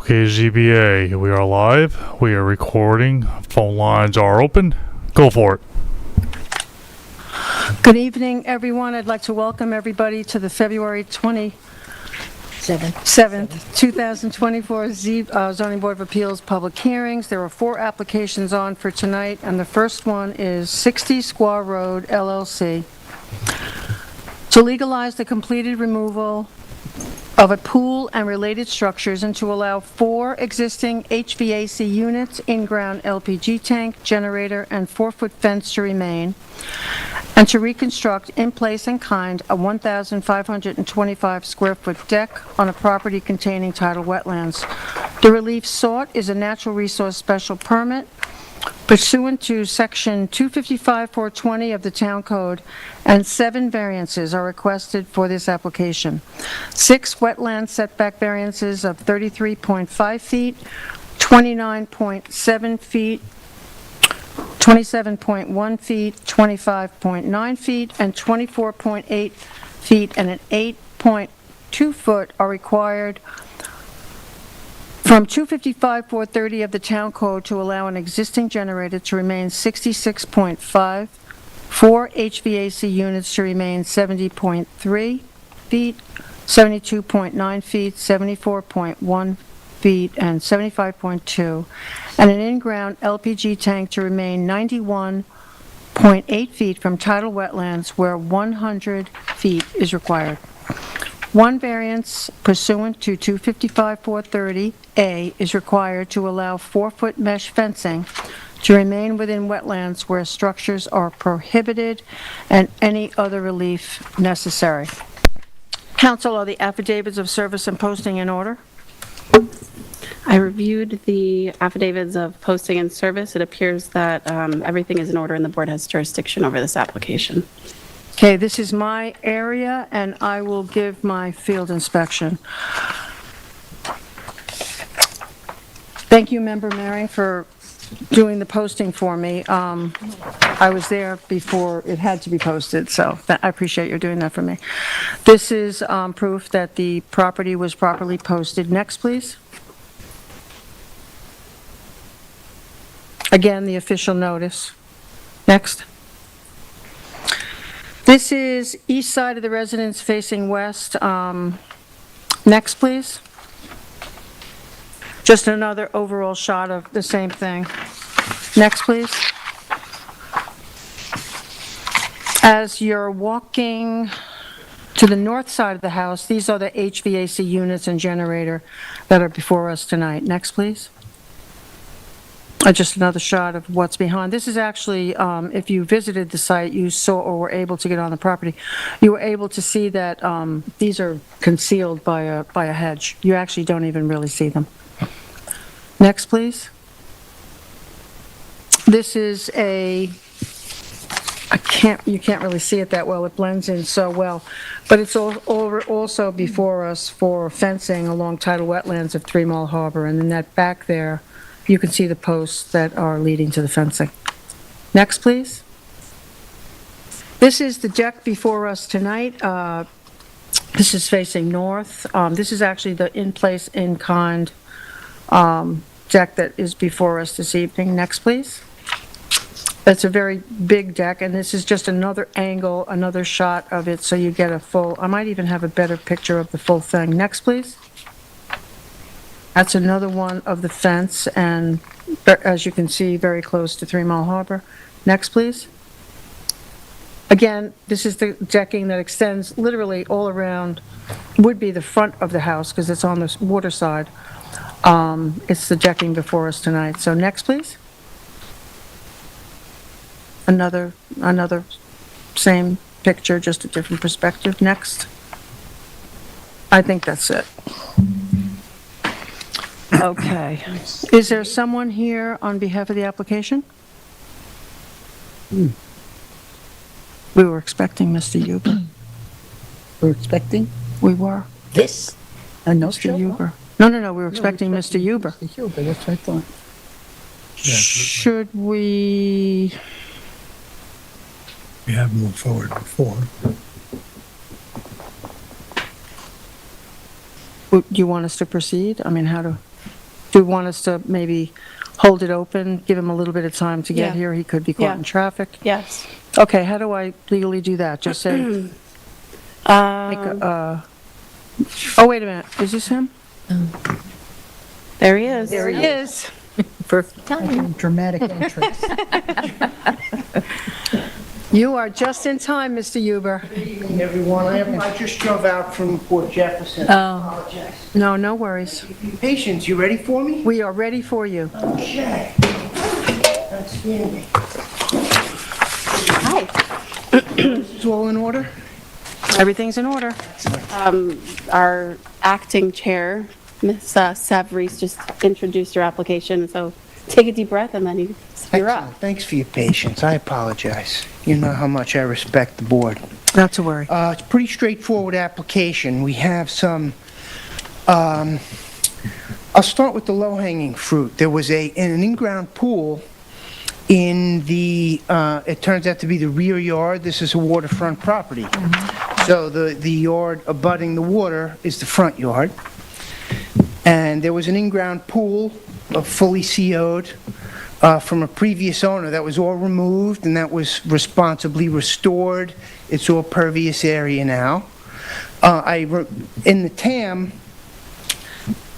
Okay, ZBA, we are live. We are recording. Phone lines are open. Go for it. Good evening, everyone. I'd like to welcome everybody to the February 27th, 2024 Zoning Board of Appeals public hearings. There are 4 applications on for tonight, and the first one is 60 Squaw Road, LLC, to legalize the completed removal of a pool and related structures and to allow 4 existing HVAC units, in-ground LPG tank, generator, and 4-foot fence to remain, and to reconstruct in place and kind a 1,525 square foot deck on a property containing tidal wetlands. The relief sought is a natural resource special permit pursuant to Section 255-420 of the Town Code, and 7 variances are requested for this application. 6 wetland setback variances of 33.5 feet, 29.7 feet, 27.1 feet, 25.9 feet, and 24.8 feet, and an 8.2 foot are required from 255-430 of the Town Code to allow an existing generator to remain 66.5, 4 HVAC units to remain 70.3 feet, 72.9 feet, 74.1 feet, and 75.2, and an in-ground LPG tank to remain 91.8 feet from tidal wetlands where 100 feet is required. 1 variance pursuant to 255-430A is required to allow 4-foot mesh fencing to remain within wetlands where structures are prohibited and any other relief necessary. Council, are the affidavits of service and posting in order? I reviewed the affidavits of posting and service. It appears that everything is in order and the board has jurisdiction over this application. Okay, this is my area, and I will give my field inspection. Thank you, Member Maring, for doing the posting for me. I was there before it had to be posted, so I appreciate you doing that for me. This is proof that the property was properly posted. Next, please. Again, the official notice. Next. This is east side of the residence facing west. Next, please. Just another overall shot of the same thing. Next, please. As you're walking to the north side of the house, these are the HVAC units and generator that are before us tonight. Next, please. Just another shot of what's behind. This is actually, if you visited the site, you saw or were able to get on the property, you were able to see that these are concealed by a hedge. You actually don't even really see them. Next, please. This is you can't really see it that well. It blends in so well. But it's also before us for fencing along tidal wetlands of 3 Mile Harbor. And in that back there, you can see the posts that are leading to the fencing. Next, please. This is the deck before us tonight. This is facing north. This is actually the in-place, in-kind deck that is before us this evening. Next, please. That's a very big deck, and this is just another angle, another shot of it, so you get a full, I might even have a better picture of the full thing. Next, please. That's another one of the fence, and as you can see, very close to 3 Mile Harbor. Next, please. Again, this is the decking that extends literally all around, would be the front of the house because it's on the water side. It's the decking before us tonight. So next, please. Another same picture, just a different perspective. Next. I think that's it. Okay. Is there someone here on behalf of the application? We were expecting Mr. Huber. We're expecting We were. this? A no Mr. show? Huber. No, we were expecting Mr. Huber. Mr. Huber, that's what I thought. Should we... We have moved forward before. Do you want us to proceed? I mean, how to... do you want us to maybe hold it open, give him a little bit of time to get Yeah. here? He could be Yeah. caught in traffic. Yes. Okay, how do I legally do that? Just say, make a, oh, wait a minute, is this him? There he is. There he is. Perfect timing. Dramatic entrance. You are just in time, Mr. Huber. Evening, everyone. I just drove out from Port Jefferson. I apologize. No, no worries. Patience, you ready for me? We are ready for you. Okay. Outstanding. Hi. Is all in order? Everything's in order. Our acting chair, Ms. Savarese, just introduced your application, so take a deep breath and then you're up. Excellent. Thanks for your patience. I apologize. You know how much I respect the board. Not to worry. It's a pretty straightforward application. We have some, I'll start with the low-hanging fruit. There was an in-ground pool in the, it turns out to be the rear yard. This is a waterfront property. So the yard abutting the water is the front yard. And there was an in-ground pool, fully CO'd, from a previous owner. That was all removed and that was responsibly restored. It's all pervious area now. In the TAM,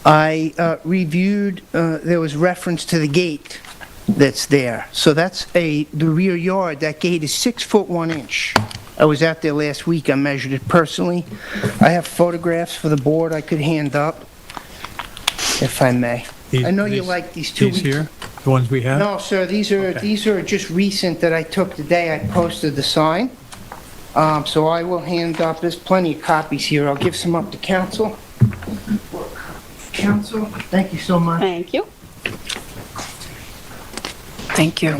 I reviewed, there was reference to the gate that's there. So that's the rear yard. That gate is 6 foot 1 inch. I was out there last week. I measured it personally. I have photographs for the board I could hand up, if I may. I know you like these two. These here, the ones we have? No, sir, these are just recent that I took the day I posted the sign. So I will hand up, there's plenty of copies here. I'll give some up to council. Council, thank you so much. Thank you. Thank you.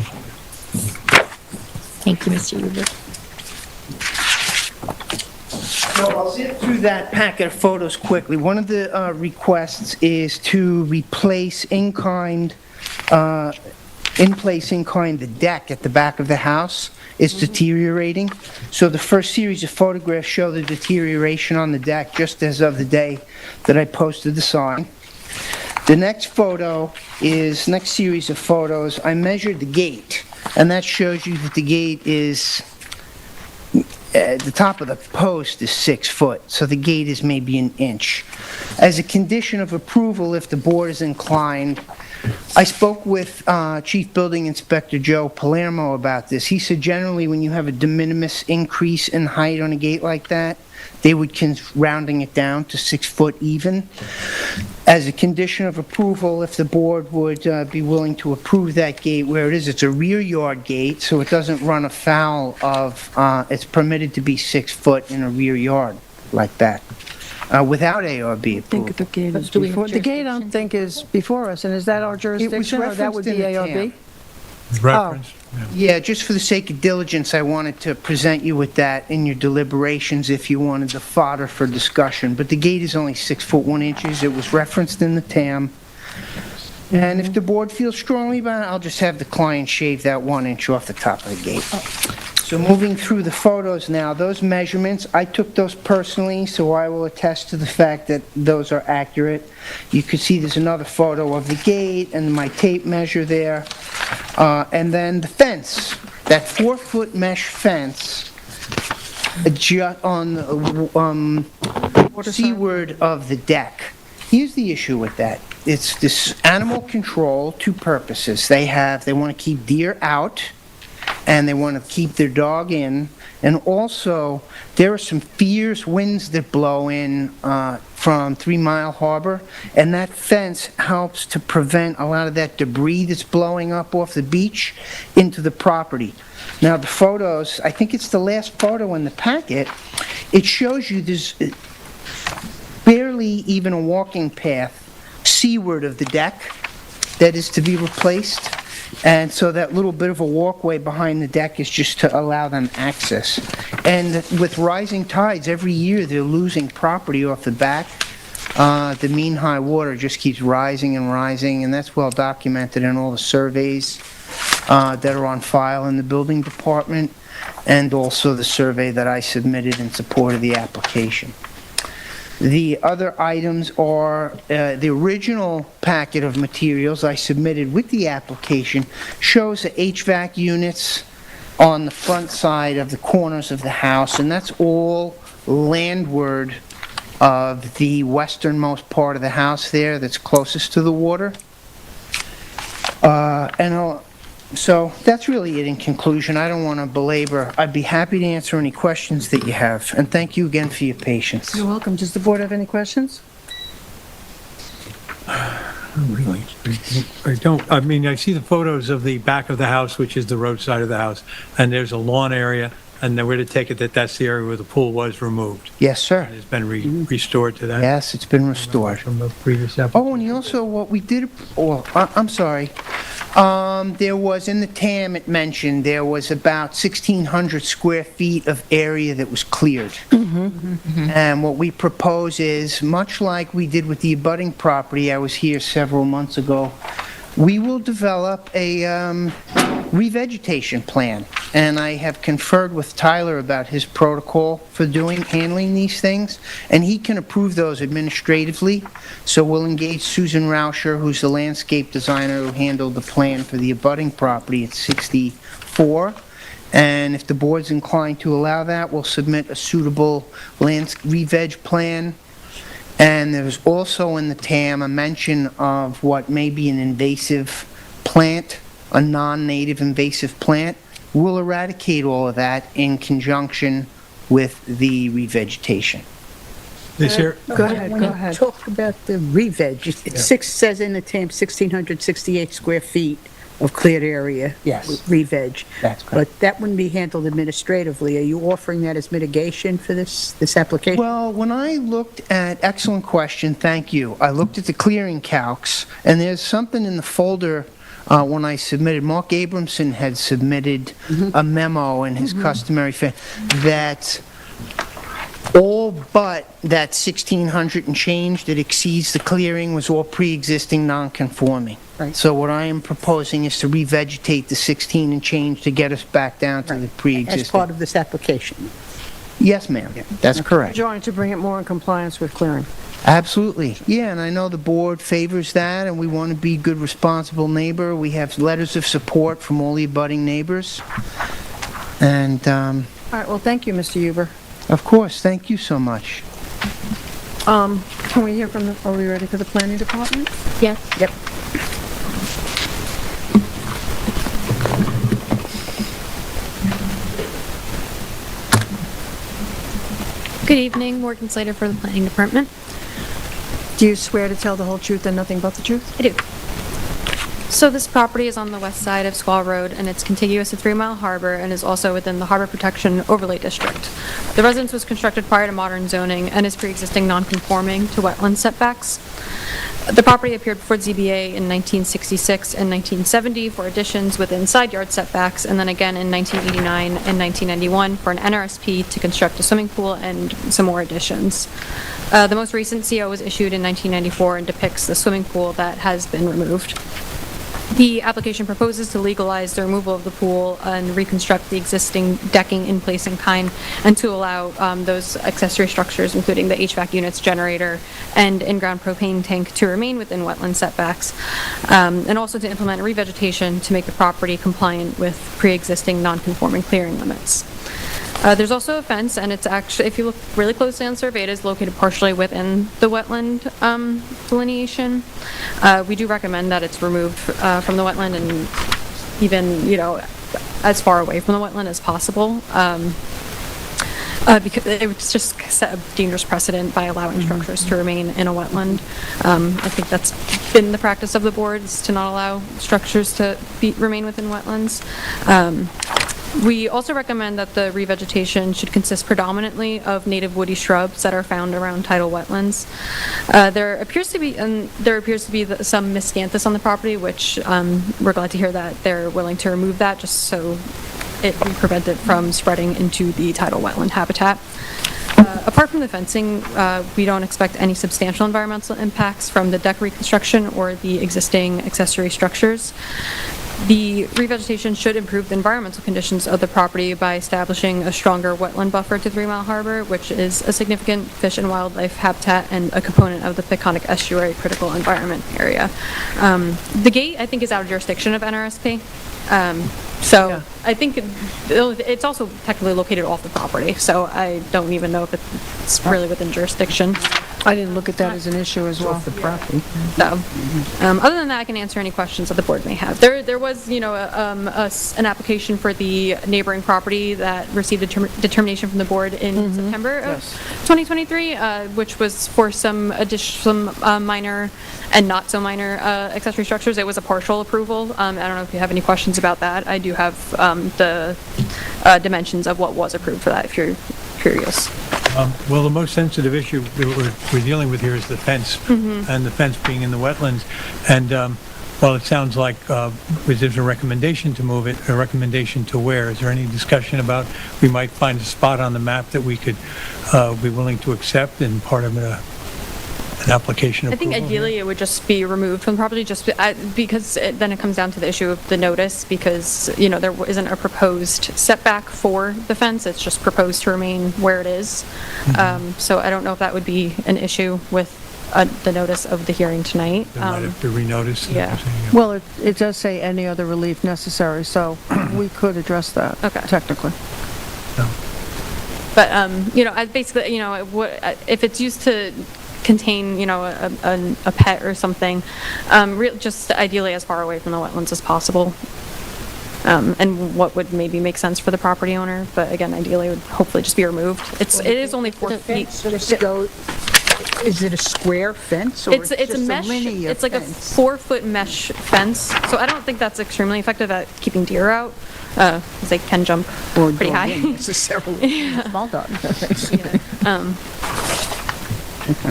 Thank you, Mr. Huber. So I'll zip through that packet of photos quickly. One of the requests is to replace in place in kind the deck at the back of the house. It's deteriorating. So the first series of photographs show the deterioration on the deck just as of the day that I posted the sign. The next series of photos, I measured the gate, and that shows you that the gate is, the top of the post is 6 foot, so the gate is maybe an inch. As a condition of approval, if the board is inclined, I spoke with Chief Building Inspector Joe Palermo about this. He said generally when you have a de minimis increase in height on a gate like that, they would rounding it down to 6 foot even. As a condition of approval, if the board would be willing to approve that gate where it is, it's a rear yard gate, so it doesn't run afoul of, it's permitted to be 6 foot in a rear yard like that, without ARB I think approval. the gate is Do we have before, the gate I don't jurisdiction? think is before us, and is that our jurisdiction, or that would be referenced in the ARB? Reference? Yeah, just for the sake of diligence, I wanted to present you with that in your deliberations if you wanted the fodder for discussion. But the gate is only 6 foot 1 inches. It was referenced in the TAM. And if the board feels strongly about it, I'll just have the client shave that 1 inch off the top of the gate. So moving through the photos now, those measurements, I took those personally, so I will attest to the fact that those are accurate. You can see there's another photo of the gate and my tape measure there. And then the fence, that 4-foot mesh fence on the seaward of the deck. Here's the issue with that. It's this animal control, 2 purposes. They want to keep deer out, and they want to keep their dog in. And also, there are some fierce winds that blow in from 3 Mile Harbor, and that fence helps to prevent a lot of that debris that's blowing up off the beach into the property. Now, the photos, I think it's the last photo in the packet, it shows you there's barely even a walking path seaward of the deck that is to be replaced. And so that little bit of a walkway behind the deck is just to allow them access. And with rising tides, every year they're losing property off the back. The mean high water just keeps rising and rising, and that's well documented in all the surveys that are on file in the building department, and also the survey that I submitted in support of the application. The other items are the original packet of materials I submitted with the application shows the HVAC units on the front side of the corners of the house, and that's all landward of the westernmost part of the house there that's closest to the water. So that's really it in conclusion. I don't want to belabor. I'd be happy to answer any questions that you have, and thank you again for your patience. You're welcome. Does the board have any questions? Really? I don't, I mean, I see the photos of the back of the house, which is the roadside of the house, and there's a lawn area, and then we're to take it that that's the area where the pool was removed. Yes, sir. It's been restored to that. Yes, it's been restored. From the previous application. Oh, and also what we did, I'm sorry. There was, in the TAM it mentioned, there was about 1,600 square feet of area that was cleared. And what we propose is, much like we did with the abutting property, I was here several months ago, we will develop a revegetation plan. And I have conferred with Tyler about his protocol for handling these things, and he can approve those administratively. So we'll engage Susan Rauscher, who's the landscape designer who handled the plan for the abutting property at 64. And if the board's inclined to allow that, we'll submit a suitable re-veg plan. And there's also in the TAM a mention of what may be an invasive plant, a non-native invasive plant. We'll eradicate all of that in conjunction with the revegetation. This here, Go ahead, go ahead. Talk about the re-veg. It says in the TAM 1,668 square feet of cleared area. Yes. Re-veg. That's correct. But that wouldn't be handled administratively. Are you offering that as mitigation for this application? Well, when I looked at, excellent question, thank you. I looked at the clearing calcs, and there's something in the folder when I submitted. Mark Abramson had submitted a memo in his customary that all but that 1,600 and change that exceeds the clearing was all pre-existing non-conforming. Right. So what I am proposing is to revegetate the 16 and change to get us back down to the As pre-existing. part of this application? Yes, ma'am. That's correct. You wanted to bring it more in compliance with clearing. Absolutely. Yeah, and I know the board favors that, and we want to be a good, responsible neighbor. We have letters of support from all the abutting neighbors. And, All right, well, thank you, Mr. Huber. of course, thank you so much. Can we hear from are we ready for the planning department? Yes. Yep. Good evening, Morgan Slater for the Planning Department. Do you swear to tell the whole truth and nothing but the truth? I do. So this property is on the west side of Squaw Road, and it's contiguous to 3 Mile Harbor and is also within the Harbor Protection Overlay District. The residence was constructed prior to modern zoning and is pre-existing non-conforming to wetland setbacks. The property appeared before ZBA in 1966 and 1970 for additions within side yard setbacks, and then again in 1989 and 1991 for an NRSP to construct a swimming pool and some more additions. The most recent CO was issued in 1994 and depicts the swimming pool that has been removed. The application proposes to legalize the removal of the pool and reconstruct the existing decking in place and kind, and to allow those accessory structures, including the HVAC units, generator, and in-ground propane tank, to remain within wetland setbacks, and also to implement revegetation to make the property compliant with pre-existing non-conforming clearing limits. There's also a fence, and it's actually, if you look really closely on survey, it is located partially within the wetland delineation. We do recommend that it's removed from the wetland and even, as far away from the wetland as possible. Because it would just set a dangerous precedent by allowing structures to remain in a wetland. I think that's been the practice of the board, is to not allow structures to remain within wetlands. We also recommend that the revegetation should consist predominantly of native woody shrubs that are found around tidal wetlands. There appears to be some miscanthus on the property, which we're glad to hear that they're willing to remove that, just so it can prevent it from spreading into the tidal wetland habitat. Apart from the fencing, we don't expect any substantial environmental impacts from the deck reconstruction or the existing accessory structures. The revegetation should improve the environmental conditions of the property by establishing a stronger wetland buffer to 3 Mile Harbor, which is a significant fish and wildlife habitat and a component of the Peconic Estuary Critical Environment Area. The gate, I think, is out of jurisdiction of NRSP. So I think it's also technically located off the property, so I don't even know if it's really within jurisdiction. I didn't look at that as an issue as well. Off the property. So, other than that, I can answer any questions that the board may have. There was, you know, an application for the neighboring property that received a determination from the board in September of 2023, which was for some minor and not so minor accessory structures. It was a partial approval. I don't know if you have any questions about that. I do have the dimensions of what was approved for that, if you're curious. Well, the most sensitive issue that we're dealing with here is the fence, and the fence being in the wetlands. And while it sounds like there's a recommendation to move it, a recommendation to where? Is there any discussion about we might find a spot on the map that we could be willing to accept in part of an application I approval? think ideally it would just be removed from the property, just because then it comes down to the issue of the notice, because, you know, there isn't a proposed setback for the fence, it's just proposed to remain where it is. So I don't know if that would be an issue with the notice of the hearing tonight. They might have to renotice. yeah. Well, it does say any other relief necessary, so we could address that, Okay. technically. But, you know, I basically, you know, if it's used to contain, you know, a pet or something, just ideally as far away from the wetlands as possible. And what would maybe make sense for the property owner, but again, ideally it would hopefully just be removed. It is only 4 feet. Is it a square fence or It's a just mesh, linear it's like a fence? 4-foot mesh fence, so I don't think that's extremely effective at keeping deer out, because they can jump Or pretty dog high. in necessarily. Small dog.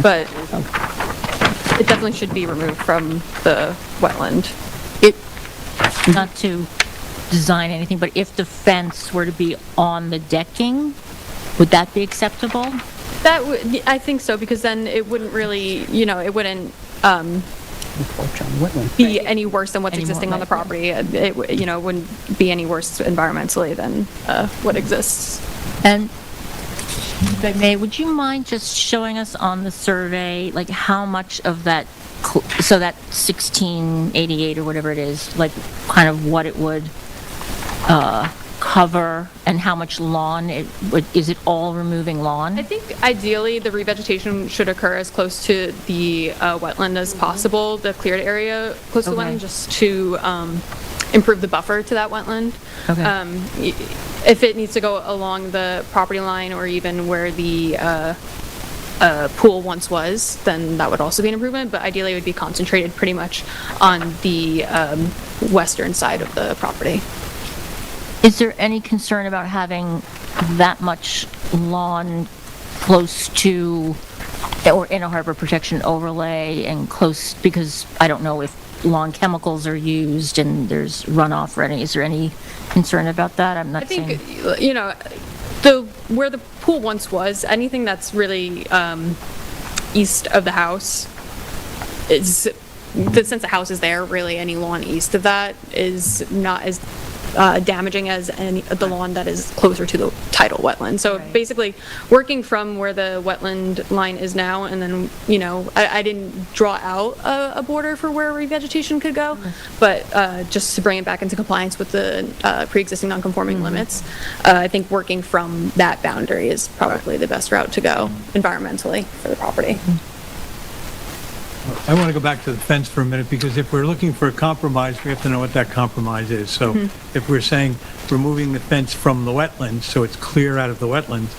But it definitely should be removed from the wetland. Not to design anything, but if the fence were to be on the decking, would that be acceptable? That would, I think so, because then it wouldn't really, you know, it wouldn't be any worse than what's Any more, existing on the right, property. You know, it wouldn't be any worse environmentally than what exists. And if I may, would you mind just showing us on the survey, like how much of that, so that 1688 or whatever it is, like kind of what it would cover and how much lawn it would, is it all removing lawn? I think ideally the revegetation should occur as close to the wetland as possible, the cleared area close to the Okay. wetland, just to improve the buffer to that wetland. Okay. If it needs to go along the property line or even where the pool once was, then that would also be an improvement, but ideally it would be concentrated pretty much on the western side of the property. Is there any concern about having that much lawn close to, or in a harbor protection overlay and close, because I don't know if lawn chemicals are used and there's runoff or any, is there any concern about that? I'm not I think, saying. you know, where the pool once was, anything that's really east of the house is, since the house is there, really any lawn east of that is not as damaging as the lawn that is closer to the tidal wetland. So basically, working from where the wetland line is now, and then, you know, I didn't draw out a border for where revegetation could go, but just to bring it back into compliance with the pre-existing non-conforming limits, I think working from that boundary is probably the best route to go environmentally for the property. I want to go back to the fence for a minute, because if we're looking for a compromise, we have to know what that compromise is. So if we're saying removing the fence from the wetlands, so it's clear out of the wetlands,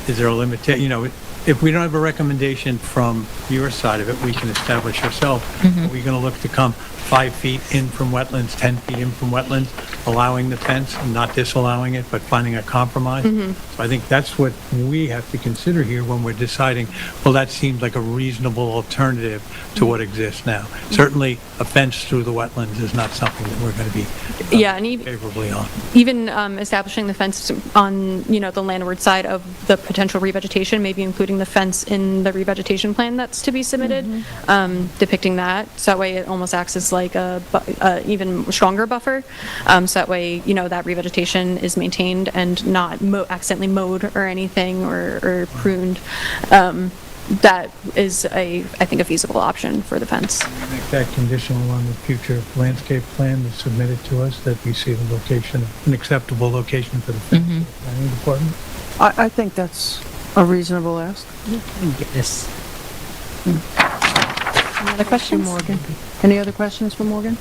is there a limitation? You know, if we don't have a recommendation from your side of it, we can establish ourselves. Are we going to look to come 5 feet in from wetlands, 10 feet in from wetlands, allowing the fence, not disallowing it, but finding a compromise? So I think that's what we have to consider here when we're deciding, well, that seems like a reasonable alternative to what exists now. Certainly, a fence through the wetlands is not something that we're going to be Yeah, and favorably on. even establishing the fence on, you know, the landward side of the potential revegetation, maybe including including the fence in the revegetation plan that's to be submitted, depicting that. So that way it almost acts as like a even stronger buffer. So that way, you know, that revegetation is maintained and not accidentally mowed or anything or pruned. That is I think, a feasible option for the fence. Make that conditional on the future landscape plan that's submitted to us, that we see the location, an acceptable location for the fence. Planning department. I think that's a reasonable ask. Yes. Any other questions? Morgan. Any other questions for Morgan?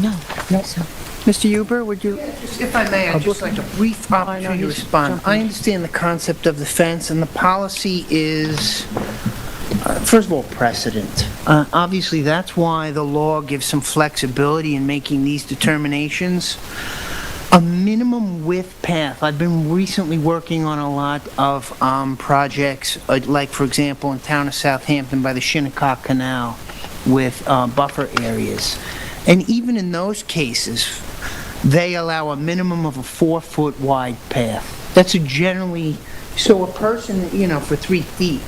No. No. So, Mr. Huber, would you? If I may, I'd just like a brief opportunity to he's respond. jumping. I understand the concept of the fence, and the policy is, first of all, precedent. Obviously, that's why the law gives some flexibility in making these determinations. A minimum width path. I've been recently working on a lot of projects, like, for example, in town of Southampton by the Shinnecock Canal with buffer areas. And even in those cases, they allow a minimum of a 4-foot wide path. That's a generally, so a person, you know, for 3 feet.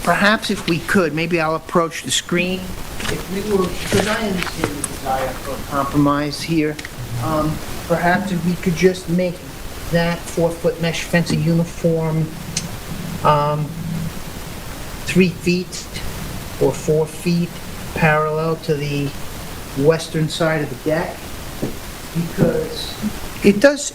Perhaps if we could, maybe I'll approach the screen. If we were, because I understand the desire for a compromise here, perhaps if we could just make that 4-foot mesh fence a uniform 3 feet or 4 feet parallel to the western side of the deck, because it does,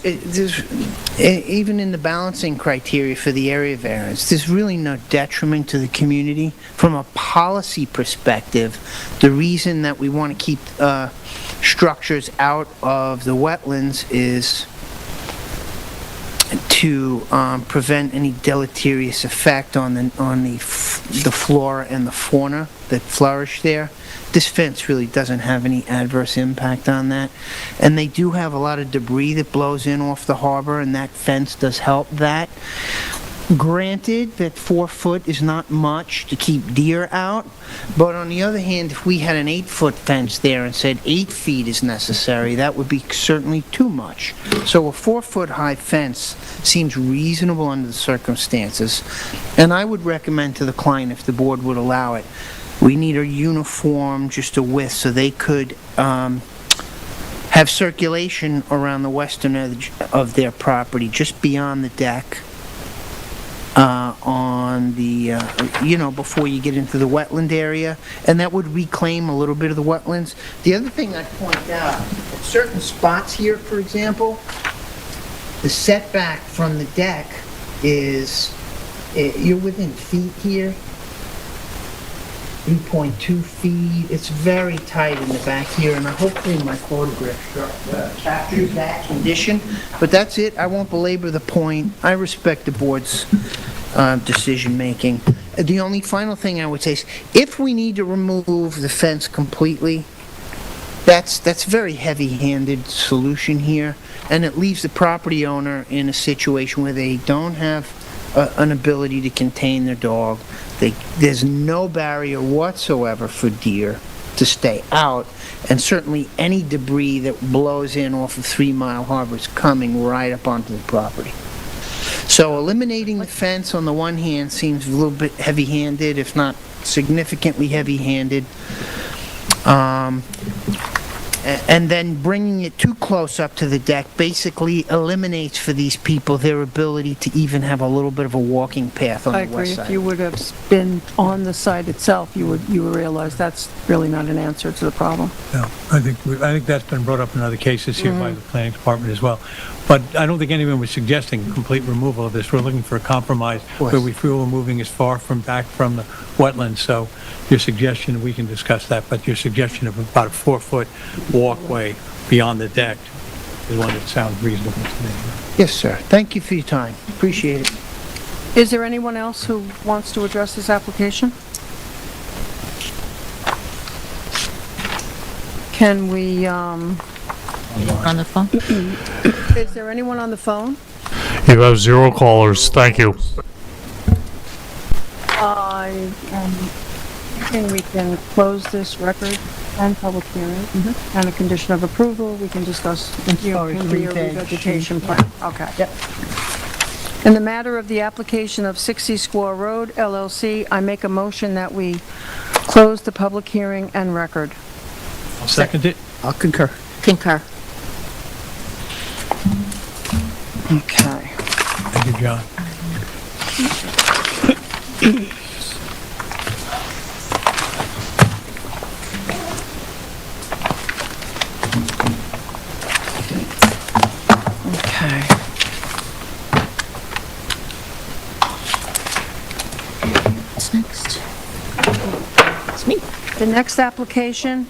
even in the balancing criteria for the area variance, there's really no detriment to the community. From a policy perspective, the reason that we want to keep structures out of the wetlands is to prevent any deleterious effect on the flora and the fauna that flourish there. This fence really doesn't have any adverse impact on that. And they do have a lot of debris that blows in off the harbor, and that fence does help that. Granted that 4 foot is not much to keep deer out, but on the other hand, if we had an 8-foot fence there and said 8 feet is necessary, that would be certainly too much. So a 4-foot high fence seems reasonable under the circumstances, and I would recommend to the client, if the board would allow it, we need a uniform, just a width, so they could have circulation around the western edge of their property, just beyond the deck, on the, before you get into the wetland area, and that would reclaim a little bit of the wetlands. The other thing I'd point out, at certain spots here, for example, the setback from the deck is, you're within feet here, 3.2 feet. It's very tight in the back here, and hopefully my photograph captures that condition. But that's it. I won't belabor the point. I respect the board's decision-making. The only final thing I would say is, if we need to remove the fence completely, that's a very heavy-handed solution here, and it leaves the property owner in a situation where they don't have an ability to contain their dog. There's no barrier whatsoever for deer to stay out, and certainly any debris that blows in off of 3 Mile Harbor is coming right up onto the property. So eliminating the fence on the one hand seems a little bit heavy-handed, if not significantly heavy-handed. And then bringing it too close up to the deck basically eliminates for these people their ability to even have a little bit of a walking path on I the agree. west If side. you would have been on the site itself, you would realize that's really not an answer to the problem. No, I think that's been brought up in other cases here by the planning department as well. But I don't think anyone was suggesting complete removal of this. We're looking for a compromise where we feel we're moving as far back from the wetlands. So your suggestion, we can discuss that, but your suggestion of about a 4-foot walkway beyond the deck is one that sounds reasonable to me. Yes, sir. Thank you for your time. Appreciate it. Is there anyone else who wants to address this application? Can we, on the phone? is there anyone on the phone? You have 0 callers. Thank you. I think we can close this record and public hearing, and a condition of approval, we can discuss your far as revegetation plan. Okay. Yep. In the matter of the application of 60 Squaw Road LLC, I make a motion that we close the public hearing and record. I'll second it. I'll concur. Concur. Okay. Thank you, John. Okay. What's next? It's me. The next application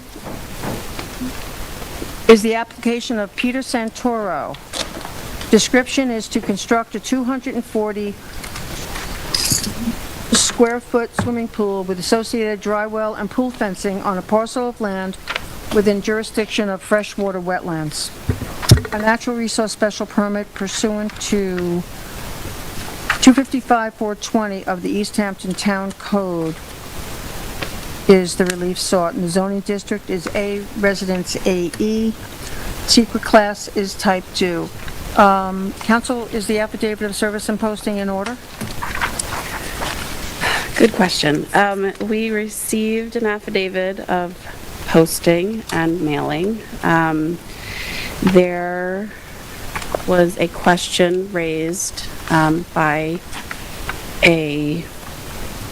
is the application of Peter Santoro. Description is to construct a 240 square foot swimming pool with associated dry well and pool fencing on a parcel of land within jurisdiction of freshwater wetlands. A natural resource special permit pursuant to 255-420 of the East Hampton Town Code is the relief sought, and the zoning district is A, residence AE. Secret class is type 2. Council, is the affidavit of service and posting in order? Good question. We received an affidavit of posting and mailing. There was a question raised by a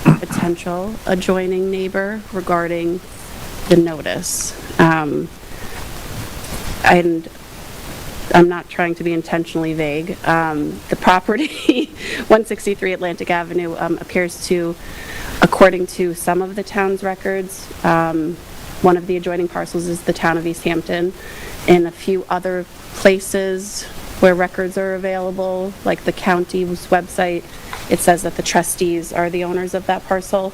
potential adjoining neighbor regarding the notice. And I'm not trying to be intentionally vague. The property, 163 Atlantic Avenue, appears to, according to some of the town's records, one of the adjoining parcels is the town of East Hampton. In a few other places where records are available, like the county's website, it says that the trustees are the owners of that parcel.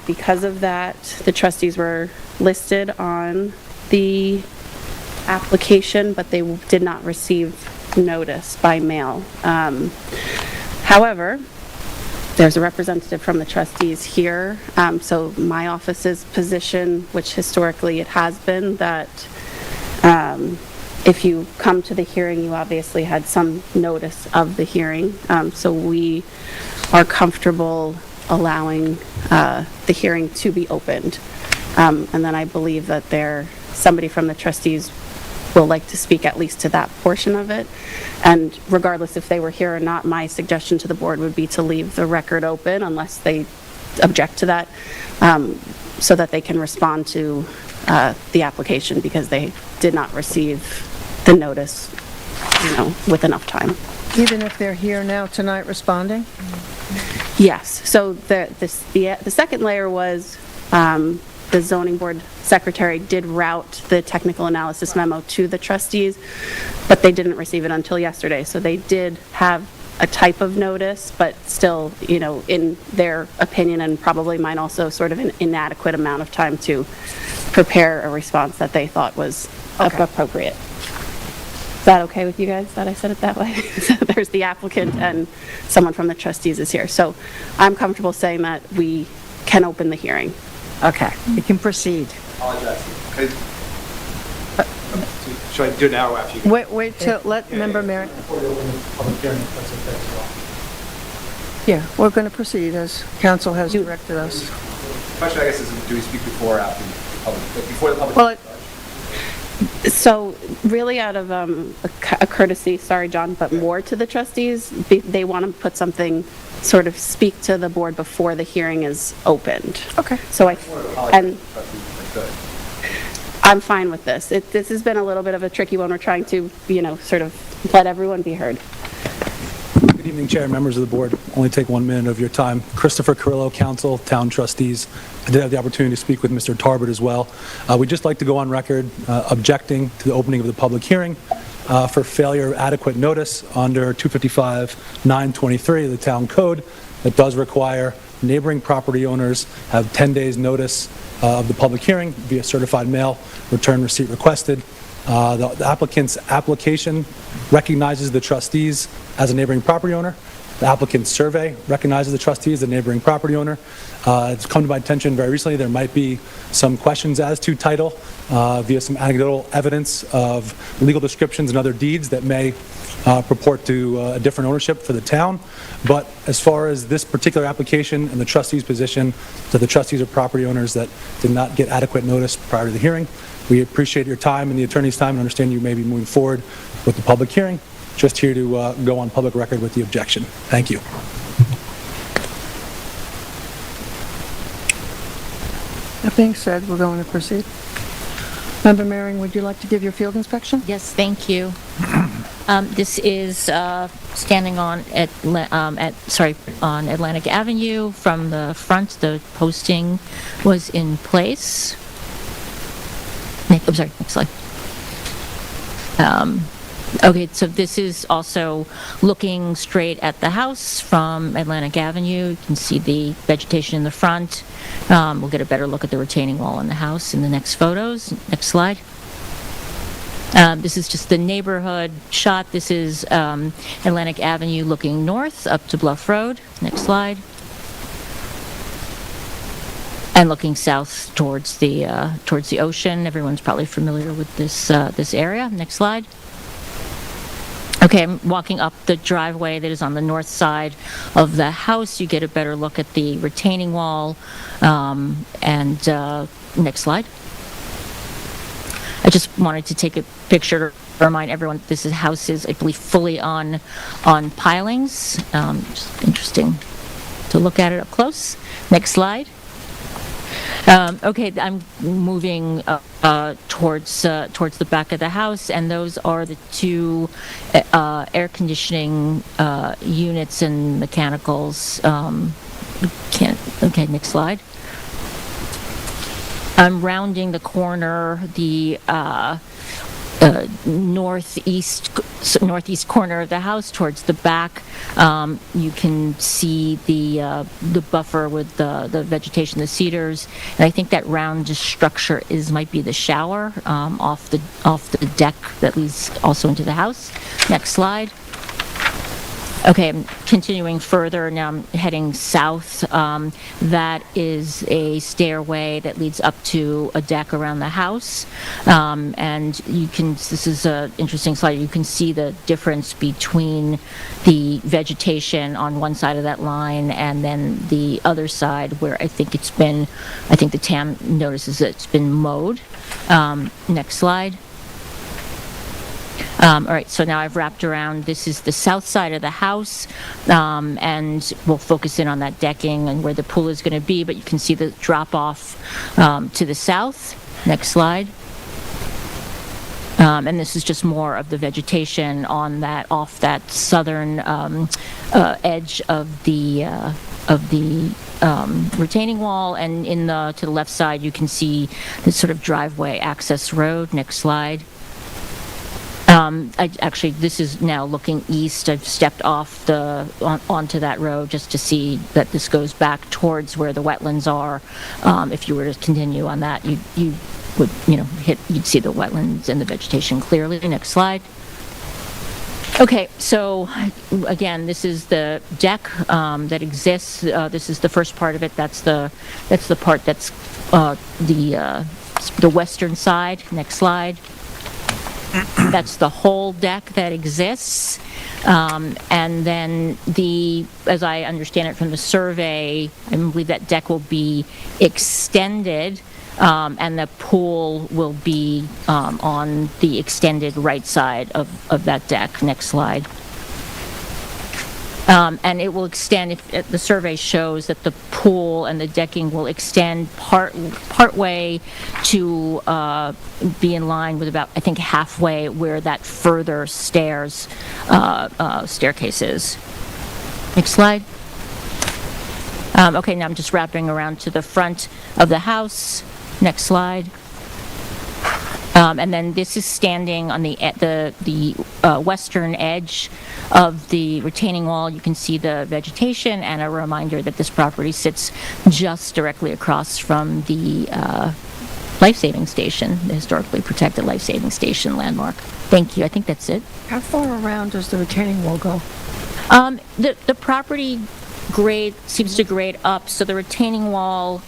Because of that, the trustees were listed on the application, but they did not receive notice by mail. However, there's a representative from the trustees here, so my office's position, which historically it has been, that if you come to the hearing, you obviously had some notice of the hearing, so we are comfortable allowing the hearing to be opened. And then I believe that somebody from the trustees will like to speak at least to that portion of it. And regardless if they were here or not, my suggestion to the board would be to leave the record open unless they object to that, so that they can respond to the application, because they did not receive the notice, with enough time. Even if they're here now tonight responding? Yes, so the second layer was, the zoning board secretary did route the technical analysis memo to the trustees, but they didn't receive it until yesterday. So they did have a type of notice, but still, in their opinion, and probably mine also, sort of an inadequate amount of time to prepare a response that they thought was appropriate. Is that okay with you guys that I said it that way? So there's the applicant and someone from the trustees is here. So I'm comfortable saying that we can open the hearing. Okay, you can proceed. Should I do it now or after you? Wait till, let member Merritt. Before you open the public hearing, if that's okay as well. Yeah, we're going to proceed as council has directed us. The question, I guess, is do we speak before or after the public, before the public? Well, So really out of a courtesy, sorry, John, but more to the trustees, they want to put something, sort of speak to the board before the hearing is opened. Okay. So I'm fine with this. This has been a little bit of a tricky one. We're trying to, sort of let everyone be heard. Good evening, Chair and members of the board. Only take 1 minute of your time. Christopher Carrillo, Council, Town Trustees. I did have the opportunity to speak with Mr. Tarbert as well. We'd just like to go on record objecting to the opening of the public hearing for failure of adequate notice under 255-923 of the Town Code that does require neighboring property owners have 10 days notice of the public hearing via certified mail, return receipt requested. The applicant's application recognizes the trustees as a neighboring property owner. The applicant's survey recognizes the trustee as the neighboring property owner. It's come to my attention very recently there might be some questions as to title via some anecdotal evidence of legal descriptions and other deeds that may purport to a different ownership for the town. But as far as this particular application and the trustee's position, that the trustees are property owners that did not get adequate notice prior to the hearing. We appreciate your time and the attorney's time and understand you may be moving forward with the public hearing. Just here to go on public record with the objection. Thank you. That being said, we're going to proceed. Member Mehring, would you like to give your field inspection? Yes, thank you. This is standing on on Atlantic Avenue. From the front, the posting was in place. I'm sorry, next slide. Okay, so this is also looking straight at the house from Atlantic Avenue. You can see the vegetation in the front. We'll get a better look at the retaining wall in the house in the next photos. Next slide. This is just the neighborhood shot. This is Atlantic Avenue looking north up to Bluff Road. Next slide. And looking south towards the ocean. Everyone's probably familiar with this area. Next slide. Okay, I'm walking up the driveway that is on the north side of the house. You get a better look at the retaining wall. Next slide. I just wanted to take a picture to remind everyone that this house is, I believe, fully on pilings. Just interesting to look at it up close. Next slide. Okay, I'm moving towards the back of the house, and those are the two air conditioning units and mechanicals. Okay, next slide. I'm rounding the corner, the northeast corner of the house towards the back. You can see the buffer with the vegetation, the cedars, and I think that round structure might be the shower off the deck that leads also into the house. Next slide. Okay, I'm continuing further. Now I'm heading south. That is a stairway that leads up to a deck around the house. And this is an interesting slide. You can see the difference between the vegetation on one side of that line and then the other side where I think the TAM notices that it's been mowed. Next slide. All right, so now I've wrapped around. This is the south side of the house, and we'll focus in on that decking and where the pool is going to be, but you can see the drop-off to the south. Next slide. And this is just more of the vegetation off that southern edge of the retaining wall, and to the left side you can see the sort of driveway access road. Next slide. This is now looking east. I've stepped off onto that road just to see that this goes back towards where the wetlands are. If you were to continue on that, you would, you'd see the wetlands and the vegetation clearly. Next slide. Okay, so again, this is the deck that exists. This is the first part of it. That's the part that's the western side. Next slide. That's the whole deck that exists. And then as I understand it from the survey, I believe that deck will be extended, and the pool will be on the extended right side of that deck. Next slide. And it will extend, if the survey shows that the pool and the decking will extend part way to be in line with about, I think, halfway where that further staircase is. Next slide. Okay, now I'm just wrapping around to the front of the house. Next slide. And then this is standing on the western edge of the retaining wall. You can see the vegetation, and a reminder that this property sits just directly across from the life-saving station, the historically protected life-saving station landmark. Thank you. I think that's it. How far around does the retaining wall go? The property grade, seems to grade up, so the retaining wall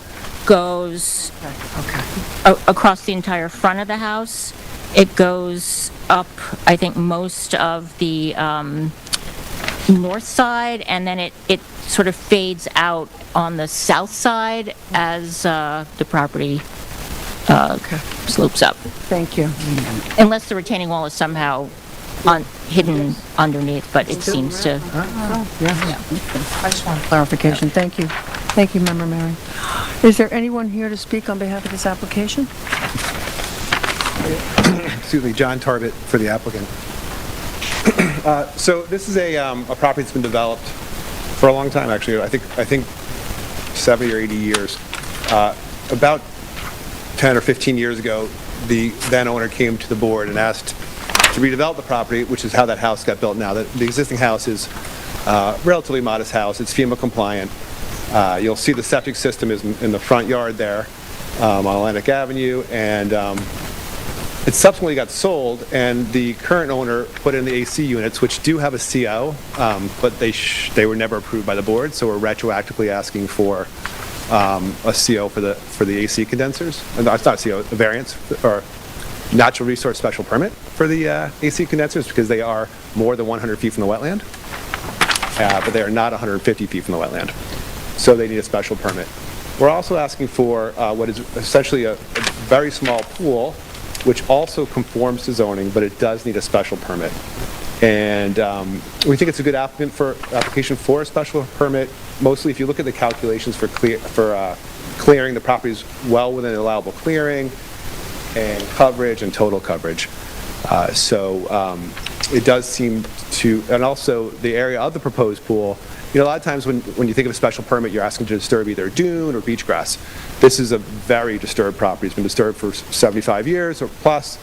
goes across the entire front of the house. It goes up, I think, most of the north side, and then it sort of fades out on the south side as the property slopes up. Thank you. Unless the retaining wall is somehow hidden underneath, but it seems to. I just want clarification. Thank you. Thank you, Member Mary. Is there anyone here to speak on behalf of this application? Excuse me, John Tarbett for the applicant. So this is a property that's been developed for a long time, actually. I think 70 or 80 years. About 10 or 15 years ago, the then owner came to the board and asked to redevelop the property, which is how that house got built now. The existing house is a relatively modest house. It's FEMA compliant. You'll see the septic system is in the front yard there on Atlantic Avenue, and it subsequently got sold, and the current owner put in the AC units, which do have a CO, but they were never approved by the board, so we're retroactively asking for a CO for the AC condensers. No, it's not a CO, a variance, or natural resource special permit for the AC condensers, because they are more than 100 feet from the wetland, but they are not 150 feet from the wetland. So they need a special permit. We're also asking for what is essentially a very small pool, which also conforms to zoning, but it does need a special permit. And we think it's a good application for a special permit. Mostly, if you look at the calculations for clearing, the property is well within allowable clearing and coverage and total coverage. So it does seem to, and also the area of the proposed pool. You know, a lot of times when you think of a special permit, you're asking to disturb either dune or beach grass. This is a very disturbed property. It's been disturbed for 75 years or plus,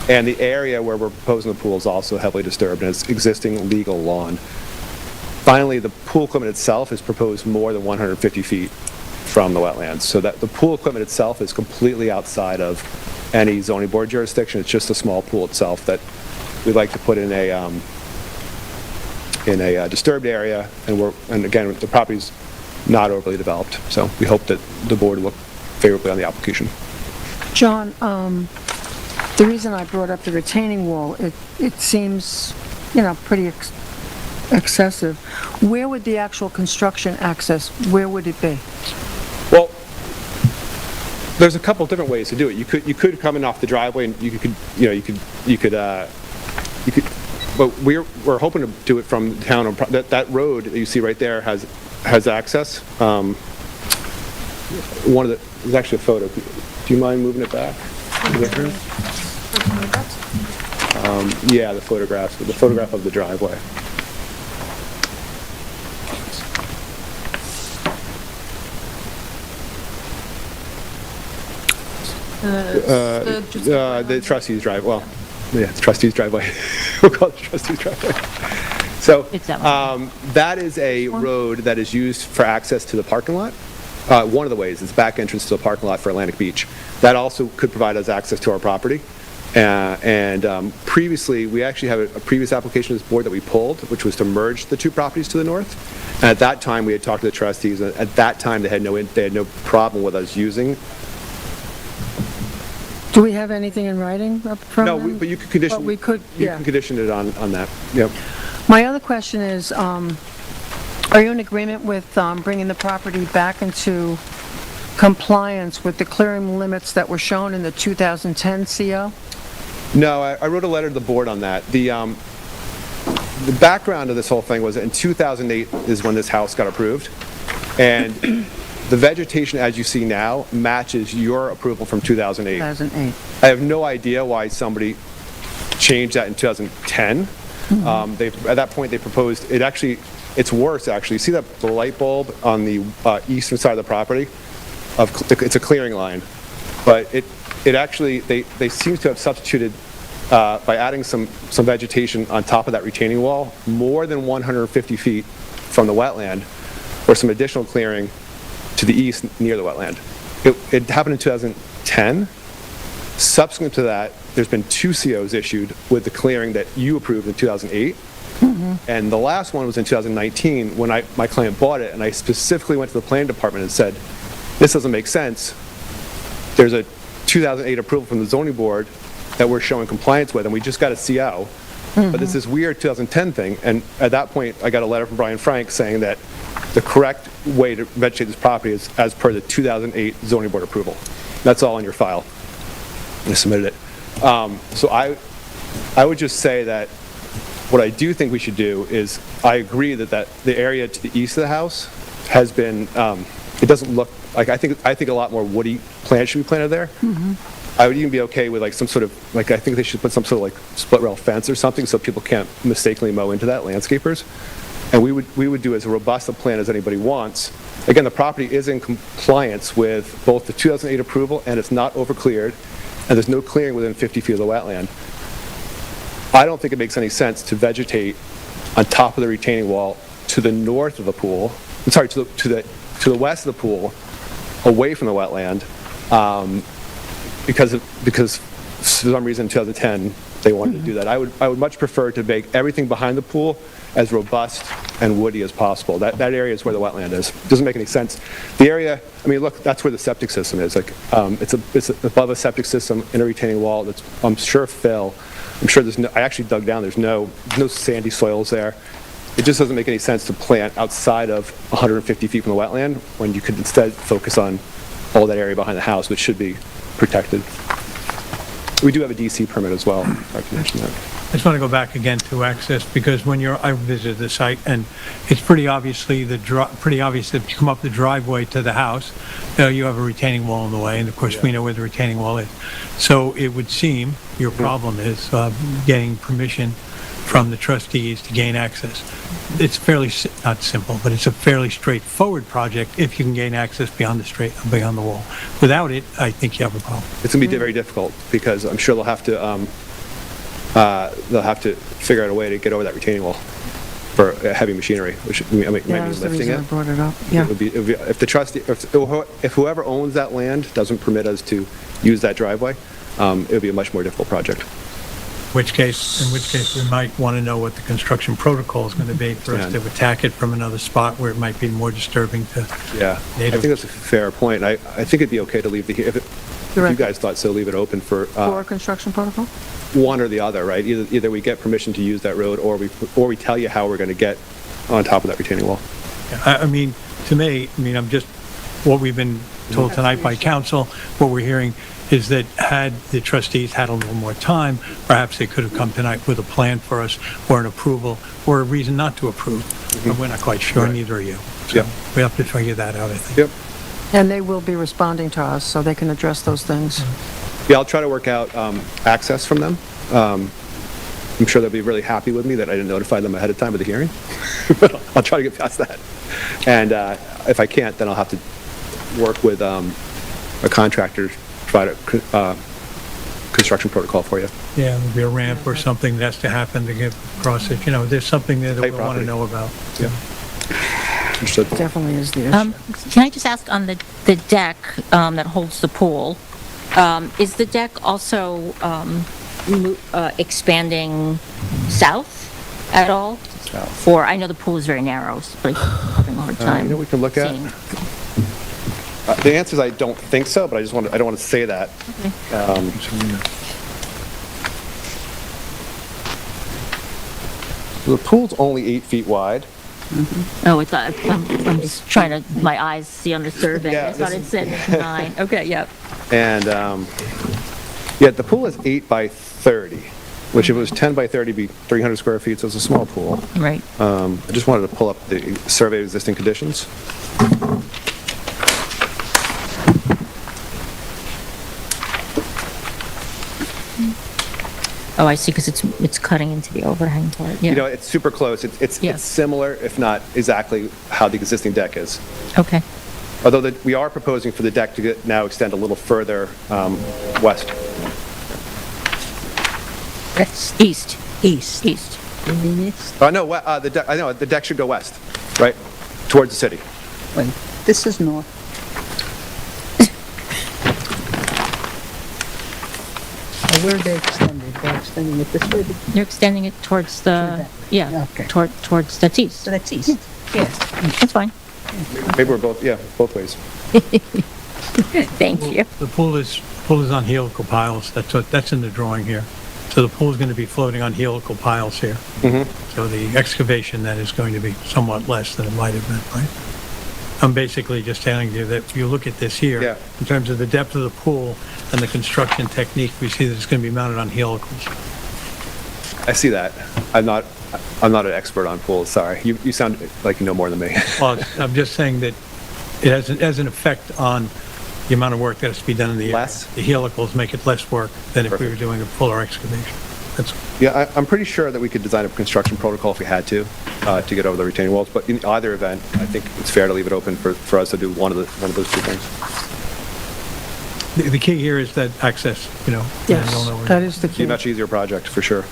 and the area where we're proposing the pool is also heavily disturbed, and it's existing legal lawn. Finally, the pool equipment itself is proposed more than 150 feet from the wetlands, so that the pool equipment itself is completely outside of any zoning board jurisdiction. It's just a small pool itself that we'd like to put in a disturbed area, and again, the property's not overly developed, so we hope that the board will look favorably on the application. John, the reason I brought up the retaining wall, it seems, pretty excessive. Where would the actual construction access, where would it be? Well, there's a couple different ways to do it. You could come in off the driveway, and you could but we're hoping to do it from the town. That road that you see right there has access. There's actually a photo. Do you mind moving it back? Yeah, the photograph of the driveway. The trustee's driveway. Well, yeah, it's trustee's driveway. We'll call it the trustee's driveway. So that is a road that is used for access to the parking lot. One of the ways, it's back entrance to the parking lot for Atlantic Beach. That also could provide us access to our property. Previously, we actually have a previous application to this board that we pulled, which was to merge the two properties to the north. And at that time, we had talked to the trustees. And at that time, they had no problem with us using. Do we have anything in writing from No, them? but you could condition. But we could, You yeah. can condition it on that. Yep. My other question is, are you in agreement with bringing the property back into compliance with the clearing limits that were shown in the 2010 CO? No, I wrote a letter to the board on that. The background of this whole thing was in 2008 is when this house got approved, and the vegetation, as you see now, matches your approval from 2008. 2008. I have no idea why somebody changed that in 2010. At that point, they proposed, it's worse, actually. See the light bulb on the eastern side of the property? It's a clearing line. But it actually, they seem to have substituted, by adding some vegetation on top of that retaining wall, more than 150 feet from the wetland, or some additional clearing to the east near the wetland. It happened in 2010. Subsequent to that, there's been 2 COs issued with the clearing that you approved in 2008, And the last one was in 2019, when my client bought it, and I specifically went to the planning department and said, this doesn't make sense. There's a 2008 approval from the zoning board that we're showing compliance with, and we just got a CO. But this is weird 2010 thing, and at that point, I got a letter from Brian Frank saying that the correct way to vegetate this property is as per the 2008 zoning board approval. That's all in your file. I submitted it. So I would just say that what I do think we should do is, I agree that the area to the east of the house has been, it doesn't look, like, I think a lot more woody plants should be planted there. I would even be okay with like some sort of, like, I think they should put some sort of like split rail fence or something so people can't mistakenly mow into that, landscapers. And we would do as robust a plan as anybody wants. Again, the property is in compliance with both the 2008 approval, and it's not over-cleared, and there's no clearing within 50 feet of the wetland. I don't think it makes any sense to vegetate on top of the retaining wall to the north of the pool, I'm sorry, to the west of the pool, away from the wetland, because for some reason in 2010 they wanted to do that. I would much prefer to make everything behind the pool as robust and woody as possible. That area is where the wetland is. It doesn't make any sense. The area, I mean, look, that's where the septic system is. Like, it's above a septic system in a retaining wall. That's, I'm sure, fill. I'm sure there's no, I actually dug down, there's no sandy soils there. It just doesn't make any sense to plant outside of 150 feet from the wetland when you could instead focus on all that area behind the house, which should be protected. We do have a DC permit as well. I can mention that. I just want to go back again to access, because when I visited the site, and it's pretty obvious that if you come up the driveway to the house, you have a retaining wall in the way, and of course we know where the retaining wall is. So it would seem your problem is getting permission from the trustees to gain access. It's fairly, not simple, but it's a fairly straightforward project if you can gain access beyond the wall. Without it, I think you have a problem. It's going to be very difficult, because I'm sure they'll have to figure out a way to get over that retaining wall for heavy machinery, which might mean That's the lifting reason I it. brought it up. Yeah. It would be, if the trustee, if whoever owns that land doesn't permit us to use that driveway, it would be a much more difficult project. In which case we might want to know what the construction protocol is going to be for us to attack it from another spot where it might be more disturbing to native. I think that's a fair point. I think it'd be okay to leave if you guys thought so, leave it open for For construction protocol? one or the other, right? Either we get permission to use that road, or we tell you how we're going to get on top of that retaining wall. I mean, to me, I'm just, what we've been told tonight by council, what we're hearing is that had the trustees had a little more time, perhaps they could have come tonight with a plan for us, or an approval, or a reason not to approve. But we're not quite sure, neither are you. So we have to figure that out, I think. Yep. And they will be responding to us, so they can address those things. Yeah, I'll try to work out access from them. I'm sure they'll be really happy with me that I didn't notify them ahead of time of the hearing. But I'll try to get past that. And if I can't, then I'll have to work with a contractor to try to construction protocol for you. Yeah, there'll be a ramp or something that has to happen to get across it. There's something there that we want to know about. Yeah. Understood. Definitely is the issue. Can I just ask on the deck that holds the pool, is the deck also expanding south at all? South. I know the pool is very narrow, so I'm having a hard time. We can look at. seeing. The answer is I don't think so, but I don't want to say that. Okay. The pool's only 8 feet wide. Oh, it's, I'm just trying to, my eyes see on the survey. Yeah, I thought it said 9. Okay, yep. And, the pool is 8 by 30, which if it was 10 by 30, it'd be 300 square feet, so it's a small pool. Right. I just wanted to pull up the survey of existing conditions. Oh, I see, because it's cutting into the overhang part. Yeah. It's super close. It's similar, if not exactly, how the existing deck is. Okay. Although we are proposing for the deck to now extend a little further west. That's east. East. East. You mean east? The deck should go west, right, towards the city. Wait, this is north. Where are they extended? they're extending it this way, but- You're extending it towards the, yeah, Okay. towards that's east. so that's east. Yeah. That's fine. Maybe we're both, yeah, both ways. Thank you. The pool is on helical piles. That's in the drawing here. So the pool is going to be floating on helical piles here. So the excavation then is going to be somewhat less than it might have been, right? I'm basically just telling you that if you look at this here, Yeah. in terms of the depth of the pool and the construction technique, we see that it's going to be mounted on helicals. I see that. I'm not an expert on pools, sorry. You sound like you know more than me. Well, I'm just saying that it has an effect on the amount of work that has to be done in the area. Less? The helicals make it less work than if we were Perfect. doing a fuller excavation. That's Yeah, I'm pretty sure that we could design a construction protocol if we had to get over the retaining walls, but in either event, I think it's fair to leave it open for us to do one of those two things. the key here is that access, you know. and Yes, you'll know where- that is the Be key. a much easier project, for sure.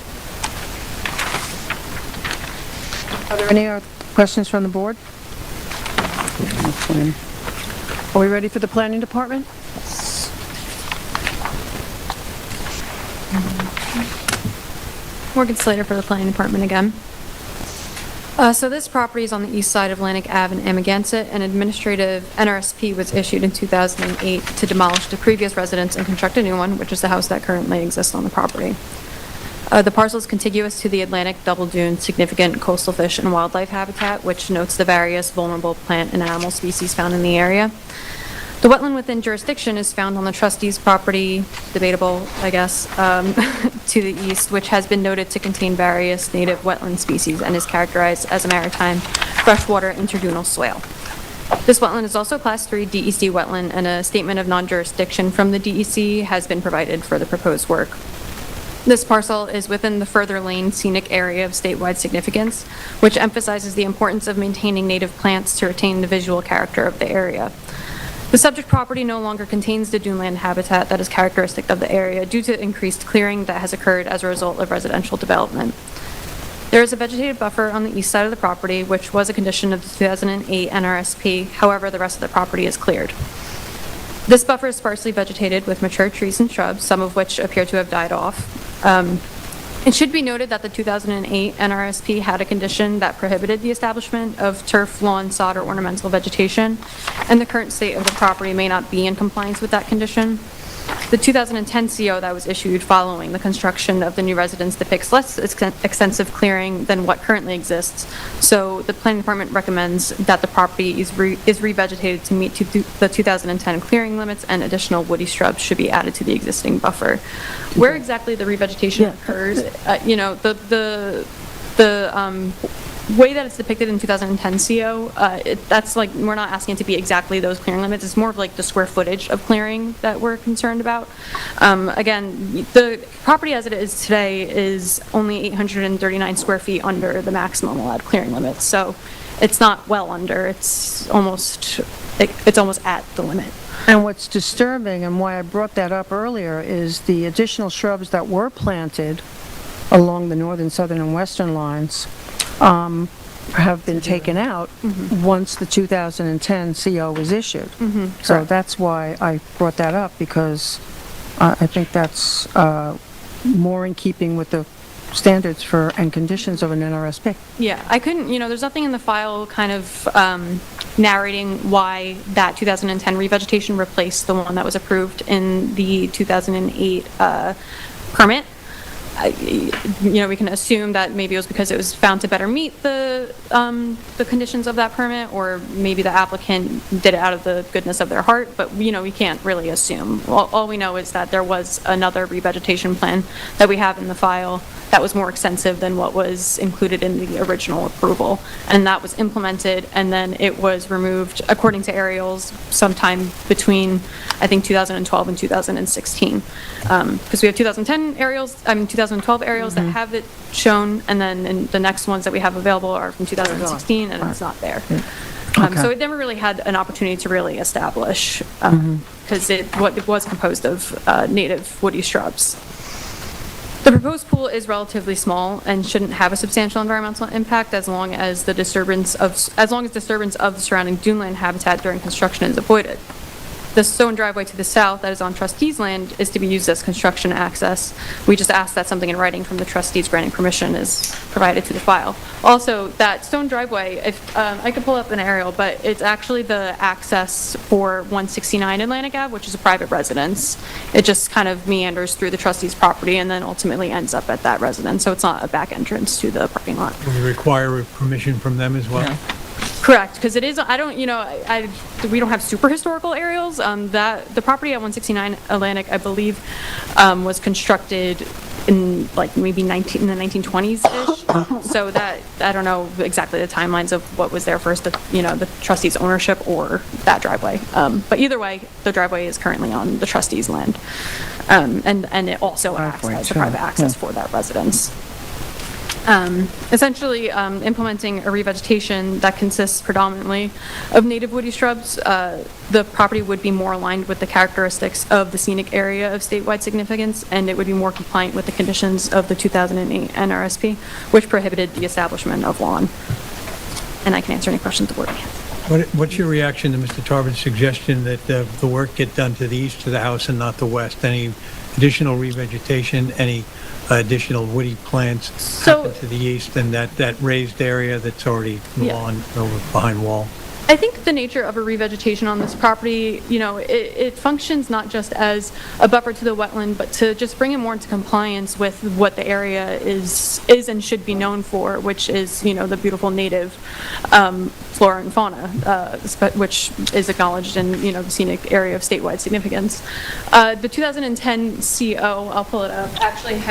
Are there any other questions from the board? Are we ready for the planning department? Morgan Slater for the Planning Department again. So this property is on the east side of Atlantic Ave in Amagansett. An administrative NRSP was issued in 2008 to demolish the previous residence and construct a new one, which is the house that currently exists on the property. The parcel is contiguous to the Atlantic Double Dune Significant Coastal Fish and Wildlife Habitat, which notes the various vulnerable plant and animal species found in the area. The wetland within jurisdiction is found on the trustee's property, debatable, I guess, to the east, which has been noted to contain various native wetland species and is characterized as a maritime freshwater interdunal swale. This wetland is also Class 3 DEC wetland, and a statement of non-jurisdiction from the DEC has been provided for the proposed work. This parcel is within the Further Lane Scenic Area of statewide significance, which emphasizes the importance of maintaining native plants to retain the visual character of the area. The subject property no longer contains the duneland habitat that is characteristic of the area due to increased clearing that has occurred as a result of residential development. There is a vegetated buffer on the east side of the property, which was a condition of the 2008 NRSP. However, the rest of the property is cleared. This buffer is sparsely vegetated with mature trees and shrubs, some of which appear to have died off. It should be noted that the 2008 NRSP had a condition that prohibited the establishment of turf, lawn, sod, or ornamental vegetation, and the current state of the property may not be in compliance with that condition. The 2010 CO that was issued following the construction of the new residence depicts less extensive clearing than what currently exists, so the planning department recommends that the property is revegetated to meet the 2010 clearing limits, and additional woody shrubs should be added to the existing buffer. Where exactly the revegetation occurs, you know, the way that it's depicted in 2010 CO, that's like, we're not asking it to be exactly those clearing limits. It's more of like the square footage of clearing that we're concerned about. Again, the property as it is today is only 839 square feet under the maximum allowed clearing limits. So it's not well under, it's almost at the limit. And what's disturbing, and why I brought that up earlier, is the additional shrubs that were planted along the northern, southern, and western lines have been taken out once the 2010 CO was issued. So that's why I brought that up, because I think that's more in keeping with the standards for and conditions of an NRSP. Yeah, I couldn't, you know, there's nothing in the file kind of narrating why that 2010 revegetation replaced the one that was approved in the 2008 permit. You know, we can assume that maybe it was because it was found to better meet the conditions of that permit, or maybe the applicant did it out of the goodness of their heart, but, you know, we can't really assume. All we know is that there was another revegetation plan that we have in the file that was more extensive than what was included in the original approval, and that was implemented, and then it was removed, according to aerials, sometime between, I think, 2012 and 2016. Because we have 2012 aerials that have it shown, and then the next ones that we have available are from 2016, and it's not there. So it never really had an opportunity to really establish, because it was composed of native woody shrubs. The proposed pool is relatively small and shouldn't have a substantial environmental impact as long as disturbance of the surrounding duneland habitat during construction is avoided. The stone driveway to the south that is on trustees' land is to be used as construction access. We just ask that something in writing from the trustees granting permission is provided to the file. Also, that stone driveway, if, I could pull up an aerial, but it's actually the access for 169 Atlantic Ave, which is a private residence. It just kind of meanders through the trustees' property and then ultimately ends up at that residence, so it's not a back entrance to the parking lot. Will we require permission from them as well? Correct, because it is, I don't, you know, we don't have super historical aerials. The property at 169 Atlantic, I believe, was constructed in like maybe in the 1920s-ish. So that, I don't know exactly the timelines of what was there first, the trustees' ownership or that driveway. But either way, the driveway is currently on the trustees' land. And it also acts as a private access for that residence. Essentially implementing a revegetation that consists predominantly of native woody shrubs. The property would be more aligned with the characteristics of the scenic area of statewide significance, and it would be more compliant with the conditions of the 2008 NRSP, which prohibited the establishment of lawn. And I can answer any questions the board may have. What's your reaction to Mr. Tarbitt's suggestion that the work get done to the east of the house and not the west? Any additional revegetation, any additional woody plants happen to the east and that raised area that's already lawn over behind wall? I think the nature of a revegetation on this property, it functions not just as a buffer to the wetland, but to just bring it more into compliance with what the area is and should be known for, which is, the beautiful native flora and fauna, which is acknowledged in, the scenic area of statewide significance. The 2010 CO, I'll pull it up, actually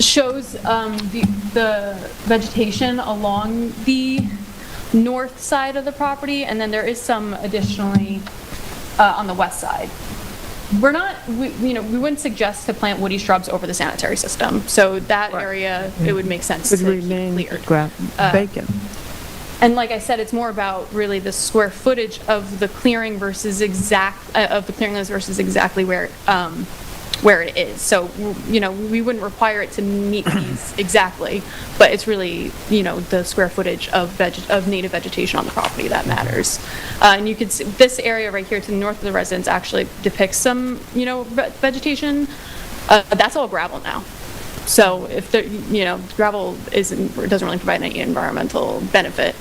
shows the vegetation along the north side of the property, and then there is some additionally on the west side. We wouldn't suggest to plant woody shrubs over the sanitary system, so that area, it would make sense to keep cleared. Vacant. And like I said, it's more about really the square footage of the clearing versus exactly where it is. So, we wouldn't require it to meet these exactly, but it's really, the square footage of native vegetation on the property that matters. And you could see this area right here to the north of the residence actually depicts some, vegetation. That's all gravel now. So if gravel doesn't really provide any environmental benefit,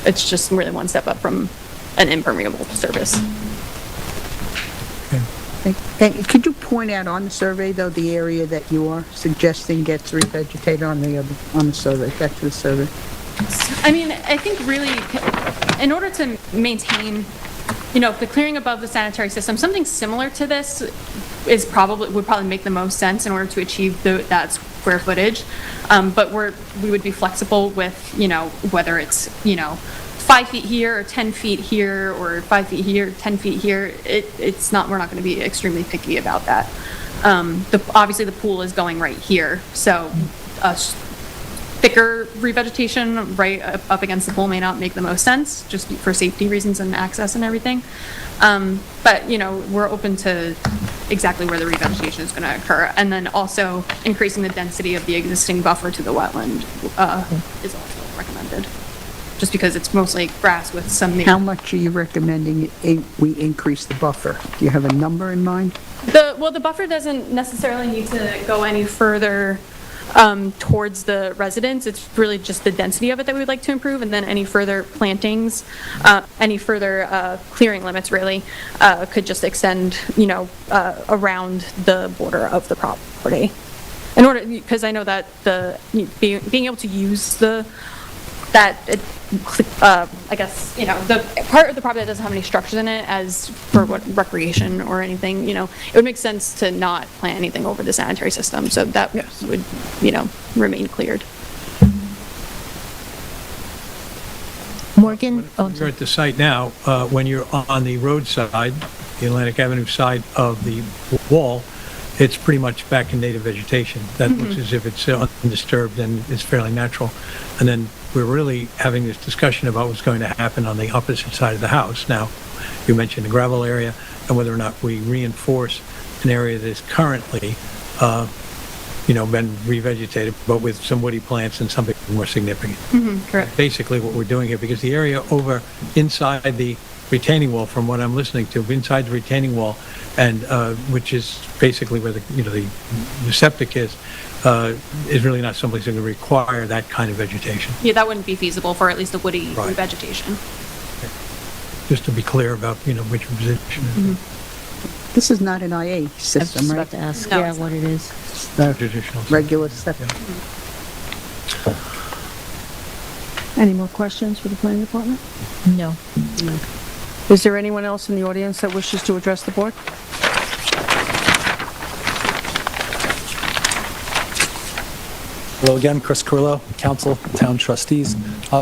it's just really one step up from an impermeable surface. And could you point out on the survey, though, the area that you are suggesting gets revegetated on the survey, back to the survey? I mean, I think really, in order to maintain, the clearing above the sanitary system, something similar to this would probably make the most sense in order to achieve that square footage. But we would be flexible with, whether it's, 5 feet here or 10 feet here or 5 feet here, 10 feet here. We're not going to be extremely picky about that. Obviously the pool is going right here. So thicker revegetation right up against the pool may not make the most sense just for safety reasons and access and everything. But, we're open to exactly where the revegetation is going to occur. And then also increasing the density of the existing buffer to the wetland is also recommended. Just because it's mostly grass with some... How much are you recommending we increase the buffer? Do you have a number in mind? The buffer doesn't necessarily need to go any further towards the residence. It's really just the density of it that we would like to improve, and then any further plantings, any further clearing limits really could just extend, around the border of the property. Because I know that being able to use the part of the property that doesn't have any structures in it as for recreation or anything, it would make sense to not plant anything over the sanitary system. So that would, remain cleared. Morgan? You're at the site now. When you're on the road side, the Atlantic Avenue side of the wall, it's pretty much back in native vegetation. That looks as if it's undisturbed and is fairly natural. And then we're really having this discussion about what's going to happen on the opposite side of the house. Now, you mentioned the gravel area and whether or not we reinforce an area that is currently, been revegetated, but with some woody plants and something more significant. Correct. Basically what we're doing here, because the area over inside the retaining wall, from what I'm listening to, inside the retaining wall, and, which is basically where the septic is really not someplace that would require that kind of vegetation. Yeah, that wouldn't be feasible for at least a woody Right. vegetation. Just to be clear about, which position. This is not an IA I was system, just right? about to ask, No, yeah, it's what it is. Traditional. Regular septic. Any more questions for the planning department? No. Is there anyone else in the audience that wishes to address the board? Hello again, Chris Carrillo, Council, Town Trustees.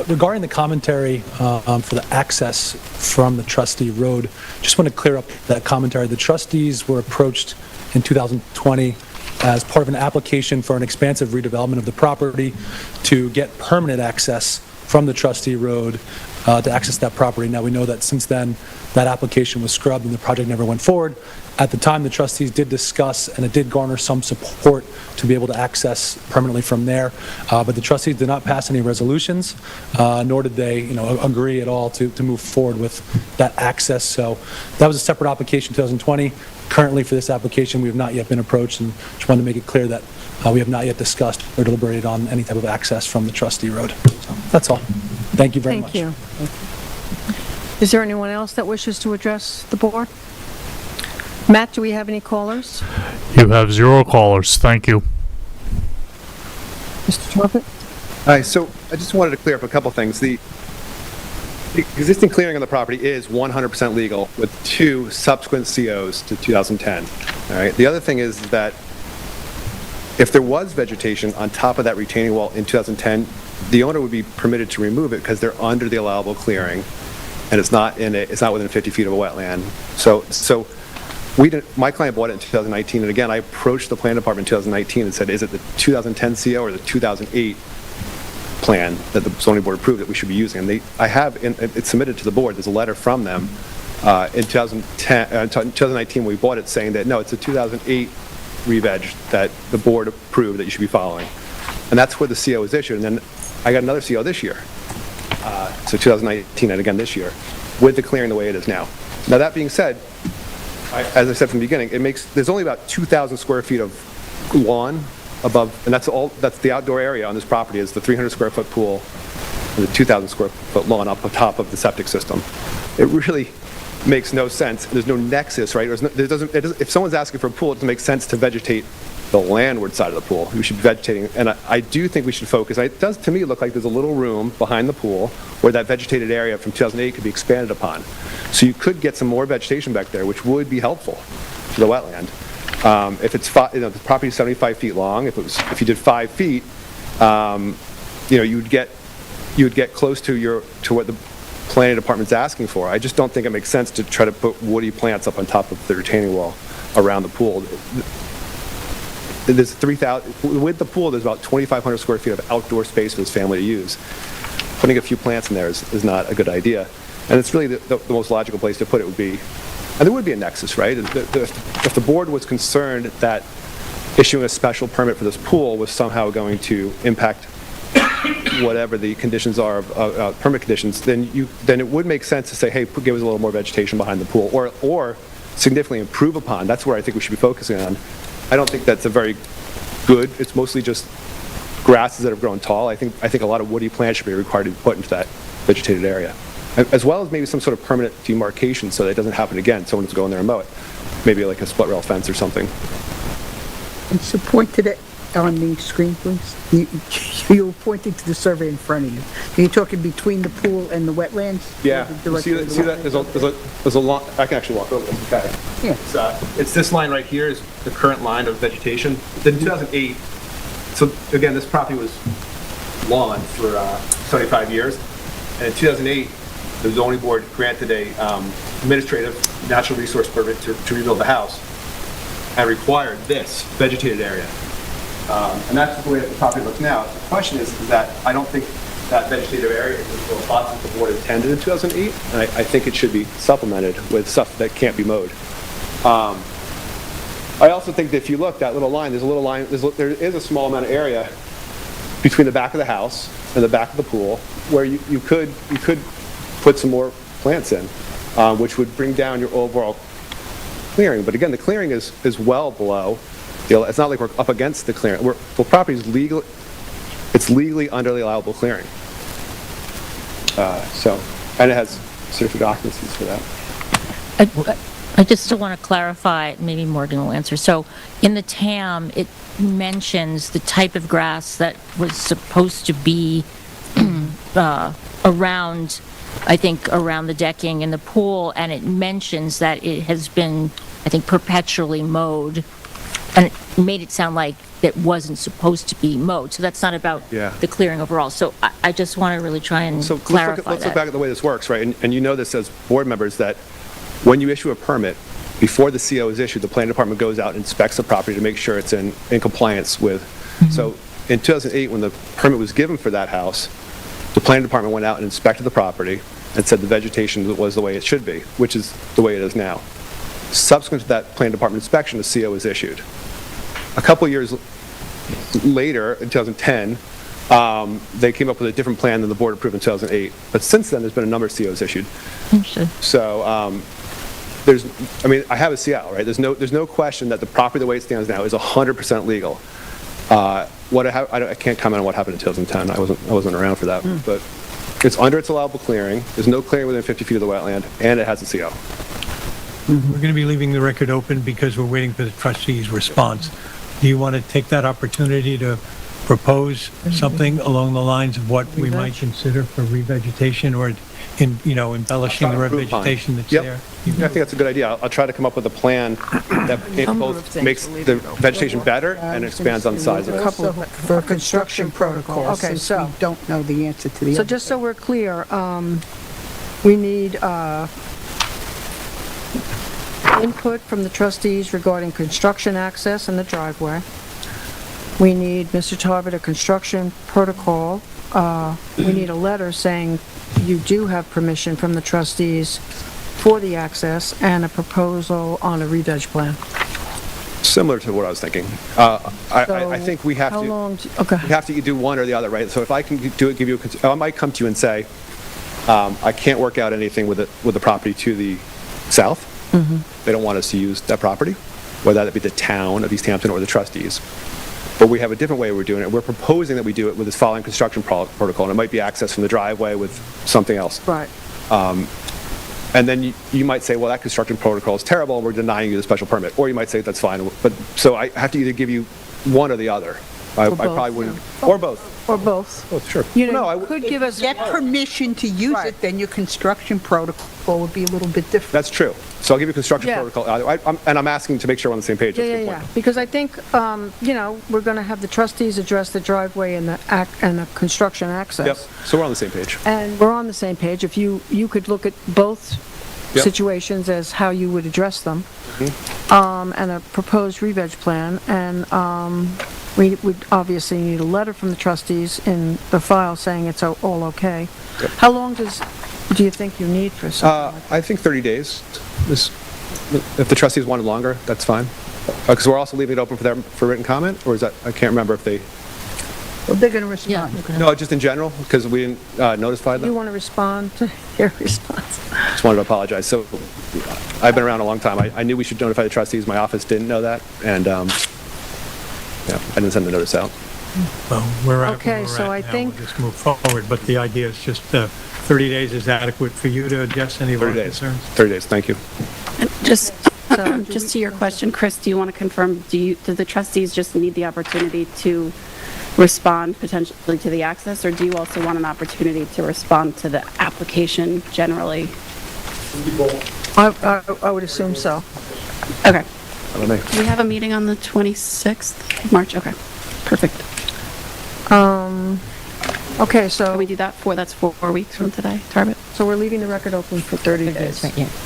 Regarding the commentary for the access from the Trustee Road, just want to clear up that commentary. The trustees were approached in 2020 as part of an application for an expansive redevelopment of the property to get permanent access from the Trustee Road to access that property. Now, we know that since then, that application was scrubbed and the project never went forward. At the time, the trustees did discuss, and it did garner some support to be able to access permanently from there, but the trustees did not pass any resolutions, nor did they, agree at all to move forward with that access. So that was a separate application in 2020. Currently, for this application, we have not yet been approached, and just wanted to make it clear that we have not yet discussed or deliberated on any type of access from the Trustee Road. So that's all. Thank you very much. Thank you. Is there anyone else that wishes to address the board? Matt, do we have any callers? You have 0 callers. Thank you. Mr. Torpett? All right, so I just wanted to clear up a couple things. The existing clearing on the property is 100% legal with 2 subsequent COs to 2010. All right, the other thing is that if there was vegetation on top of that retaining wall in 2010, the owner would be permitted to remove it because they're under the allowable clearing, and it's not within 50 feet of a wetland. So my client bought it in 2019, and again, I approached the plan department in 2019 and said, is it the 2010 CO or the 2008 plan that the zoning board approved that we should be using? And it's submitted to the board. There's a letter from them in 2019 when we bought it saying that, no, it's a 2008 re-veg that the board approved that you should be following. And that's where the CO was issued. And then I got another CO this year, so 2019 and again this year, with the clearing the way it is now. Now, that being said, as I said from the beginning, there's only about 2,000 square feet of lawn above, and that's the outdoor area on this property is the 300 square foot pool and the 2,000 square foot lawn up on top of the septic system. It really makes no sense. There's no nexus, right? If someone's asking for a pool, it doesn't make sense to vegetate the landward side of the pool. We should be vegetating, and I do think we should focus. It does to me look like there's a little room behind the pool where that vegetated area from 2008 could be expanded upon. So you could get some more vegetation back there, which would be helpful to the wetland. If it's the property is 75 feet long, if you did 5 feet, you would get close to what the planning department's asking for. I just don't think it makes sense to try to put woody plants up on top of the retaining wall around the pool. There's 3,000 with the pool. There's about 2,500 square feet of outdoor space for this family to use. Putting a few plants in there is not a good idea, and it's really the most logical place to put it would be. And there would be a nexus, right? If the board was concerned that issuing a special permit for this pool was somehow going to impact whatever the conditions are of permit conditions, then it would make sense to say, hey, give us a little more vegetation behind the pool, or significantly improve upon. That's where I think we should be focusing on. I don't think that's a very good. It's mostly just grasses that have grown tall. I think a lot of woody plants should be required to be put into that vegetated area, as well as maybe some sort of permanent demarcation so that it doesn't happen again. Someone has to go in there and mow it. Maybe like a split rail fence or something. And so point to it on the screen, please. You were pointing to the survey in front of you. Are you talking between the pool and the wetlands? Yeah. Or See that? There's a long. I can actually walk over this. Okay. Yeah. It's this line right here is the current line of vegetation. Then 2008. So again, this property was lawn for 75 years, and in 2008, the zoning board granted a administrative natural resource permit to rebuild the house, and required this vegetated area. And that's the way that the property looks now. The question is that I don't think that vegetative area is the response that the board intended in 2008, and I think it should be supplemented with stuff that can't be mowed. I also think that if you look, that little line, there is a small amount of area between the back of the house and the back of the pool where you could put some more plants in. which would bring down your overall clearing. But again, the clearing is well below. It's not like we're up against the clearing. The property is legal. It's legally under the allowable clearing. And it has certificate of occupancies for that. I just still want to clarify, maybe Morgan will answer. So in the TAM, it mentions the type of grass that was supposed to be around, I think, around the decking and the pool, and it mentions that it has been, I think, perpetually mowed, and it made it sound like it wasn't supposed to be mowed. So that's not about the clearing overall. So I just want to really try and clarify let's look back at the way this works, right? And you know this as board members, that when you issue a permit, before the CO is issued, the planning department goes out and inspects the property to make sure it's in compliance with. So in 2008, when the permit was given for that house, the planning department went out and inspected the property and said the vegetation was the way it should be, which is the way it is now. Subsequent to that planning department inspection, the CO was issued. A couple years later, in 2010, they came up with a different plan than the board approved in 2008. But since then, there's been a number of COs issued. So I have a CL, right? There's no question that the property the way it stands now is 100% legal. I can't comment on what happened in 2010. I wasn't around for that. But it's under its allowable clearing. There's no clearing within 50 feet of the wetland, and it has a CO. We're going to be leaving the record open because we're waiting for the trustees' response. Do you want to take that opportunity to propose something along the lines of what we might consider for revegetation, or embellishing the revegetation that's there? I think that's a good idea. I'll try to come up with a plan that both makes the vegetation better and expands on the size of it. For a construction protocol, Okay, since so- we don't know the answer to the So other. just so we're clear, we need input from the trustees regarding construction access in the driveway. We need, Mr. Tarbert, a construction protocol. We need a letter saying you do have permission from the trustees for the access, and a proposal on a re-veg plan. Similar to what I was thinking. I think we have How to. long, okay. We have to do one or the other, right? So if I can do it, I might come to you and say, I can't work out anything with the property to the south. They don't want us to use that property, whether that be the town of East Hampton or the trustees. But we have a different way we're doing it. We're proposing that we do it with this following construction protocol, and it might be access from the driveway with something else. Right. And then you might say, well, that construction protocol is terrible, and we're denying you the special permit. Or you might say, that's fine. But so I have to either give you one or the other. I probably wouldn't. Or both. Or both. Both, sure. You know, you could give us... Get permission to use Right. it, then your construction protocol would be a little bit different. That's true. So I'll give you a construction Yeah. protocol. And I'm asking to make sure we're on the same page. That's a good point. Because I think, we're going to have the trustees address the driveway and the construction access. Yep. So we're on the same page. And we're on the same page. If you could look at both Yep. situations as how you would address them, and a proposed re-veg plan, and we would obviously need a letter from the trustees in the file saying it's all okay. Yep. How long do you think you need for something like that? I think 30 days. If the trustees wanted longer, that's fine. Because we're also leaving it open for written comment, or is that, I can't remember if they... Well, they're going to respond. No, just in general, because we didn't notify them. You want to respond to their response? Just wanted to apologize. So I've been around a long time. I knew we should notify the trustees. My office didn't know that, and I didn't send the notice out. Well, we're at Okay, where we're so at I now. think- We'll just move forward, but the idea is just 30 days is adequate for you to address any of our 30 days. concerns. 30 days, thank you. Just to your question, Chris, do you want to confirm, do the trustees just need the opportunity to respond potentially to the access, or do you also want an opportunity to respond to the application generally? I would assume so. Okay. I don't know. Do we have a meeting on the 26th of March? Okay, perfect. Okay, Can so we do that that's 4 weeks from today, Tarbert? we're leaving the record open for 30 days.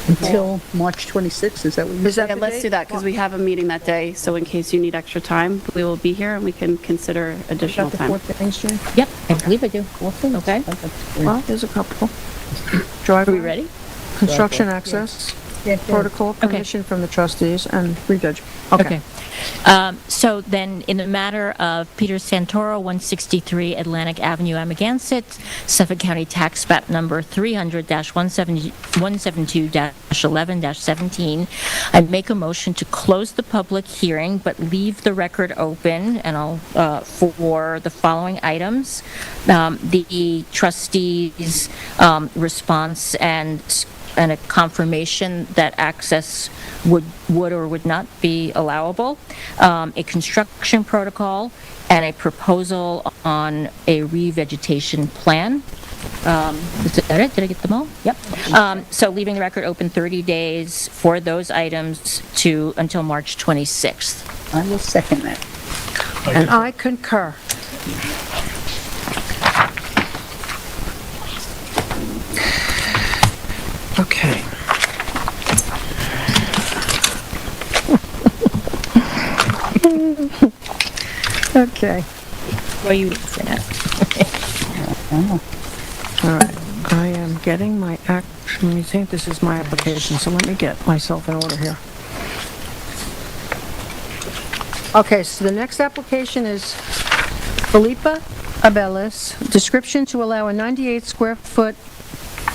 Until March 26th, is that what you Is that Yeah, the let's date? do that, because we have a meeting that day, so in case you need extra time, we will be here and we can consider additional Got the time. 4th Main Street? Yep, I believe I do. Okay. Well, there's a couple. Are Driveway. we ready? Construction access, protocol, permission from the trustees, and re-veg. Okay. So then, in the matter of Peter Santoro, 163 Atlantic Avenue, Amagansett, Suffolk County Tax Map Number 300-172-11-17, I make a motion to close the public hearing, but leave the record open, and I'll for the following items: the trustees' response and a confirmation that access would or would not be allowable, a construction protocol, and a proposal on a revegetation plan. Is that it? Did I get them all? Yep. So leaving the record open 30 days for those items until March 26th. I will second that. And I concur. Okay. Okay. What are you looking at? All right. I am getting my let me think this is my application, so let me get myself in order here. Okay, so the next application is Felipa Abelis, description to allow a 98 square foot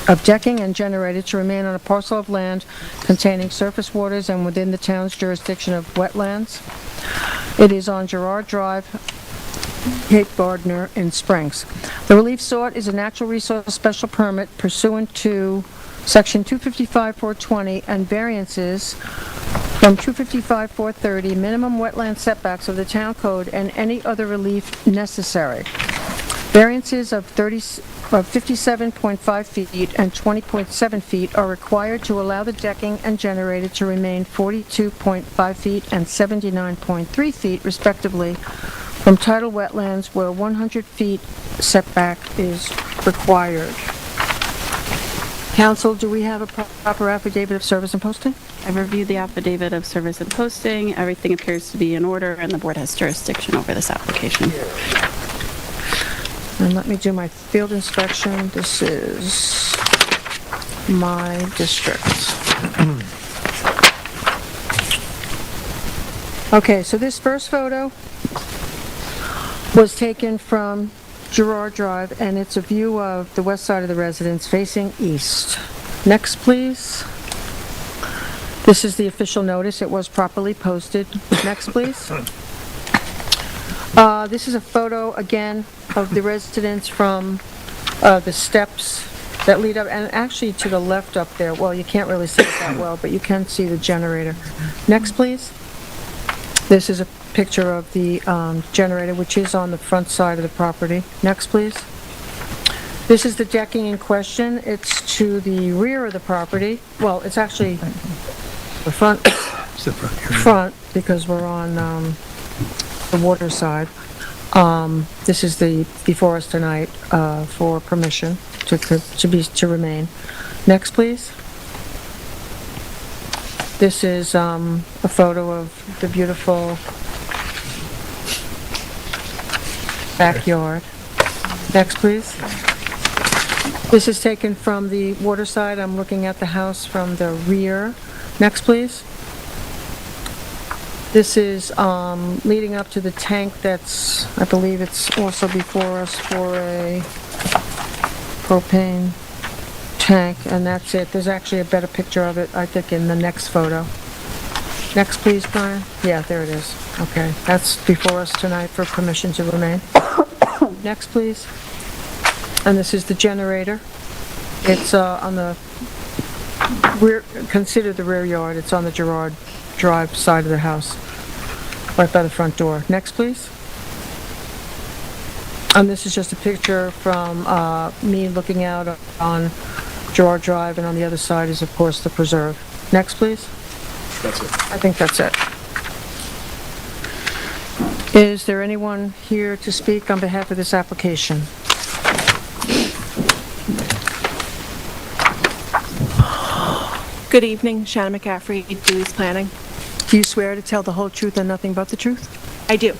of decking and generator to remain on a parcel of land containing surface waters and within the town's jurisdiction of wetlands. It is on Girard Drive, Cape Gardner in Springs. The relief sought is a natural resource special permit pursuant to Section 255-420 and variances from 255-430, minimum wetland setbacks of the town code, and any other relief necessary. Variances of 57.5 feet and 20.7 feet are required to allow the decking and generator to remain 42.5 feet and 79.3 feet respectively from tidal wetlands where 100 feet setback is required. Council, do we have a proper affidavit of service and posting? I've reviewed the affidavit of service and posting. Everything appears to be in order, and the board has jurisdiction over this application. And let me do my field inspection. This is my district. Okay, so this first photo was taken from Girard Drive, and it's a view of the west side of the residence facing east. Next, please. This is the official notice. It was properly posted. Next, please. This is a photo, again, of the residence from the steps that lead up, and actually to the left up there. Well, you can't really see it that well, but you can see the generator. Next, please. This is a picture of the generator, which is on the front side of the property. Next, please. This is the decking in question. It's to the rear of the property. Well, it's actually the front, because we're on the water side. This is before us tonight for permission to remain. Next, please. This is a photo of the beautiful backyard. Next, please. This is taken from the water side. I'm looking at the house from the rear. Next, please. This is leading up to the tank that's, I believe it's also before us for a propane tank, and that's it. There's actually a better picture of it, I think, in the next photo. Next, please, Brian. Yeah, there it is. Okay, that's before us tonight for permission to remain. Next, please. And this is the generator. It's on the rear, consider the rear yard. It's on the Girard Drive side of the house, right by the front door. Next, please. And this is just a picture from me looking out on Girard Drive, and on the other side is, of course, the preserve. Next, please. That's it. I think that's it. Is there anyone here to speak on behalf of this application? Good evening, Shannon McCaffrey, Dewey's Planning. Do you swear to tell the whole truth and nothing but the truth? I do.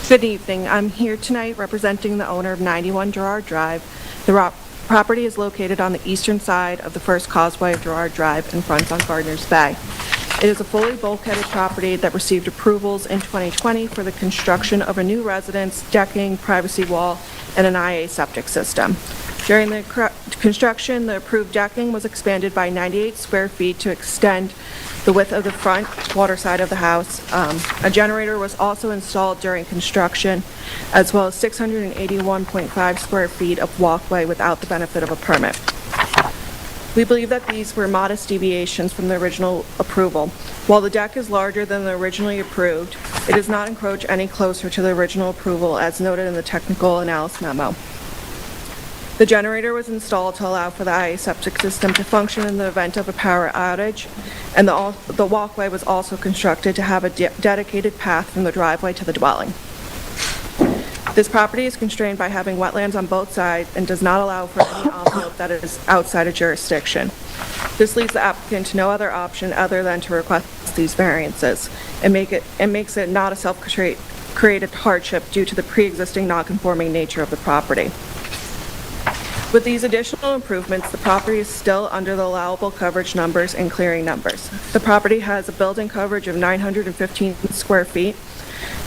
Good evening. I'm here tonight representing the owner of 91 Girard Drive. The property is located on the eastern side of the first causeway of Girard Drive and fronts on Gardner's Bay. It is a fully bulkheaded property that received approvals in 2020 for the construction of a new residence, decking, privacy wall, and an IA septic system. During the construction, the approved decking was expanded by 98 square feet to extend the width of the front water side of the house. A generator was also installed during construction, as well as 681.5 square feet of walkway without the benefit of a permit. We believe that these were modest deviations from the original approval. While the deck is larger than the originally approved, it does not encroach any closer to the original approval as noted in the technical analysis memo. The generator was installed to allow for the IA septic system to function in the event of a power outage, and the walkway was also constructed to have a dedicated path from the driveway to the dwelling. This property is constrained by having wetlands on both sides and does not allow for any envelope that is outside of jurisdiction. This leaves the applicant to no other option other than to request these variances and makes it not a self-created hardship due to the pre-existing non-conforming nature of the property. With these additional improvements, the property is still under the allowable coverage numbers and clearing numbers. The property has a building coverage of 915 square feet,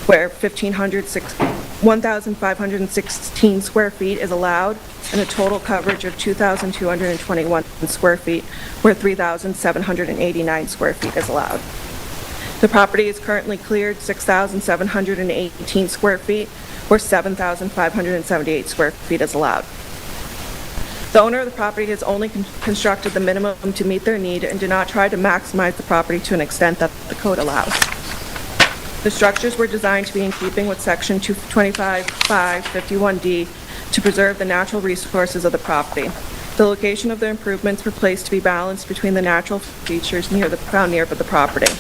where 1,516 square feet is allowed, and a total coverage of 2,221 square feet, where 3,789 square feet is allowed. The property is currently cleared 6,718 square feet, where 7,578 square feet is allowed. The owner of the property has only constructed the minimum to meet their need and did not try to maximize the property to an extent that the code allows. The structures were designed to be in keeping with Section 225(5)51D to preserve the natural resources of the property. The location of the improvements were placed to be balanced between the natural features found near the property.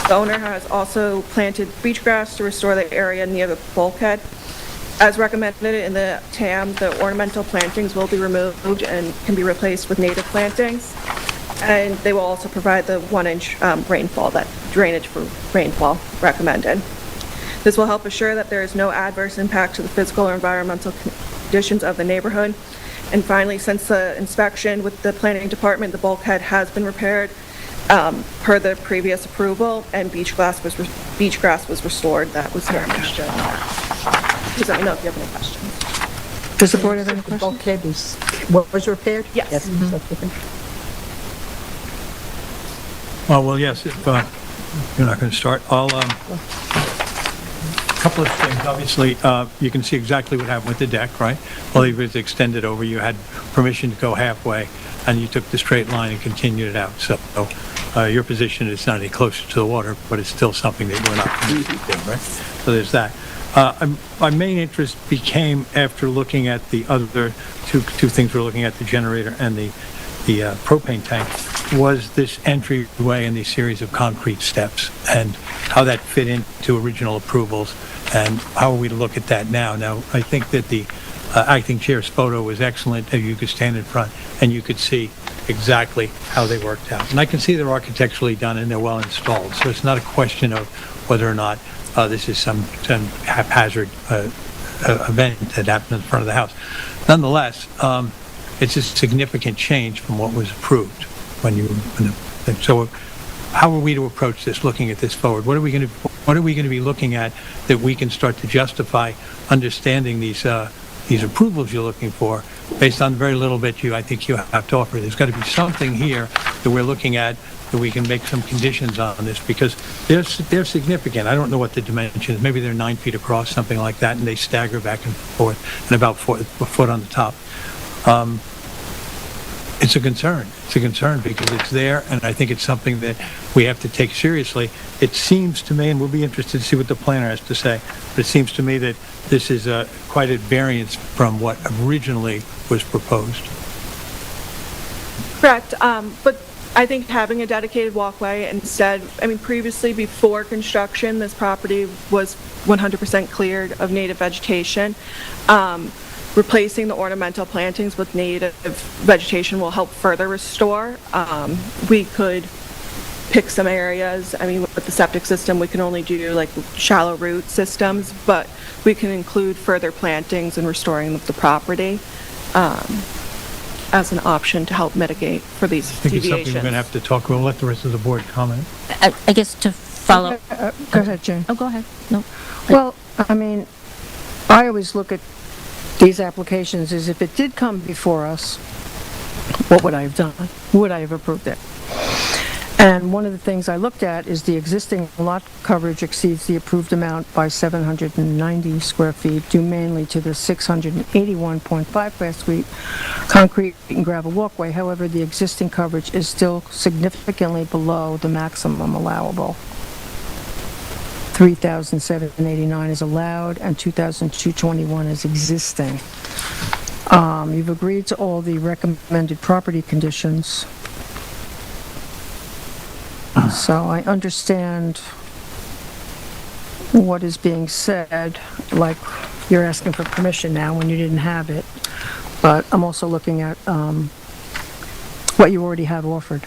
The owner has also planted beach grass to restore the area near the bulkhead. As recommended in the TAM, the ornamental plantings will be removed and can be replaced with native plantings. And they will also provide the 1-inch rainfall, that drainage for rainfall recommended. This will help assure that there is no adverse impact to the physical or environmental conditions of the neighborhood. And finally, since the inspection with the planning department, the bulkhead has been repaired per the previous approval, and beach grass was restored. That was damaged. Please let me know if you have any questions. Does the board have any The questions? bulkhead was repaired? Yes. Well, yes, if you're not going to start, I'll, a couple of things. Obviously, you can see exactly what happened with the deck, right? Well, it was extended over. You had permission to go halfway, and you took the straight line and continued it out. So your position is not any closer to the water, but it's still something that we're not going to do, right? So there's that. My main interest became after looking at the other two things we're looking at, the generator and the propane tank, was this entryway and these series of concrete steps and how that fit into original approvals and how are we to look at that now. Now, I think that the acting chair's photo was excellent. You could stand in front and you could see exactly how they worked out. And I can see they're architecturally done and they're well installed. So it's not a question of whether or not this is some haphazard event that happened in front of the house. Nonetheless, it's a significant change from what was approved so how are we to approach this, looking at this forward? What are we going to be looking at that we can start to justify understanding these approvals you're looking for based on the very little bit I think you have to offer? There's got to be something here that we're looking at that we can make some conditions on this, because they're significant. I don't know what the dimension is. Maybe they're 9 feet across, something like that, and they stagger back and forth and about a foot on the top. It's a concern. It's a concern because it's there, and I think it's something that we have to take seriously. It seems to me, and we'll be interested to see what the planner has to say, but it seems to me that this is quite a variance from what originally was proposed. Correct, but I think having a dedicated walkway instead, previously, before construction, this property was 100% cleared of native vegetation. Replacing the ornamental plantings with native vegetation will help further restore. We could pick some areas. With the septic system, we can only do like shallow root systems, but we can include further plantings and restoring the property. as an option to help mitigate for these I think it's something we're going to deviations. have to talk, we'll let the rest of the board comment. I guess to follow, Go ahead, Jane. oh, go ahead. No. Well, I mean, I always look at these applications as if it did come before us, what would I have done? Would I have approved it? And one of the things I looked at is the existing lot coverage exceeds the approved amount by 790 square feet, due mainly to the 681.5 square feet concrete and gravel walkway. However, the existing coverage is still significantly below the maximum allowable. 3,789 is allowed and 2,221 is existing. You've agreed to all the recommended property conditions. So I understand what is being said, like you're asking for permission now when you didn't have it. But I'm also looking at what you already have offered.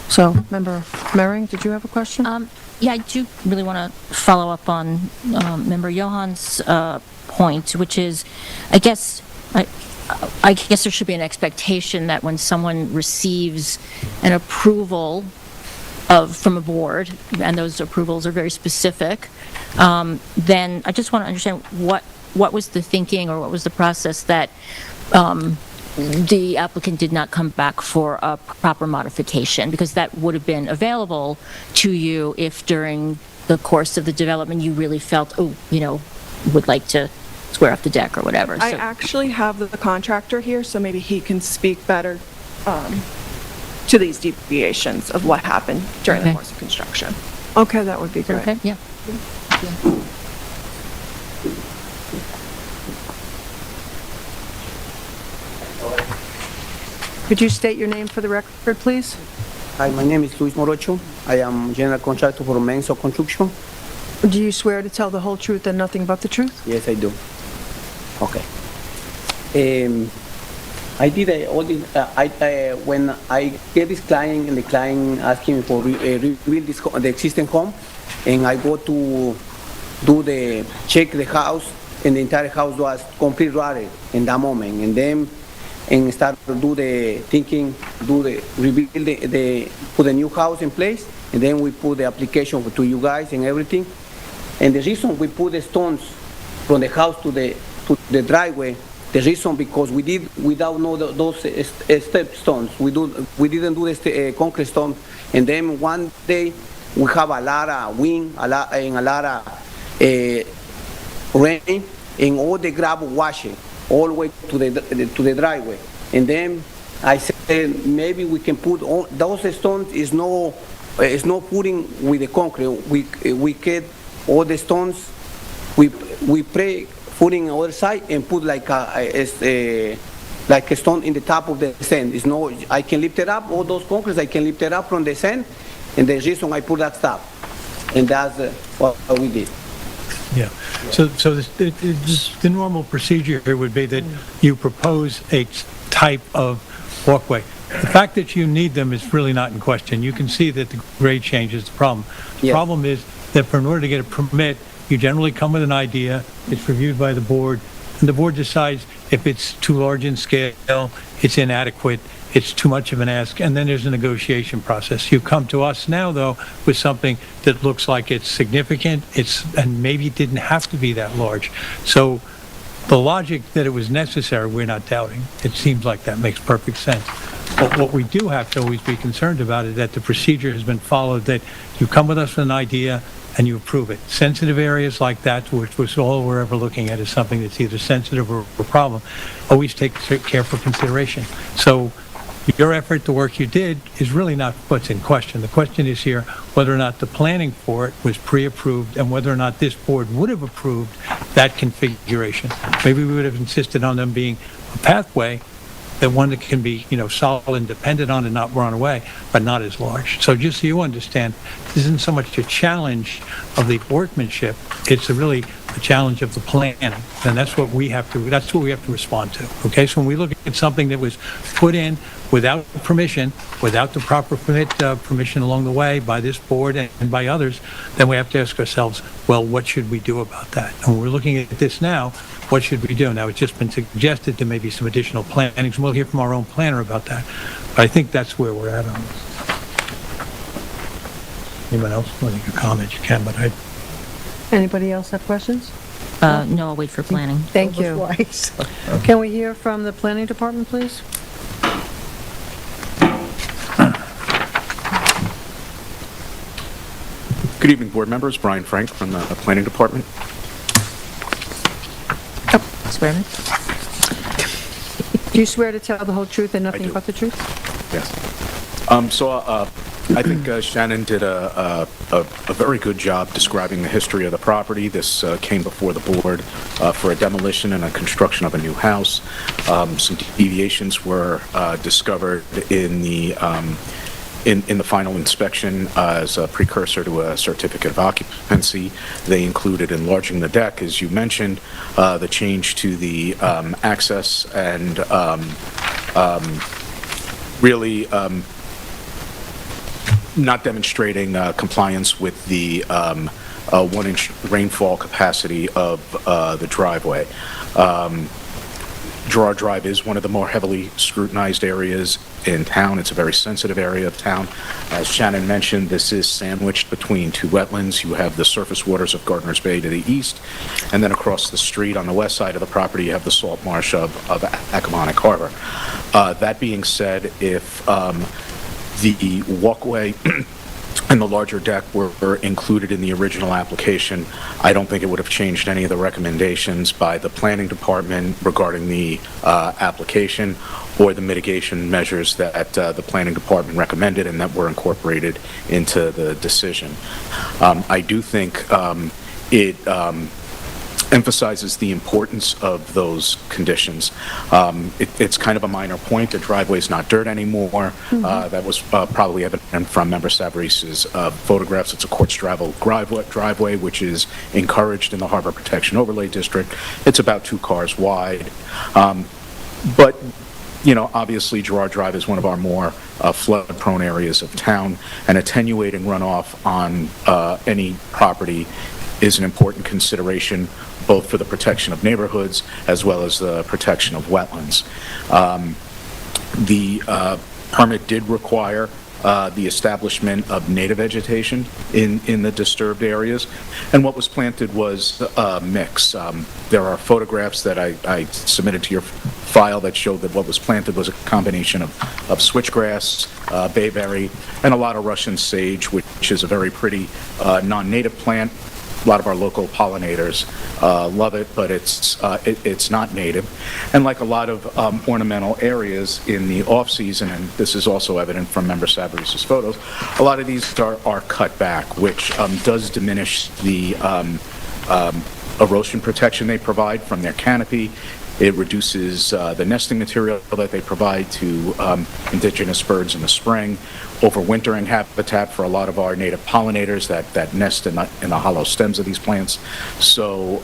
So, Member Mering, did you have a question? Yeah, I do really want to follow up on Member Johan's point, which is, I guess there should be an expectation that when someone receives an approval from a board, and those approvals are very specific, then I just want to understand what was the thinking or what was the process that the applicant did not come back for a proper modification, because that would have been available to you if during the course of the development you really felt, would like to square up the deck or whatever. I actually have the contractor here, so maybe he can speak better to these deviations of what happened during the course of construction. Okay, that would be great. Okay, yeah. Could you state your name for the record, please? Hi, my name is Luis Morocho. I am general contractor for Menso Construction. Do you swear to tell the whole truth and nothing but the truth? Yes, I do. Okay. I did all this, when I get this client and the client asking me for rebuild the existing home, and I go to check the house, and the entire house was completely rotted in that moment, and then start to do the thinking, rebuild put a new house in place, and then we put the application to you guys and everything. And the reason we put the stones from the house to the driveway, the reason because we did without know those step stones. We didn't do the concrete stones, and then one day we have a lot of wind, a lot of rain, and all the gravel washing all the way to the driveway. And then I said maybe we can put all those stones is no putting with the concrete. We get all the stones. We pray putting on the other side and put like a stone in the top of the sand. It's no, I can lift it up. All those concretes I can lift it up from the sand, and the reason I put that stuff, and that's what we did. Yeah, so the normal procedure here would be that you propose a type of walkway. The fact that you need them is really not in question. You can see that the grade change is the problem. The problem is that in order to get a permit, you generally come with an idea, it's reviewed by the board, and the board decides if it's too large in scale, it's inadequate, it's too much of an ask, and then there's a negotiation process. You come to us now, though, with something that looks like it's significant, and maybe it didn't have to be that large. So the logic that it was necessary, we're not doubting. It seems like that makes perfect sense. But what we do have to always be concerned about is that the procedure has been followed, that you come with us with an idea and you approve it. Sensitive areas like that, which was all we're ever looking at, is something that's either sensitive or a problem, always take careful consideration. So your effort, the work you did, is really not what's in question. The question is here whether or not the planning for it was pre-approved and whether or not this board would have approved that configuration. Maybe we would have insisted on them being a pathway, that one that can be, solid and dependent on and not run away, but not as large. So just so you understand, this isn't so much a challenge of the workmanship, it's really a challenge of the planning. And that's what we have to respond to. Okay, so when we look at something that was put in without permission, without the proper permission along the way by this board and by others, then we have to ask ourselves, well, what should we do about that? And we're looking at this now, what should we do? Now, it's just been suggested there may be some additional plannings, and we'll hear from our own planner about that. But I think that's where we're at on this. Anyone else want to make a comment? You can, but Anybody else have questions? No, I'll wait for planning. Thank you. Can we hear from the planning department, please? Good evening, board members. Brian Frank from the Planning Department. Swear me? Do you swear to tell the whole truth and nothing do. but the truth? Yes. I think Shannon did a very good job describing the history of the property. This came before the board for a demolition and a construction of a new house. Some deviations were discovered in the final inspection as a precursor to a certificate of occupancy. They included enlarging the deck, as you mentioned, the change to the access, and really not demonstrating compliance with the 1-inch rainfall capacity of the driveway. Gerard Drive is one of the more heavily scrutinized areas in town. It's a very sensitive area of town. As Shannon mentioned, this is sandwiched between two wetlands. You have the surface waters of Gardner's Bay to the east, and then across the street on the west side of the property, you have the salt marsh of Accomack Harbor. That being said, if the walkway and the larger deck were included in the original application, I don't think it would have changed any of the recommendations by the planning department regarding the application or the mitigation measures that the planning department recommended and that were incorporated into the decision. I do think it emphasizes the importance of those conditions. It's kind of a minor point. The driveway's not dirt anymore. That was probably evident from Member Savarise's photographs. It's a quartz driveway, which is encouraged in the Harbor Protection Overlay District. It's about 2 cars wide. But, you know, obviously Gerard Drive is one of our more flood-prone areas of town, and attenuating runoff on any property is an important consideration, both for the protection of neighborhoods as well as the protection of wetlands. The permit did require the establishment of native vegetation in the disturbed areas, and what was planted was a mix. There are photographs that I submitted to your file that showed that what was planted was a combination of switchgrass, bayberry, and a lot of Russian sage, which is a very pretty non-native plant. A lot of our local pollinators love it, but it's not native. And like a lot of ornamental areas in the off-season, and this is also evident from Member Savarise's photos, a lot of these are cut back, which does diminish the erosion protection they provide from their canopy. It reduces the nesting material that they provide to indigenous birds in the spring, overwintering habitat for a lot of our native pollinators that nest in the hollow stems of these plants. So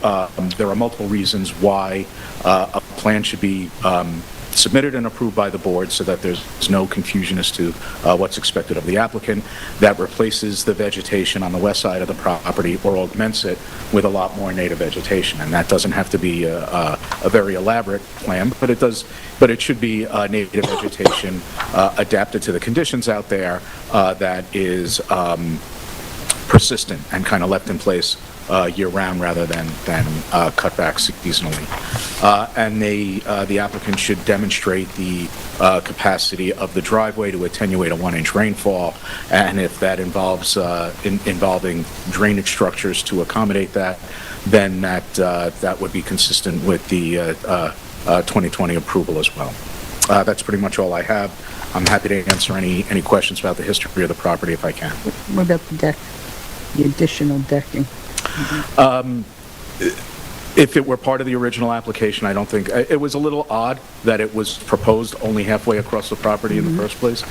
there are multiple reasons why a plan should be submitted and approved by the board so that there's no confusion as to what's expected of the applicant. That replaces the vegetation on the west side of the property or augments it with a lot more native vegetation. And that doesn't have to be a very elaborate plan, but it should be native vegetation adapted to the conditions out there that is persistent and kind of left in place year-round rather than cut back seasonally. And the applicant should demonstrate the capacity of the driveway to attenuate a 1-inch rainfall, and if that involves involving drainage structures to accommodate that, then that would be consistent with the 2020 approval as well. That's pretty much all I have. I'm happy to answer any questions about the history of the property if I can. What about the deck, the additional decking? If it were part of the original application, I don't think, it was a little odd that it was proposed only halfway across the property in the first place.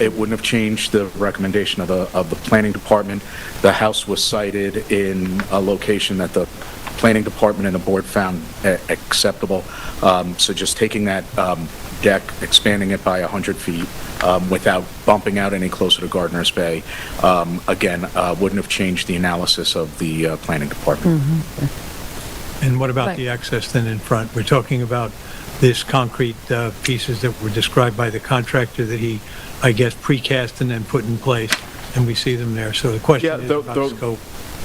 It wouldn't have changed the recommendation of the planning department. The house was sited in a location that the planning department and the board found acceptable. So just taking that deck, expanding it by 100 feet without bumping out any closer to Gardner's Bay, again, wouldn't have changed the analysis of the planning department. And what about Right. the access then in front? We're talking about this concrete pieces that were described by the contractor that he, I guess, precast and then put in place, and we see them there. So the question is about scope.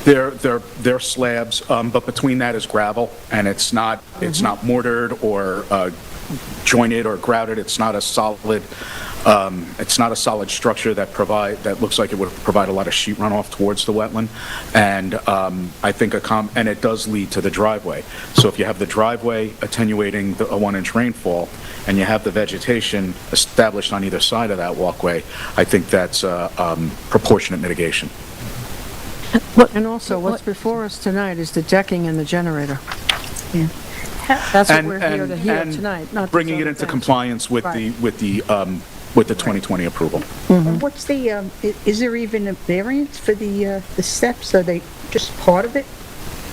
They're slabs, but between that is gravel, and it's not mortared or jointed or grouted. It's not a solid structure that looks like it would provide a lot of sheet runoff towards the wetland. And I think and it does lead to the driveway. So if you have the driveway attenuating a 1-inch rainfall, and you have the vegetation established on either side of that walkway, I think that's proportionate mitigation. And also, what's before us tonight is the decking and the generator. That's what we're here to hear tonight, not the bringing it zoning into fence. compliance with Right. the 2020 approval. And what's the, is there even a variance for the steps? Are they just part of it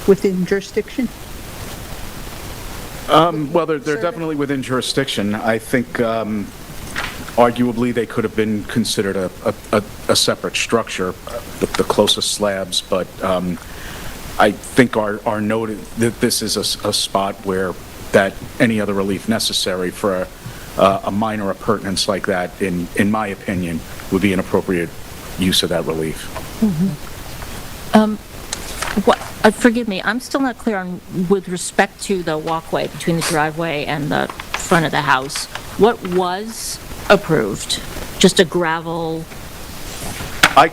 within jurisdiction? Well, they're definitely within jurisdiction. I think arguably they could have been considered a separate structure, the closest slabs, but I think our note that this is a spot where that any other relief necessary for a minor appurtenance like that, in my opinion, would be an appropriate use of that relief. Forgive me, I'm still not clear on, with respect to the walkway between the driveway and the front of the house, what was approved? Just a gravel? I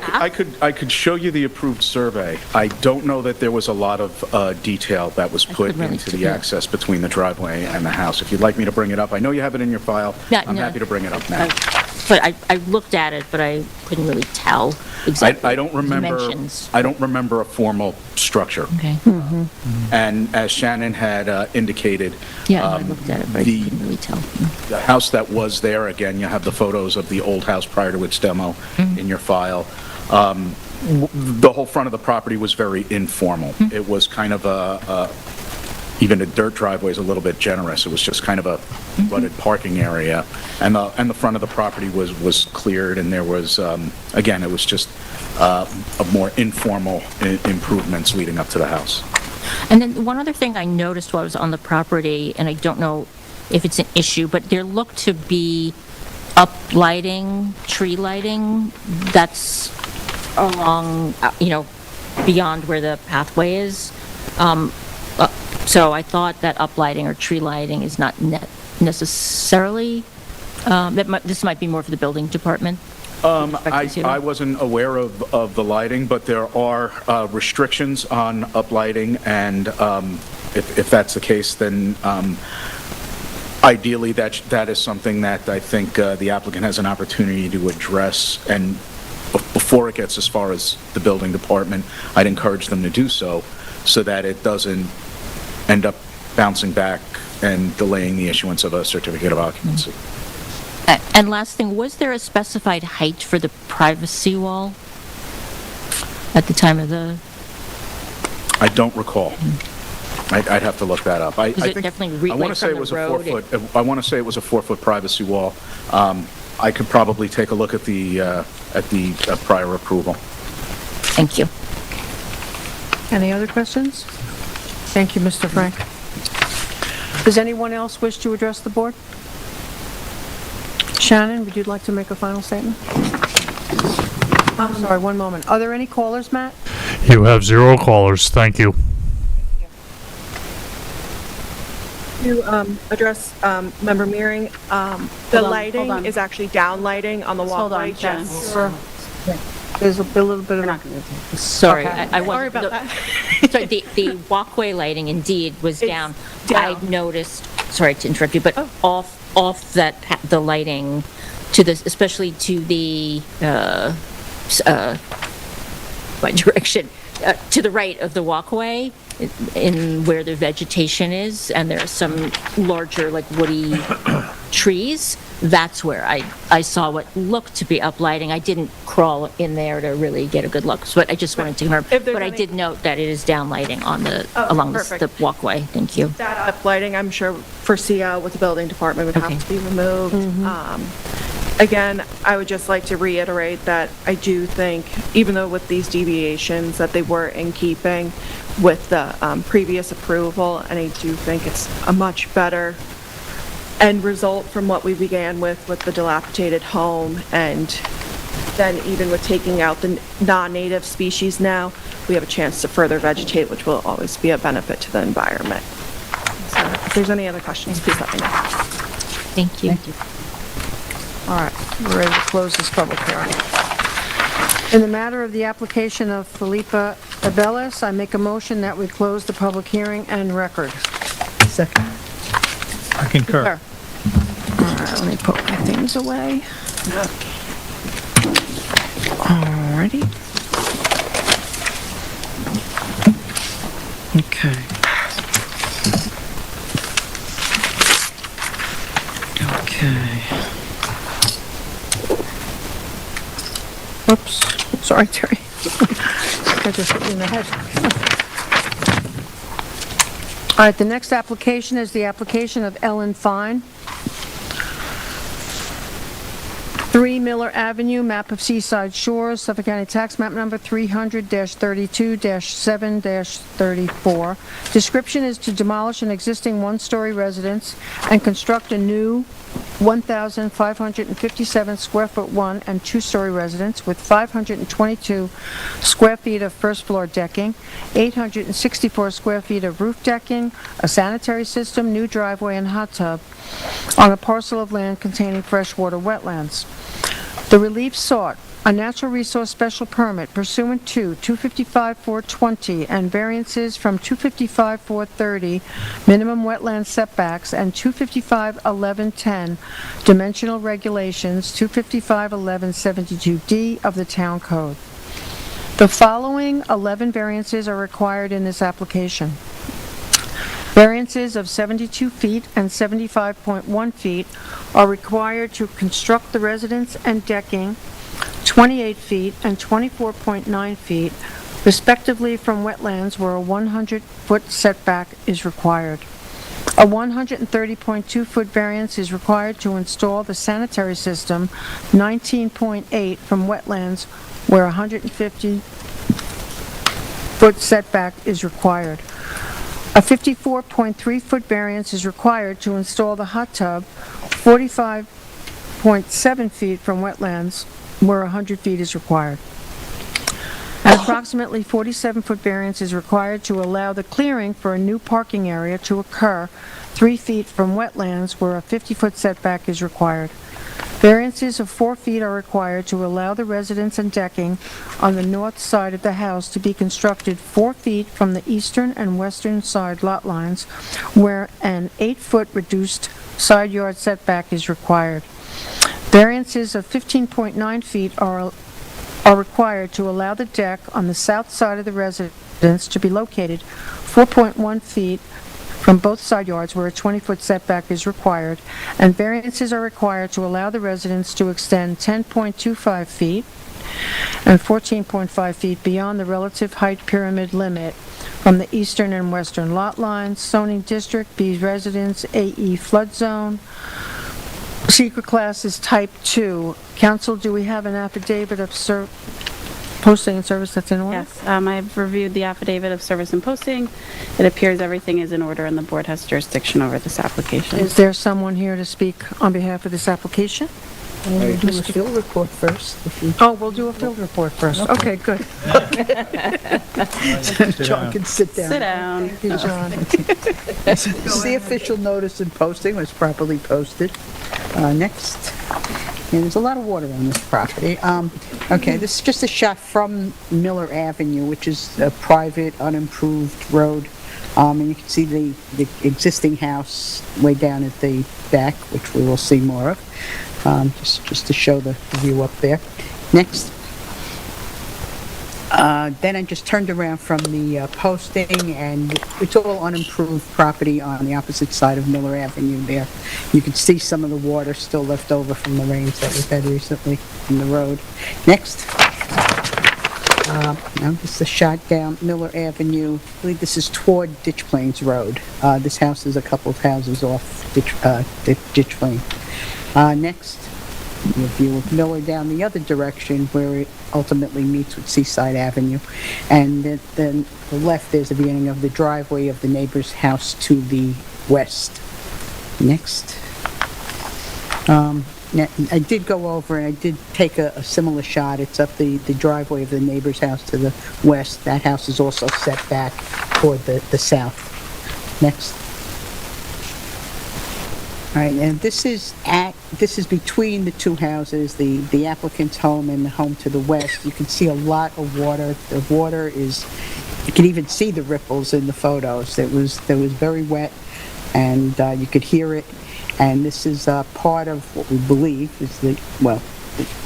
could show you the approved survey. I don't know that there was a lot of detail that was put into the access between the driveway and the house. If you'd like me to bring it up, I know you have it in your file. Yeah, I'm no. happy to bring it up now. But I looked at it, but I couldn't really tell exactly I don't remember. dimensions. I don't remember a formal structure. Okay. And as Shannon had indicated, Yeah, I looked at it, but I couldn't really tell. the house that was there, again, you have the photos of the old house prior to its demo in your file. The whole front of the property was very informal. It was kind of even a dirt driveway is a little bit generous. It was just kind of a rutted parking area, and the front of the property was cleared, and there was again, it was just a more informal improvements leading up to the house. And then one other thing I noticed while I was on the property, and I don't know if it's an issue, but there looked to be up lighting, tree lighting, that's along, beyond where the pathway is. So I thought that uplighting or tree lighting is not necessarily, this might be more for the building department. I wasn't aware of the lighting, but there are restrictions on uplighting, and if that's the case, then ideally that is something that I think the applicant has an opportunity to address, and before it gets as far as the building department, I'd encourage them to do so that it doesn't end up bouncing back and delaying the issuance of a certificate of occupancy. And last thing, was there a specified height for the privacy wall at the time of the? I don't recall. I'd have to look that up. I Is it definitely I want to say it was a 4-foot. I want to say it was a 4-foot privacy wall. I could probably take a look at the prior approval. Thank you. Any other questions? Thank you, Mr. Frank. Does anyone else wish to address the board? Shannon, would you like to make a final statement? I'm sorry, one moment. Are there any callers, Matt? You have 0 callers. Thank you. To address Member Meering, the lighting hold on. is actually down lighting on the Hold walkway. on, Shannon. There's a little bit of... Sorry, Okay. I wasn't. Sorry about that. So the walkway lighting indeed was It's down. down. I noticed, sorry to interrupt you, but off that, the lighting to this, especially to the, my direction, to the right of the walkway, in where the vegetation is, and there are some larger, like woody trees. That's where I saw what looked to be uplighting. I didn't crawl in there to really get a good look, so I just wanted to confirm. If there's But I any- did note that it is downlighting on the, Oh, along perfect. the walkway. Thank you. That uplighting, I'm sure, for CO with the building department would Okay. have to be removed. Again, I would just like to reiterate that I do think, even though with these deviations, that they were in keeping with the previous approval, and I do think it's a much better end result from what we began with the dilapidated home, and then even with taking out the non-native species now, we have a chance to further vegetate, which will always be a benefit to the environment. So if there's any other questions, please let me know. Thank you. All right, we're ready to close this public hearing. In the matter of the application of Felipa Abeles, I make a motion that we close the public hearing and record. Second. I concur. All right, let me put my things away. Alrighty. Okay. Okay. Whoops, sorry, Terry. I just hit you in the head. All right, the next application is the application of Ellen Fine. 3 Miller Avenue, map of Seaside Shores, Suffolk County Tax Map Number 300-32-7-34. Description is to demolish an existing one-story residence and construct a new 1,557 square foot one and two-story residence with 522 square feet of first-floor decking, 864 square feet of roof decking, a sanitary system, new driveway, and hot tub on a parcel of land containing freshwater wetlands. The relief sought, a natural resource special permit pursuant to 255-420 and variances from 255-430 minimum wetland setbacks and 255-1110 dimensional regulations, 255-1172D of the Town Code. The following 11 variances are required in this application. Variances of 72 feet and 75.1 feet are required to construct the residence and decking 28 feet and 24.9 feet, respectively, from wetlands where a 100-foot setback is required. A 130.2-foot variance is required to install the sanitary system 19.8 from wetlands where a 150-foot setback is required. A 54.3-foot variance is required to install the hot tub 45.7 feet from wetlands where 100 feet is required. An approximately 47-foot variance is required to allow the clearing for a new parking area to occur 3 feet from wetlands where a 50-foot setback is required. Variances of 4 feet are required to allow the residence and decking on the north side of the house to be constructed 4 feet from the eastern and western side lot lines where an 8-foot reduced side yard setback is required. Variances of 15.9 feet are required to allow the deck on the south side of the residence to be located 4.1 feet from both side yards where a 20-foot setback is required, and variances are required to allow the residence to extend 10.25 feet and 14.5 feet beyond the relative height pyramid limit from the eastern and western lot lines. Zoning district, B residence, AE flood zone. Secret class is type 2. Council, do we have an affidavit of posting and service that's in order? Yes, I've reviewed the affidavit of service and posting. It appears everything is in order and the board has jurisdiction over this application. Is there someone here to speak on behalf of this application? We'll do a field report first. Oh, we'll do a field report first. Okay, good. John can sit down. Sit down. Thank you, John. The official notice and posting was properly posted. Next. And there's a lot of water on this property. Okay, this is just a shot from Miller Avenue, which is a private, unimproved road. And you can see the existing house way down at the back, which we will see more of. Just to show the view up there. Next. Then I just turned around from the posting, and it's all unimproved property on the opposite side of Miller Avenue there. You can see some of the water still left over from the rains that we've had recently in the road. Next. Now this is a shot down Miller Avenue. I believe this is toward Ditch Plains Road. This house is a couple of houses off Ditch Plain. Next. A view of Miller down the other direction where it ultimately meets with Seaside Avenue. And then the left, there's the beginning of the driveway of the neighbor's house to the west. Next. Now, I did go over and I did take a similar shot. It's up the driveway of the neighbor's house to the west. That house is also set back toward the south. Next. All right, and this is between the two houses, the applicant's home and the home to the west. You can see a lot of water. The water is, you can even see the ripples in the photos. It was very wet, and you could hear it. And this is part of what we believe is the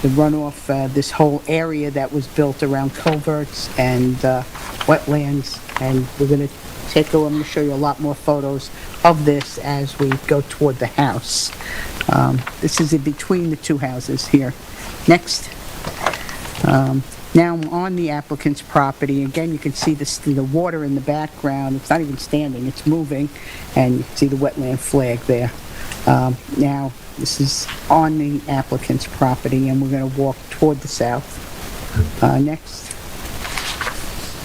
runoff, this whole area that was built around culverts and wetlands. And we're going to I'm going to show you a lot more photos of this as we go toward the house. This is in between the two houses here. Next. Now I'm on the applicant's property. Again, you can see the water in the background. It's not even standing, it's moving. And you can see the wetland flag there. Now, this is on the applicant's property, and we're going to walk toward the south. Next.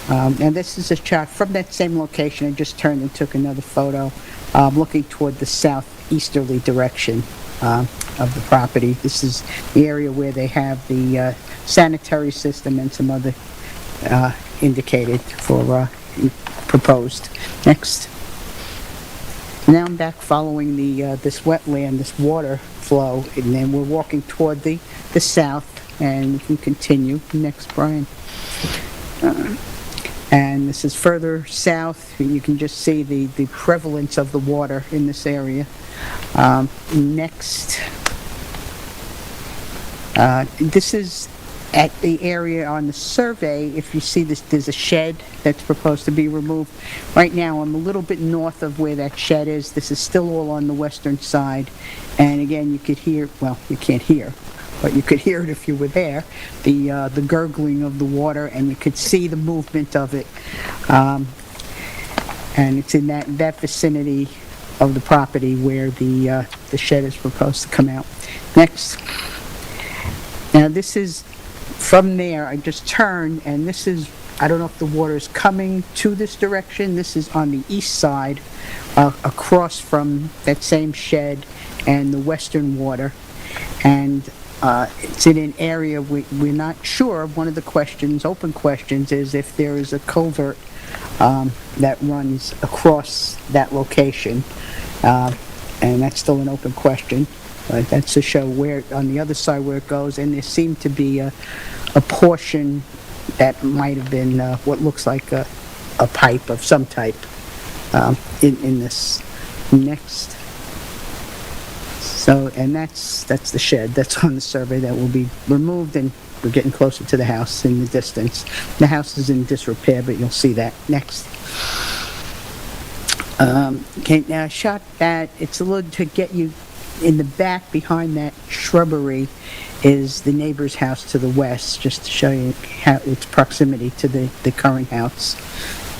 And this is a shot from that same location. I just turned and took another photo, looking toward the southeasterly direction of the property. This is the area where they have the sanitary system and some other indicated for proposed. Next. Now I'm back following this wetland, this water flow, and then we're walking toward the south, and we can continue. Next, Brian. And this is further south. You can just see the prevalence of the water in this area. Next. This is at the area on the survey. If you see this, there's a shed that's proposed to be removed. Right now, I'm a little bit north of where that shed is. This is still all on the western side. And again, you could hear, well, you can't hear, but you could hear it if you were there, the gurgling of the water, and you could see the movement of it. And it's in that vicinity of the property where the shed is proposed to come out. Next. Now this is, from there, I just turned, and this is, I don't know if the water is coming to this direction. This is on the east side, across from that same shed and the western water. And it's in an area we're not sure. One of the questions, open questions, is if there is a culvert that runs across that location. And that's still an open question. But that's to show where, on the other side where it goes, and there seemed to be a portion that might have been what looks like a pipe of some type in this. Next. So, and that's the shed that's on the survey that will be removed, and we're getting closer to the house in the distance. The house is in disrepair, but you'll see that. Next. Okay, now I shot that. It's a little to get you in the back behind that shrubbery is the neighbor's house to the west, just to show you how its proximity to the current house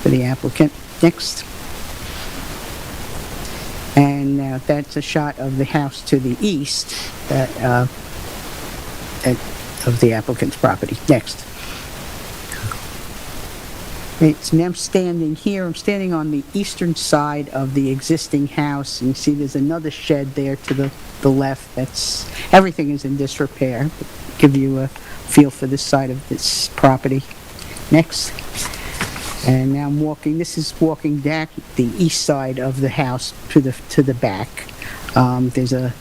for the applicant. Next. And now that's a shot of the house to the east of the applicant's property. Next. Right, so now I'm standing here. I'm standing on the eastern side of the existing house. And you see there's another shed there to the left. That's, everything is in disrepair. Give you a feel for this side of this property. Next. And now I'm walking, this is walking back the east side of the house to the back. There's a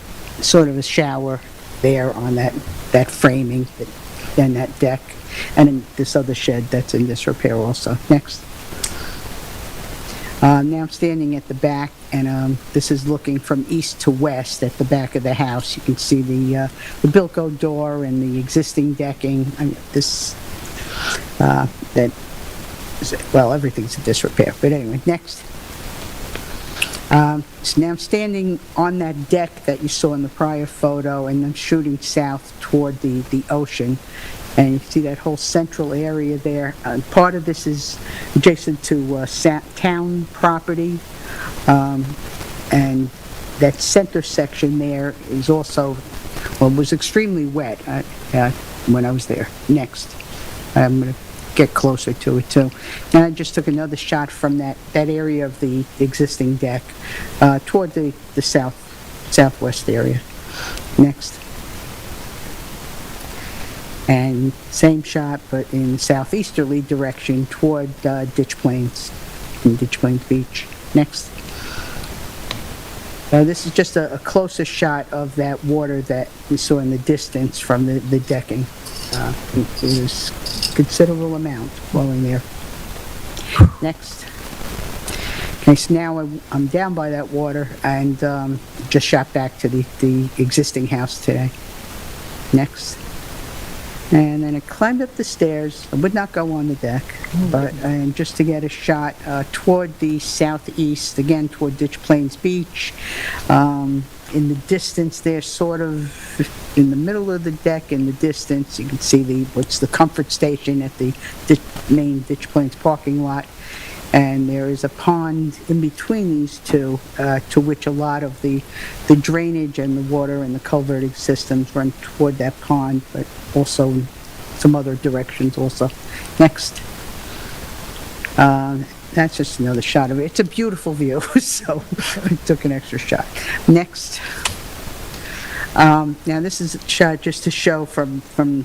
sort of a shower there on that framing and that deck. And then this other shed that's in disrepair also. Next. Now I'm standing at the back, and this is looking from east to west at the back of the house. You can see the Bilko door and the existing decking. that, well, everything's in disrepair, but anyway, next. So now I'm standing on that deck that you saw in the prior photo, and I'm shooting south toward the ocean, and you see that whole central area there. Part of this is adjacent to town property, and that center section there is also, well, was extremely wet when I was there. Next. I'm going to get closer to it too. And I just took another shot from that area of the existing deck toward the southwest area. Next. And same shot, but in southeasterly direction toward Ditch Plains, in Ditch Plains Beach. Next. This is just a closer shot of that water that we saw in the distance from the decking. There's considerable amount flowing there. Next. Okay, so now I'm down by that water and just shot back to the existing house today. Next. And then I climbed up the stairs. I would not go on the deck, but just to get a shot toward the southeast, again toward Ditch Plains Beach. In the distance there, sort of in the middle of the deck, in the distance, you can see what's the comfort station at the main Ditch Plains parking lot. And there is a pond in between these two, to which a lot of the drainage and the water and the culverting systems run toward that pond, but also in some other directions also. Next. That's just another shot of it. It's a beautiful view, so I took an extra shot. Next. Now this is a shot just to show from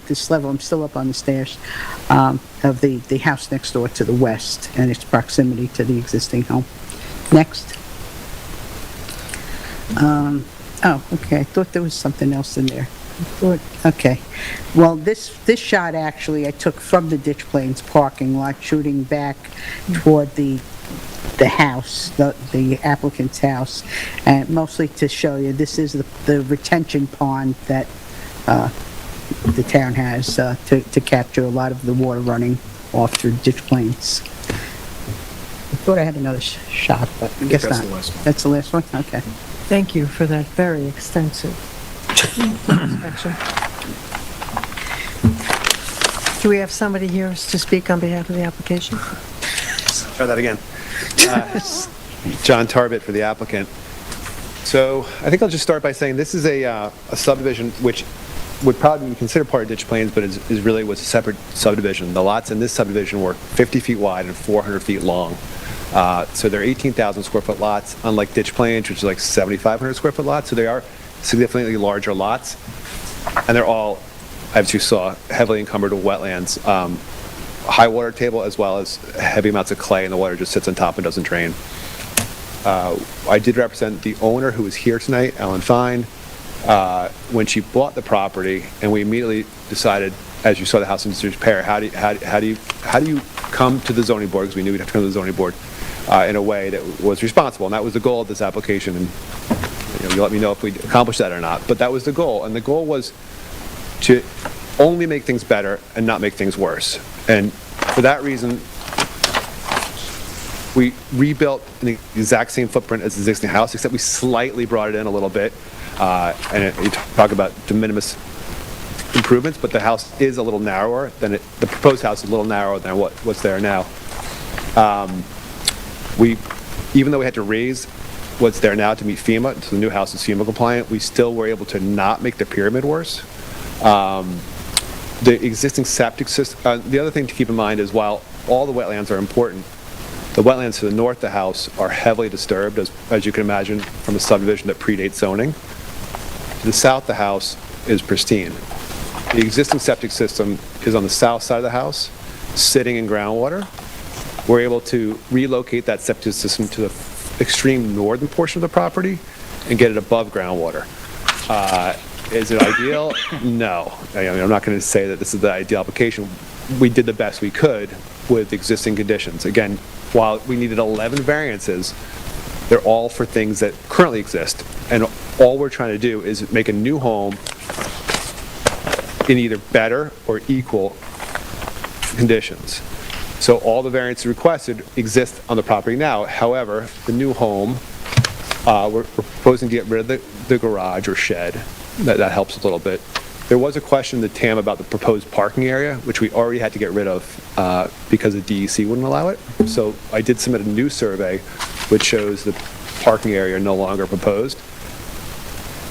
this level, I'm still up on the stairs, of the house next door to the west and its proximity to the existing home. Next. Oh, okay, I thought there was something else in there. Okay. Well, this shot actually I took from the Ditch Plains parking lot, shooting back toward the house, the applicant's house, and mostly to show you this is the retention pond that the town has to capture a lot of the water running off through Ditch Plains. I thought I had another shot, but I guess not. That's the last one. That's the last one? Okay. Thank you for that very extensive inspection. Do we have somebody here to speak on behalf of the application? Try that again. John Tarbett for the applicant. So I think I'll just start by saying this is a subdivision which would probably be considered part of Ditch Plains, but is really was a separate subdivision. The lots in this subdivision were 50 feet wide and 400 feet long. So they're 18,000 square foot lots, unlike Ditch Plains, which is like 7,500 square foot lots. So they are significantly larger lots, and they're all, as you saw, heavily encumbered with wetlands, high water table, as well as heavy amounts of clay, and the water just sits on top and doesn't drain. I did represent the owner who is here tonight, Ellen Fine, when she bought the property, and we immediately decided, as you saw the house in disrepair, how do you come to the zoning board, because we knew we'd have to come to the zoning board in a way that was responsible, and that was the goal of this application. And you let me know if we accomplished that or not, but that was the goal, and the goal was to only make things better and not make things worse. And for that reason, we rebuilt the exact same footprint as the existing house, except we slightly brought it in a little bit. You talk about de minimis improvements, but the house is a little narrower than the proposed house is a little narrower than what's there now. Even though we had to raise what's there now to meet FEMA, so the new house is FEMA compliant, we still were able to not make the pyramid worse. The existing septic system, the other thing to keep in mind is while all the wetlands are important, the wetlands to the north of the house are heavily disturbed, as you can imagine, from a subdivision that predates zoning. To the south of the house is pristine. The existing septic system is on the south side of the house, sitting in groundwater. We're able to relocate that septic system to the extreme northern portion of the property and get it above groundwater. Is it ideal? No. I'm not going to say that this is the ideal application. We did the best we could with existing conditions. Again, while we needed 11 variances, they're all for things that currently exist. And all we're trying to do is make a new home in either better or equal conditions. So all the variances requested exist on the property now. However, the new home, we're proposing to get rid of the garage or shed. That helps a little bit. There was a question in the TAM about the proposed parking area, which we already had to get rid of because the DEC wouldn't allow it. So I did submit a new survey which shows the parking area no longer proposed.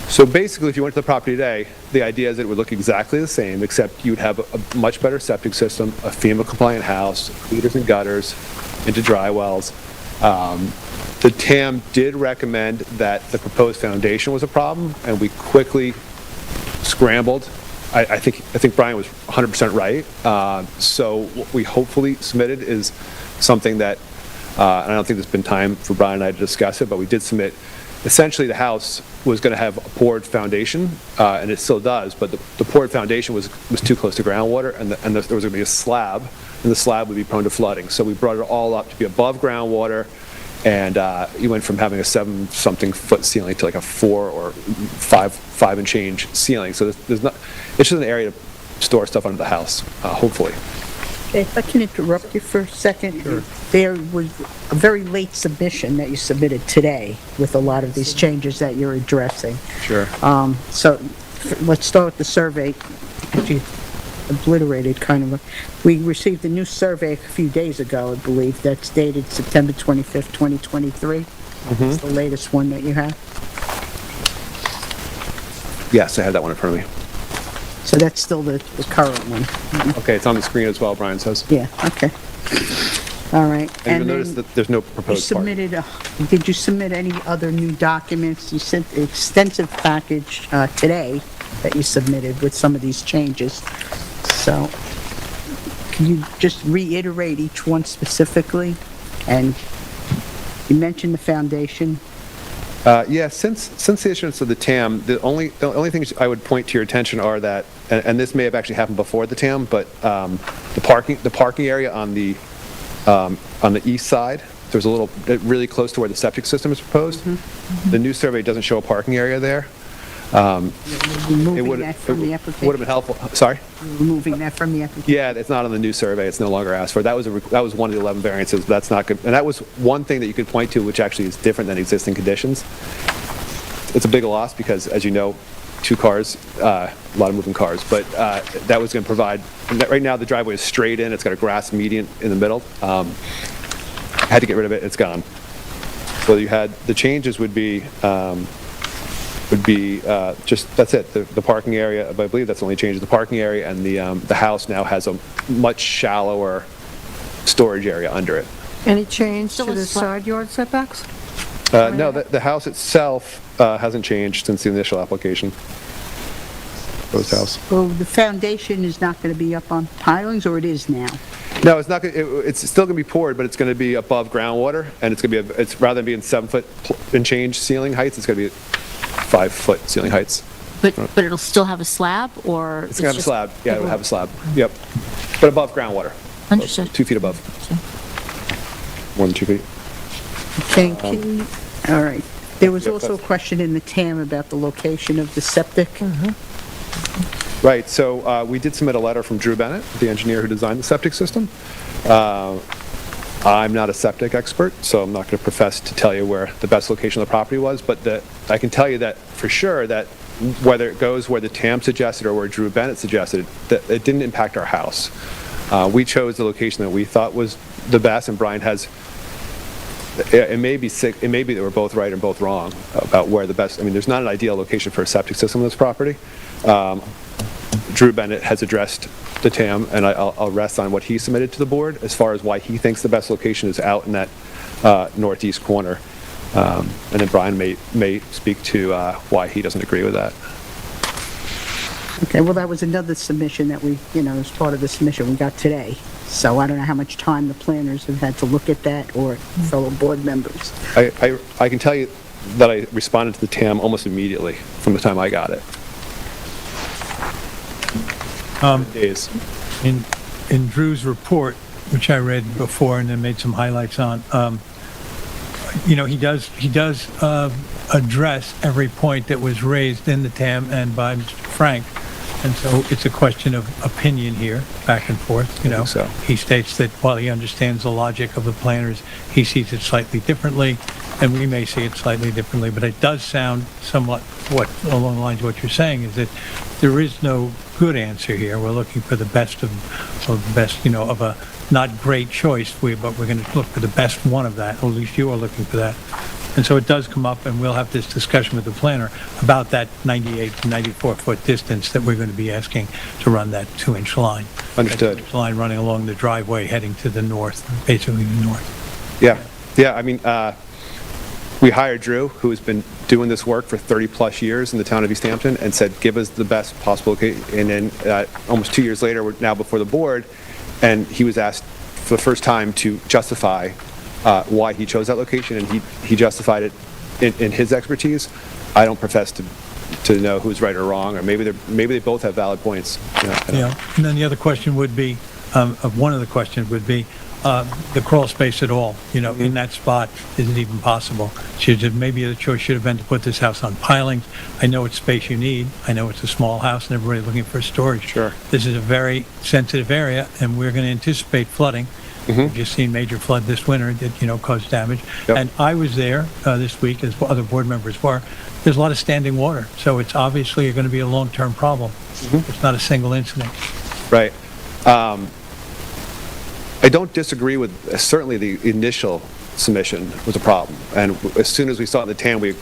So basically, if you went to the property today, the idea is that it would look exactly the same, except you would have a much better septic system, a FEMA-compliant house, heaters and gutters, into dry wells. The TAM did recommend that the proposed foundation was a problem, and we quickly scrambled. I think Brian was 100% right. So what we hopefully submitted is something that, and I don't think there's been time for Brian and I to discuss it, but we did submit. Essentially, the house was going to have a poured foundation, and it still does, but the poured foundation was too close to groundwater, and there was going to be a slab, and the slab would be prone to flooding. So we brought it all up to be above groundwater, and you went from having a 7-something foot ceiling to like a 4 or 5 and change ceiling. So there's not. It's just an area to store stuff under the house, hopefully. Okay, if I can interrupt you for a second. Sure. There was a very late submission that you submitted today with a lot of these changes that you're addressing. Sure. So let's start with the survey that you obliterated kind of. We received a new survey a few days ago, I believe, that's dated September 25th, 2023. It's the latest one that you have. Yes, I had that one in front of me. So that's still the current one. Okay, it's on the screen as well, Brian says. Yeah, okay. All right. And you'll notice that there's no You proposed part. submitted, did you submit any other new documents? You sent an extensive package today that you submitted with some of these changes. So can you just reiterate each one specifically? And you mentioned the foundation. Yeah, since the issuance of the TAM, the only things I would point to your attention are that, and this may have actually happened before the TAM, but the parking area on the east side, there's a little really close to where the septic system is proposed. The new survey doesn't show a parking area there. Removing that from the application? Would have been helpful. Sorry? Removing that from the application? Yeah, it's not on the new survey. It's no longer asked for. That was one of the 11 variances. That's not good. And that was one thing that you could point to, which actually is different than existing conditions. It's a big loss because, as you know, 2 cars, a lot of moving cars. But that was going to provide. Right now, the driveway is straight in. It's got a grass median in the middle. Had to get rid of it. It's gone. So you had the changes would be just, that's it, the parking area. I believe that's the only change, the parking area, and the house now has a much shallower storage area under it. Any change Still to a the slight- side yard setbacks? No, the house itself hasn't changed since the initial application. Proposed house. Well, the foundation is not going to be up on pilings, or it is now? No, it's not. It's still going to be poured, but it's going to be above groundwater, and it's going to be. It's rather than being 7 foot and change ceiling heights, it's going to be 5 foot ceiling heights. But it'll still have a slab, or? It's going to have a slab. Yeah, it will have a slab. Yep. But above groundwater. Understood. 2 feet above. More than 2 feet. Thank you. All right. There was also a question in the TAM about the location of the septic. Right, so we did submit a letter from Drew Bennett, the engineer who designed the septic system. I'm not a septic expert, so I'm not going to profess to tell you where the best location of the property was, but I can tell you that for sure that whether it goes where the TAM suggested or where Drew Bennett suggested, that it didn't impact our house. We chose the location that we thought was the best, and Brian has. It may be that we're both right and both wrong about where the best. I mean, there's not an ideal location for a septic system on this property. Drew Bennett has addressed the TAM, and I'll rest on what he submitted to the board as far as why he thinks the best location is out in that northeast corner. And then Brian may speak to why he doesn't agree with that. Okay, well, that was another submission that we, as part of the submission we got today. So I don't know how much time the planners have had to look at that, or fellow board members. I can tell you that I responded to the TAM almost immediately from the time I got it. Days. In Drew's report, which I read before and then made some highlights on, he does address every point that was raised in the TAM and by Mr. Frank. And so it's a question of opinion here, back and forth, you know. so. He states that while he understands the logic of the planners, he sees it slightly differently, and we may see it slightly differently, but it does sound somewhat along the lines of what you're saying, is that there is no good answer here. We're looking for the best of the best, you know, of a not great choice, but we're going to look for the best one of that, or at least you are looking for that. And so it does come up, and we'll have this discussion with the planner about that 98 to 94-foot distance that we're going to be asking to run that 2-inch line. Understood. That 2-inch line running along the driveway heading to the north, basically the north. Yeah, I mean, we hired Drew, who has been doing this work for 30-plus years in the town of East Hampton, and said, give us the best possible, and then almost 2 years later, we're now before the board, and he was asked for the first time to justify why he chose that location, and he justified it in his expertise. I don't profess to know who's right or wrong, or maybe they both have valid points. Yeah, and then the other question would be, one of the questions would be, the crawl space at all, you know, in that spot, is it even possible? Maybe the choice should have been to put this house on pilings. I know it's space you need. I know it's a small house and everybody's looking for storage. Sure. This is a very sensitive area, and we're going to anticipate flooding. We've just seen major flood this winter that, you know, caused damage. Yep. And I was there this week, as other board members were. There's a lot of standing water, so it's obviously going to be a long-term problem. It's not a single incident. Right. I don't disagree with, certainly the initial submission was a problem, and as soon as we saw the TAM, we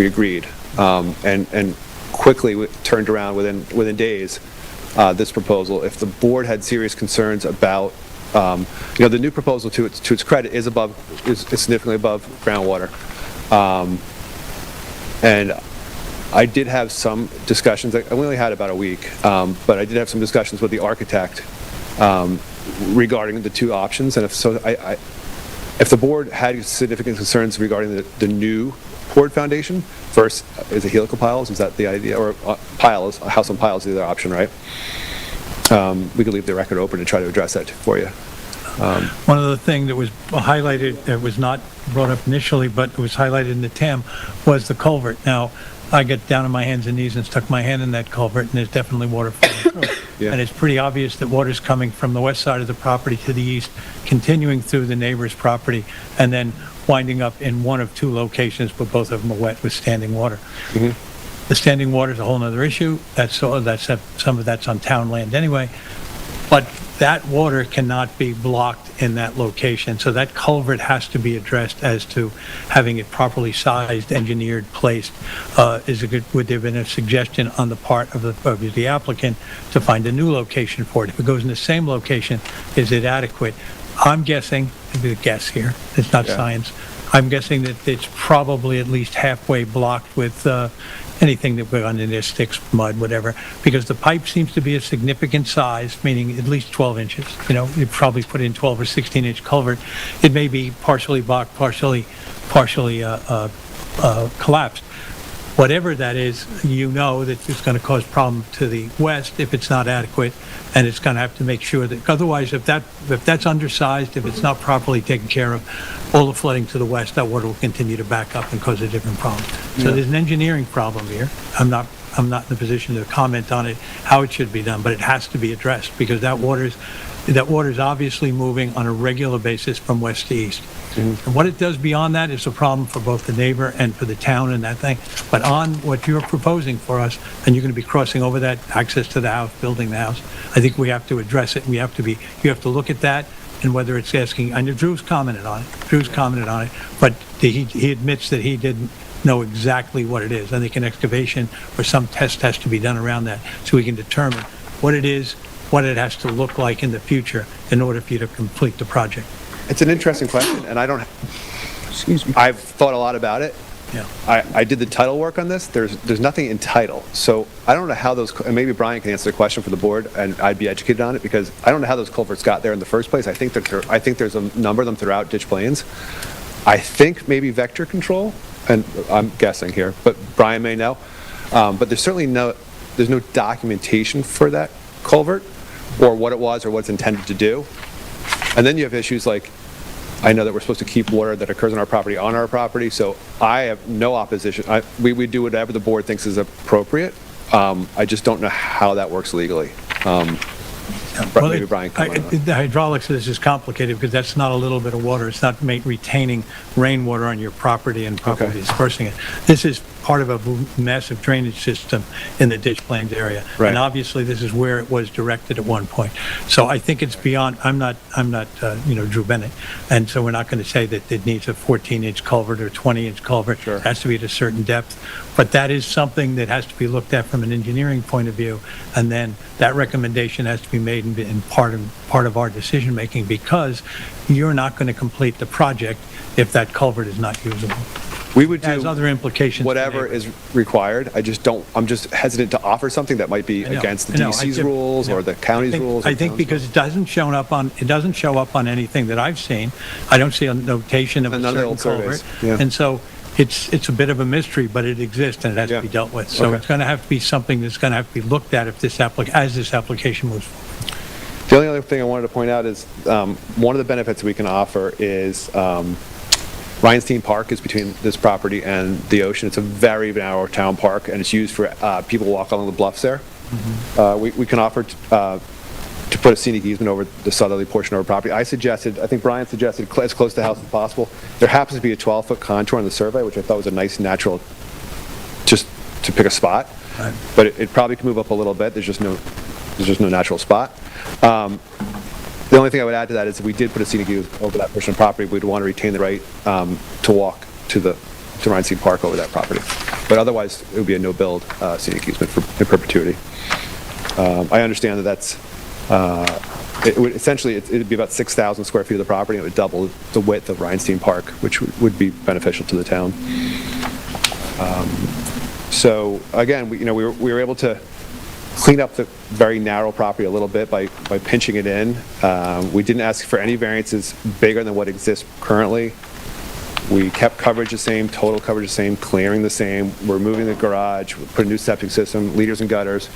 agreed, and quickly turned around within days this proposal. If the board had serious concerns about, you know, the new proposal, to its credit, is significantly above groundwater, and I did have some discussions. I only had about a week, but I did have some discussions with the architect regarding the two options, and if the board had significant concerns regarding the new poured foundation, first, is it helical piles? Is that the idea? Or piles, a house on piles is the other option, right? We could leave the record open to try to address that for you. One other thing that was highlighted, that was not brought up initially, but it was highlighted in the TAM, was the culvert. Now, I got down on my hands and knees and stuck my hand in that culvert, and there's definitely water flowing through. Yeah. And it's pretty obvious that water's coming from the west side of the property to the east, continuing through the neighbor's property, and then winding up in one of two locations, but both of them are wet with standing water. The standing water is a whole other issue. Some of that's on town land anyway. But that water cannot be blocked in that location. So that culvert has to be addressed as to having it properly sized, engineered, placed. Would there have been a suggestion on the part of the applicant to find a new location for it? If it goes in the same location, is it adequate? I'm guessing, a guess here, it's not science, I'm guessing that it's probably at least halfway blocked with anything that goes under there, sticks, mud, whatever, because the pipe seems to be a significant size, meaning at least 12 inches. You know, you probably put in 12 or 16-inch culvert. It may be partially blocked, partially collapsed. Whatever that is, you know that it's going to cause problem to the west if it's not adequate, and it's going to have to make sure that, otherwise, if that's undersized, if it's not properly taken care of, all the flooding to the west, that water will continue to back up and cause a different problem. So there's an engineering problem here. I'm not in a position to comment on it, how it should be done, but it has to be addressed, because that water's obviously moving on a regular basis from west to east. And what it does beyond that is a problem for both the neighbor and for the town and that thing. But on what you're proposing for us, and you're going to be crossing over that access to the house, building the house, I think we have to address it. You have to look at that, and whether it's asking, I know Drew's commented on it, but he admits that he didn't know exactly what it is. I think an excavation or some test has to be done around that so we can determine what it is, what it has to look like in the future in order for you to complete the project. It's an interesting question, and I've thought a lot about it. Yeah. I did the title work on this. There's nothing in title, so I don't know how those, and maybe Brian can answer the question for the board, and I'd be educated on it, because I don't know how those culverts got there in the first place. I think there's a number of them throughout ditch plains. I think maybe vector control, and I'm guessing here, but Brian may know. But there's certainly no documentation for that culvert, or what it was, or what it's intended to do. And then you have issues like, I know that we're supposed to keep water that occurs on our property, so I have no opposition. We do whatever the board thinks is appropriate, I just don't know how that works legally. Well, Maybe Brian can comment on that. The hydraulics of this is complicated because that's not a little bit of water. It's not retaining rainwater on your property and properly dispersing it. This is part of a massive drainage system in the ditch plains area. Right. And obviously, this is where it was directed at one point. So I think it's beyond, I'm not, Drew Bennett. And so we're not going to say that it needs a 14-inch culvert or 20-inch culvert. Sure. It has to be at a certain depth. But that is something that has to be looked at from an engineering point of view. And then that recommendation has to be made in part of our decision-making, because you're not going to complete the project if that culvert is not usable. We would It has do other implications. for whatever neighbors. is required. I'm just hesitant to offer something that might be I know, against the I know, DEC's rules or the county's rules. or I think town's because it doesn't show up on anything that I've seen. I don't see a notation of a And none of the certain old culvert. surveys, yeah. And so it's a bit of a mystery, but it exists and it has to be dealt with. So Okay. it's going to have to be something that's going to have to be looked at if as this application moves forward. The only other thing I wanted to point out is one of the benefits we can offer is Rhinestein Park is between this property and the ocean. It's a very narrow town park, and it's used for people to walk along the bluffs there. We can offer to put a scenic easement over the southerly portion of our property. I think Brian suggested as close to the house as possible. There happens to be a 12-foot contour on the survey, which I thought was a nice natural, just to pick a spot. Right. But it probably can move up a little bit. There's just no natural spot. The only thing I would add to that is if we did put a scenic easement over that portion of property, we'd want to retain the right to walk to Rhinestein Park over that property. But otherwise, it would be a no-build scenic easement in perpetuity. I understand that that's it would essentially it'd be about 6,000 square feet of the property. And it would double the width of Rhinestein Park, which would be beneficial to the town. So again, we were able to clean up the very narrow property a little bit by pinching it in. We didn't ask for any variances bigger than what exists currently. We kept coverage the same, total coverage the same, clearing the same. We're moving the garage, we put a new septic system, leaders and gutters.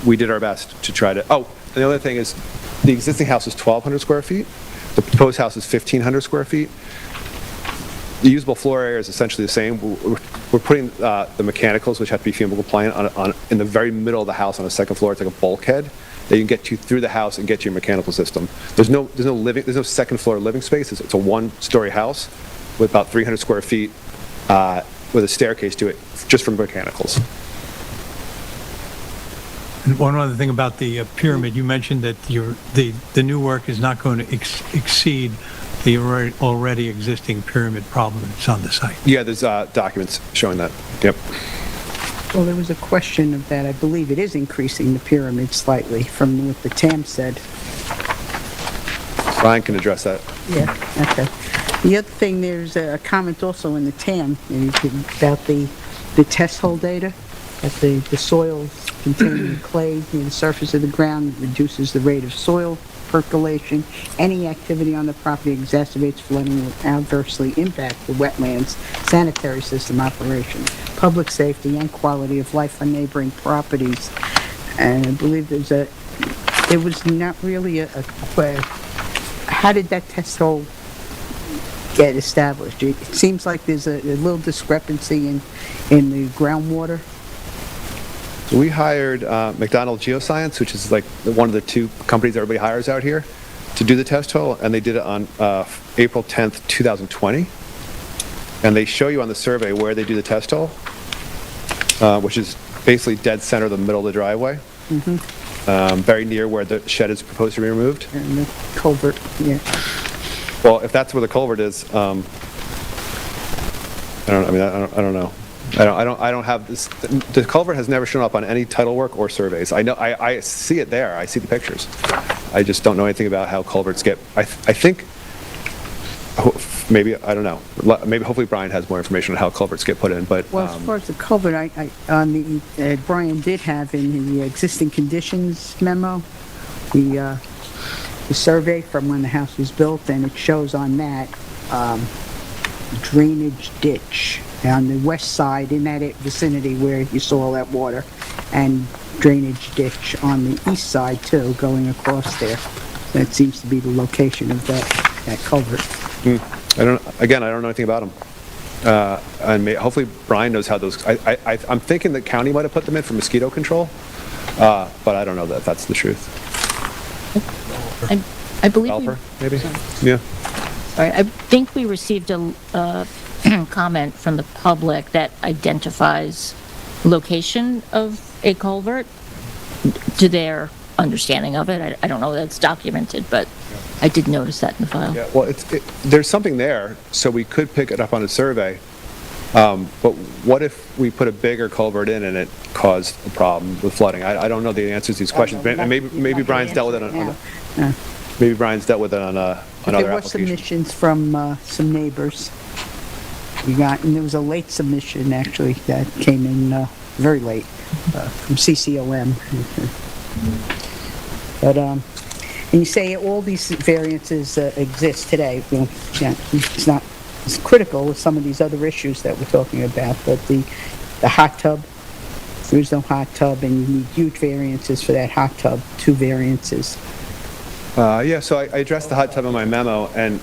We did our best to try to, and the other thing is the existing house is 1,200 square feet. The proposed house is 1,500 square feet. The usable floor area is essentially the same. We're putting the mechanicals, which have to be FEMA compliant, in the very middle of the house on the second floor. It's like a bulkhead that you can get to through the house and get to your mechanical system. There's no second floor living space. It's a one-story house with about 300 square feet with a staircase to it, just for mechanicals. And one other thing about the pyramid, you mentioned that the new work is not going to exceed the already existing pyramid problem that's on the site. Yeah, there's documents showing that. Yep. Well, there was a question of that. I believe it is increasing the pyramid slightly from what the TAM said. Brian can address that. Yeah, okay. The other thing, there's a comment also in the TAM about the test hole data, that the soils containing clay near the surface of the ground reduces the rate of soil percolation. Any activity on the property exacerbates flooding will adversely impact the wetlands sanitary system operation, public safety, and quality of life on neighboring properties. And I believe it was not really how did that test hole get established? It seems like there's a little discrepancy in the groundwater. We hired McDonald Geoscience, which is like one of the two companies everybody hires out here, to do the test hole, and they did it on April 10th, 2020. And they show you on the survey where they do the test hole, which is basically dead center of the middle of the driveway, very near where the shed is proposed to be removed. And the culvert, yeah. Well, if that's where the culvert is, I don't know. I don't have this. The culvert has never shown up on any title work or surveys. I know, I see it there. I see the pictures. I just don't know anything about how culverts get. I think maybe, I don't know. Maybe hopefully Brian has more information on how culverts get put in. But well, as far as the culvert, Brian did have in the existing conditions memo the survey from when the house was built, and it shows on that drainage ditch on the west side in that vicinity where you saw all that water, and drainage ditch on the east side too, going across there. That seems to be the location of that culvert. I don't know anything about them. hopefully Brian knows how those, I'm thinking the county might have put them in for mosquito control, but I don't know that that's the truth. I believe we, Developer, maybe? Yeah. sorry, I think we received a comment from the public that identifies location of a culvert to their understanding of it. I don't know that it's documented, but I did notice that in the file. Yeah, well, there's something there, so we could pick it up on a survey. But what if we put a bigger culvert in and it caused a problem with flooding? I don't know the answers to these questions. And maybe Brian's dealt with it on maybe Brian's dealt with it on other There were applications. submissions from some neighbors. And there was a late submission, actually, that came in very late from CCOM. But, and you say all these variances exist today. Well, yeah, it's not as critical as some of these other issues that we're talking about, but the hot tub, there's no hot tub, and you need huge variances for that hot tub, 2 variances. Yeah, so I addressed the hot tub in my memo, and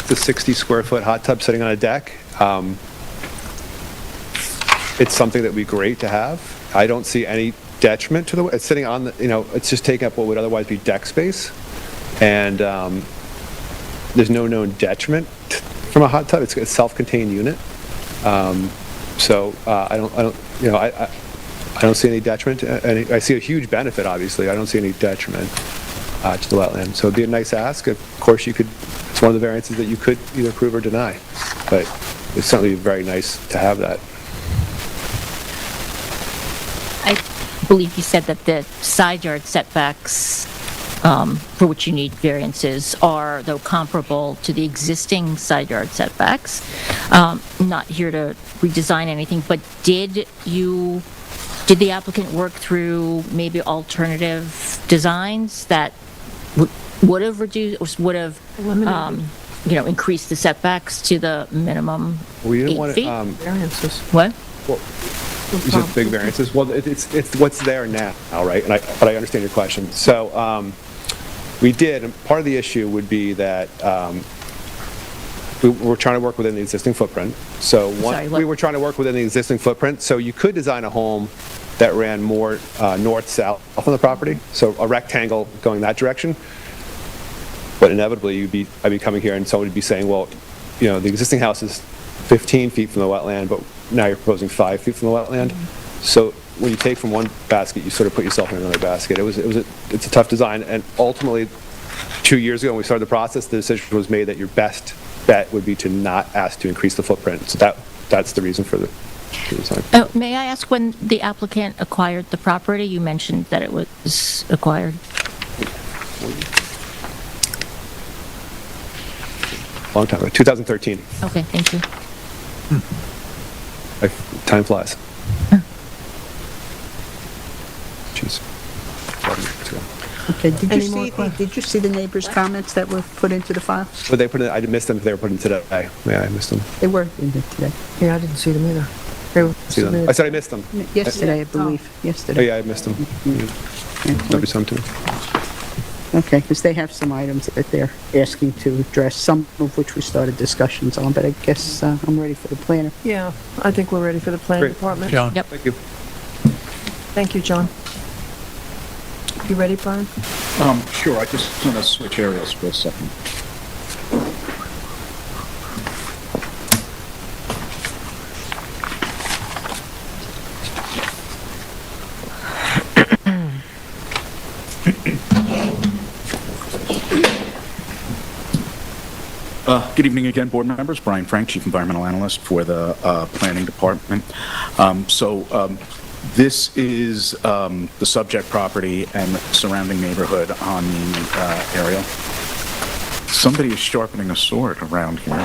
the 60 square foot hot tub sitting on a deck, it's something that would be great to have. I don't see any detriment to it's sitting on the, it's just taking up what would otherwise be deck space, and there's no known detriment from a hot tub. It's a self-contained unit, so I don't see any detriment. And I see a huge benefit. Obviously, I don't see any detriment to the wetland. So it'd be a nice ask. Of course, it's one of the variances that you could either approve or deny, but it's certainly very nice to have that. I believe you said that the side yard setbacks for which you need variances are, though, comparable to the existing side yard setbacks. Not here to redesign anything, but did the applicant work through maybe alternative designs that would have reduced, would have, increased the setbacks to the minimum 8 feet? Variances. What? Well, these are big variances. Well, it's what's there now, right? But I understand your question. So we did, and part of the issue would be that we're trying to work within the existing footprint. So we were trying to work within the existing footprint. So you could design a home that ran more north-south on the property, so a rectangle going that direction. But inevitably, I'd be coming here and someone would be saying, well, the existing house is 15 feet from the wetland, but now you're proposing 5 feet from the wetland. So when you take from one basket, you sort of put yourself in another basket. It's a tough design, and ultimately, 2 years ago when we started the process, the decision was made that your best bet would be to not ask to increase the footprint. So that's the reason for the design. May I ask when the applicant acquired the property? You mentioned that it was acquired. Long time ago, 2013. Okay, thank you. Time flies. Jeez. 11 years ago. Okay, did you see the neighbors' comments that were put into the file? But they put in, I missed them if they were put in today. Yeah, I missed them. They were in there today. Yeah, I didn't see them either. They were See them. submitted. I said I missed them. Yesterday, I believe, Oh, yesterday. yeah, I missed them. Yeah. Maybe some too. Okay, because they have some items that they're asking to address, some of which we started discussions on, but I guess I'm ready for the planner. Yeah, I think we're ready for the planning Great. department. John? Yep. Thank you. Thank you, John. You ready, Brian? Sure, I just want to switch areas for a second. Good evening again, board members. Brian Frank, Chief Environmental Analyst for the Planning Department. This is the subject property and the surrounding neighborhood on the aerial. Somebody is sharpening a sword around here.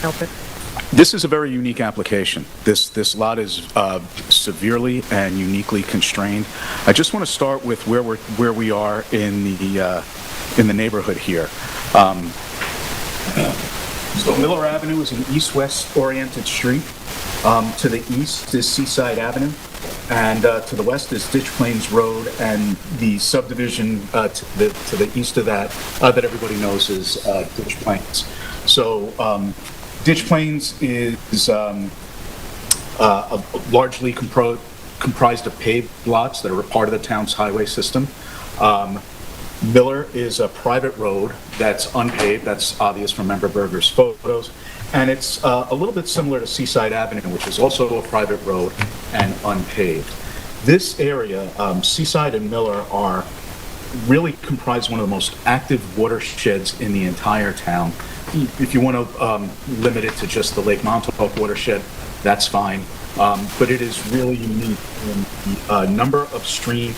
Help it. This is a very unique application. This lot is severely and uniquely constrained. I just want to start with where we are in the neighborhood here. So Miller Avenue is an east-west oriented street. To the east is Seaside Avenue. And to the west is Ditch Plains Road, and the subdivision to the east of that, that everybody knows is Ditch Plains. So Ditch Plains is largely comprised of paved lots that are a part of the town's highway system. Miller is a private road that's unpaved. That's obvious from Member Berger's photos. And it's a little bit similar to Seaside Avenue, which is also a private road and unpaved. This area, Seaside and Miller, are really comprise one of the most active watersheds in the entire town. If you want to limit it to just the Lake Montauk watershed, that's fine. But it is really unique in the number of streams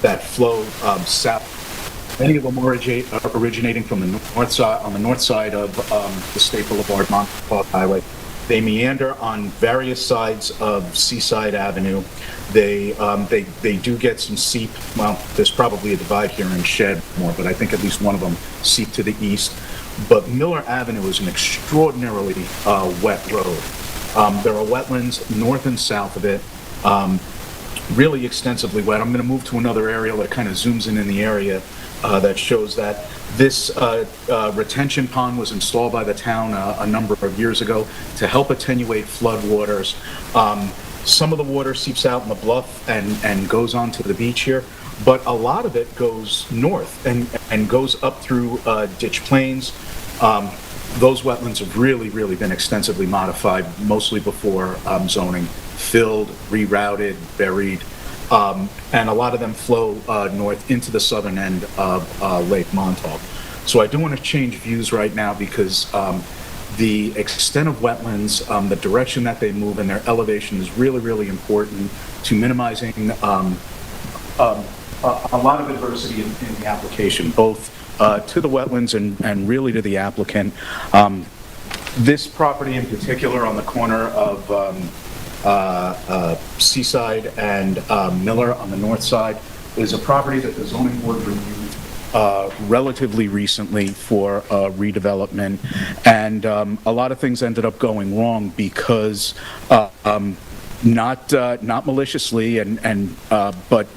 that flow south. Many of them originating from the north side, on the north side of the State Boulevard Montauk Highway. They meander on various sides of Seaside Avenue. They do get some seep. Well, there's probably a divide here in Shed more, but I think at least one of them seep to the east. But Miller Avenue is an extraordinarily wet road. There are wetlands north and south of it. Really extensively wet. I'm going to move to another area that kind of zooms in the area that shows that this retention pond was installed by the town a number of years ago to help attenuate floodwaters. Some of the water seeps out in the bluff and goes onto the beach here, but a lot of it goes north and goes up through Ditch Plains. Those wetlands have really been extensively modified, mostly before zoning, filled, rerouted, buried, and a lot of them flow north into the southern end of Lake Montauk. So I do want to change views right now because the extent of wetlands, the direction that they move, and their elevation is really important to minimizing a lot of adversity in the application, both to the wetlands and really to the applicant. This property in particular on the corner of Seaside and Miller on the north side is a property that the zoning board reviewed relatively recently for redevelopment, and a lot of things ended up going wrong because not maliciously, but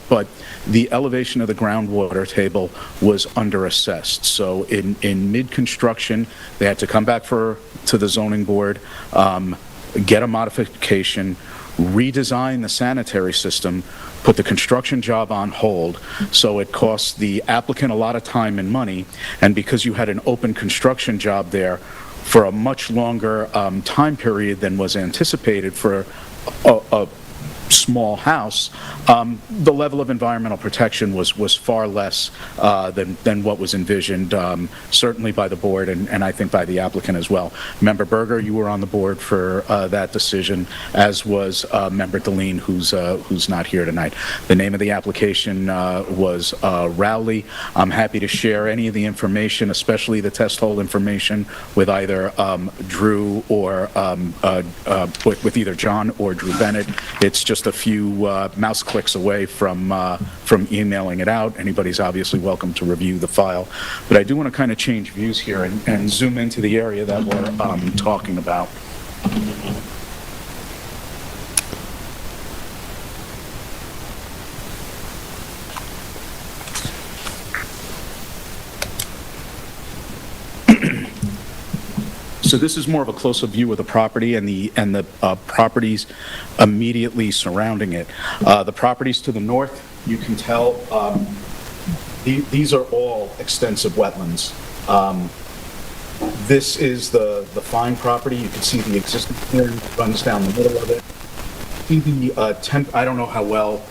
the elevation of the groundwater table was underassessed. So in mid-construction, they had to come back to the zoning board, get a modification, redesign the sanitary system, put the construction job on hold, so it cost the applicant a lot of time and money, and because you had an open construction job there for a much longer time period than was anticipated for a small house, the level of environmental protection was far less than what was envisioned, certainly by the board and I think by the applicant as well. Member Berger, you were on the board for that decision, as was Member Deline, who's not here tonight. The name of the application was Rowley. I'm happy to share any of the information, especially the test hole information, with either Drew or with either John or Drew Bennett. It's just a few mouse clicks away from emailing it out. Anybody's obviously welcome to review the file. But I do want to kind of change views here and zoom into the area that we're talking about. So this is more of a closer view of the property and the properties immediately surrounding it. The properties to the north, you can tell, these are all extensive wetlands. This is the fine property. You can see the existing clearing runs down the middle of it. See the I don't know how well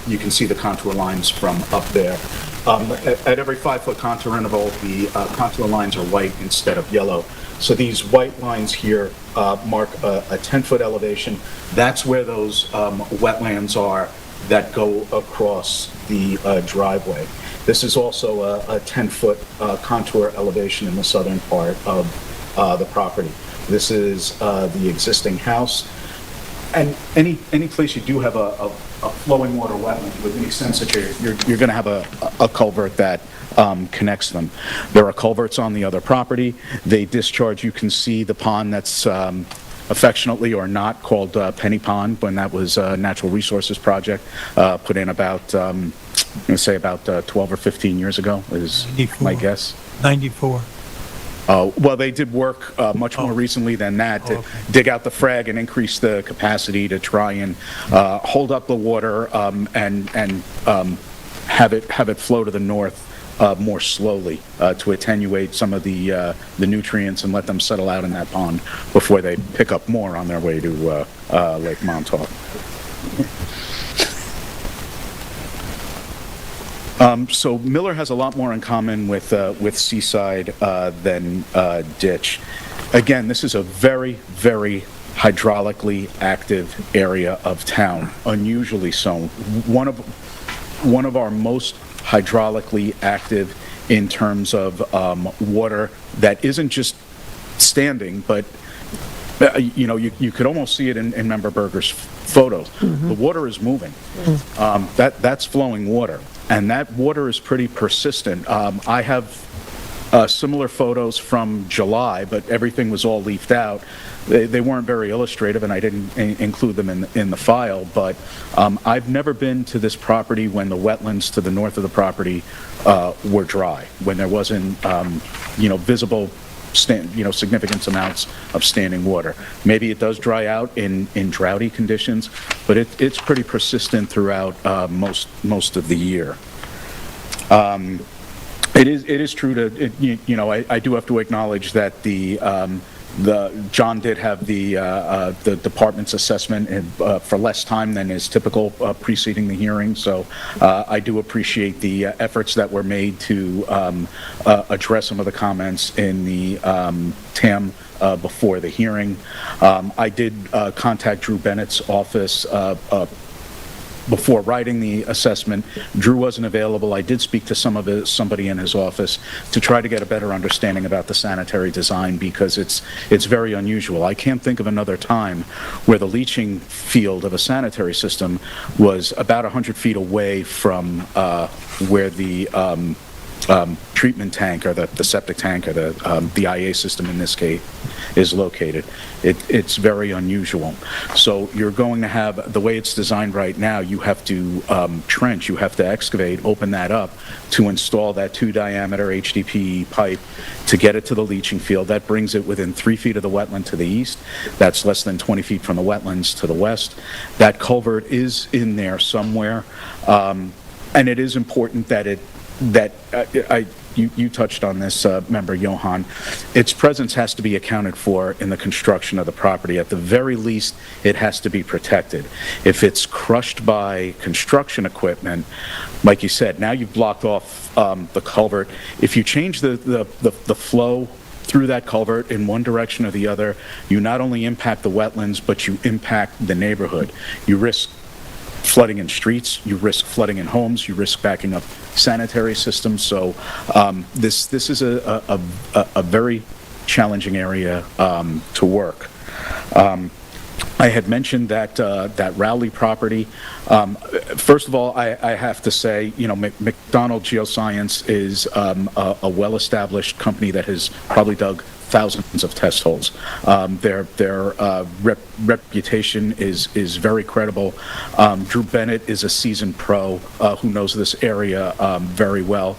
you can see the contour lines from up there. At every 5-foot contour interval, the contour lines are white instead of yellow. So these white lines here mark a 10-foot elevation. That's where those wetlands are that go across the driveway. This is also a 10-foot contour elevation in the southern part of the property. This is the existing house. And any place you do have a flowing water wetland, it would make sense that you're going to have a culvert that connects them. There are culverts on the other property. They discharge, you can see the pond that's affectionately or not called Penny Pond, when that was a natural resources project put in about, I'm going to say about 12 or 15 years ago, is my guess. 94. Well, they did work much more recently than that to dig out the frag and increase the capacity to try and hold up the water and have it flow to the north more slowly to attenuate some of the nutrients and let them settle out in that pond before they pick up more on their way to Lake Montauk. So Miller has a lot more in common with Seaside than Ditch. Again, this is a very, very hydraulically active area of town, unusually so. One of our most hydraulically active in terms of water that isn't just standing, but you could almost see it in Member Berger's photos. The water is moving. That's flowing water, and that water is pretty persistent. I have similar photos from July, but everything was all leafed out. They weren't very illustrative, and I didn't include them in the file, but I've never been to this property when the wetlands to the north of the property were dry, when there wasn't, visible significant amounts of standing water. Maybe it does dry out in droughty conditions, but it's pretty persistent throughout most of the year. It is true to, I do have to acknowledge that John did have the department's assessment for less time than is typical preceding the hearing, so I do appreciate the efforts that were made to address some of the comments in the TAM before the hearing. I did contact Drew Bennett's office before writing the assessment. Drew wasn't available. I did speak to somebody in his office to try to get a better understanding about the sanitary design, because it's very unusual. I can't think of another time where the leaching field of a sanitary system was about 100 feet away from where the treatment tank or the septic tank or the IA system in this case is located. It's very unusual. So you're going to have, the way it's designed right now, you have to trench, you have to excavate, open that up to install that 2-diameter HDPE pipe to get it to the leaching field. That brings it within 3 feet of the wetland to the east. That's less than 20 feet from the wetlands to the west. That culvert is in there somewhere. And it is important that you touched on this, Member Johan. Its presence has to be accounted for in the construction of the property. At the very least, it has to be protected. If it's crushed by construction equipment, like you said, now you've blocked off the culvert. If you change the flow through that culvert in one direction or the other, you not only impact the wetlands, but you impact the neighborhood. You risk flooding in streets, you risk flooding in homes, you risk backing up sanitary systems. So this is a very challenging area to work. I had mentioned that Rowley property. First of all, I have to say, McDonald Geoscience is a well-established company that has probably dug thousands of test holes. Their reputation is very credible. Drew Bennett is a seasoned pro who knows this area very well.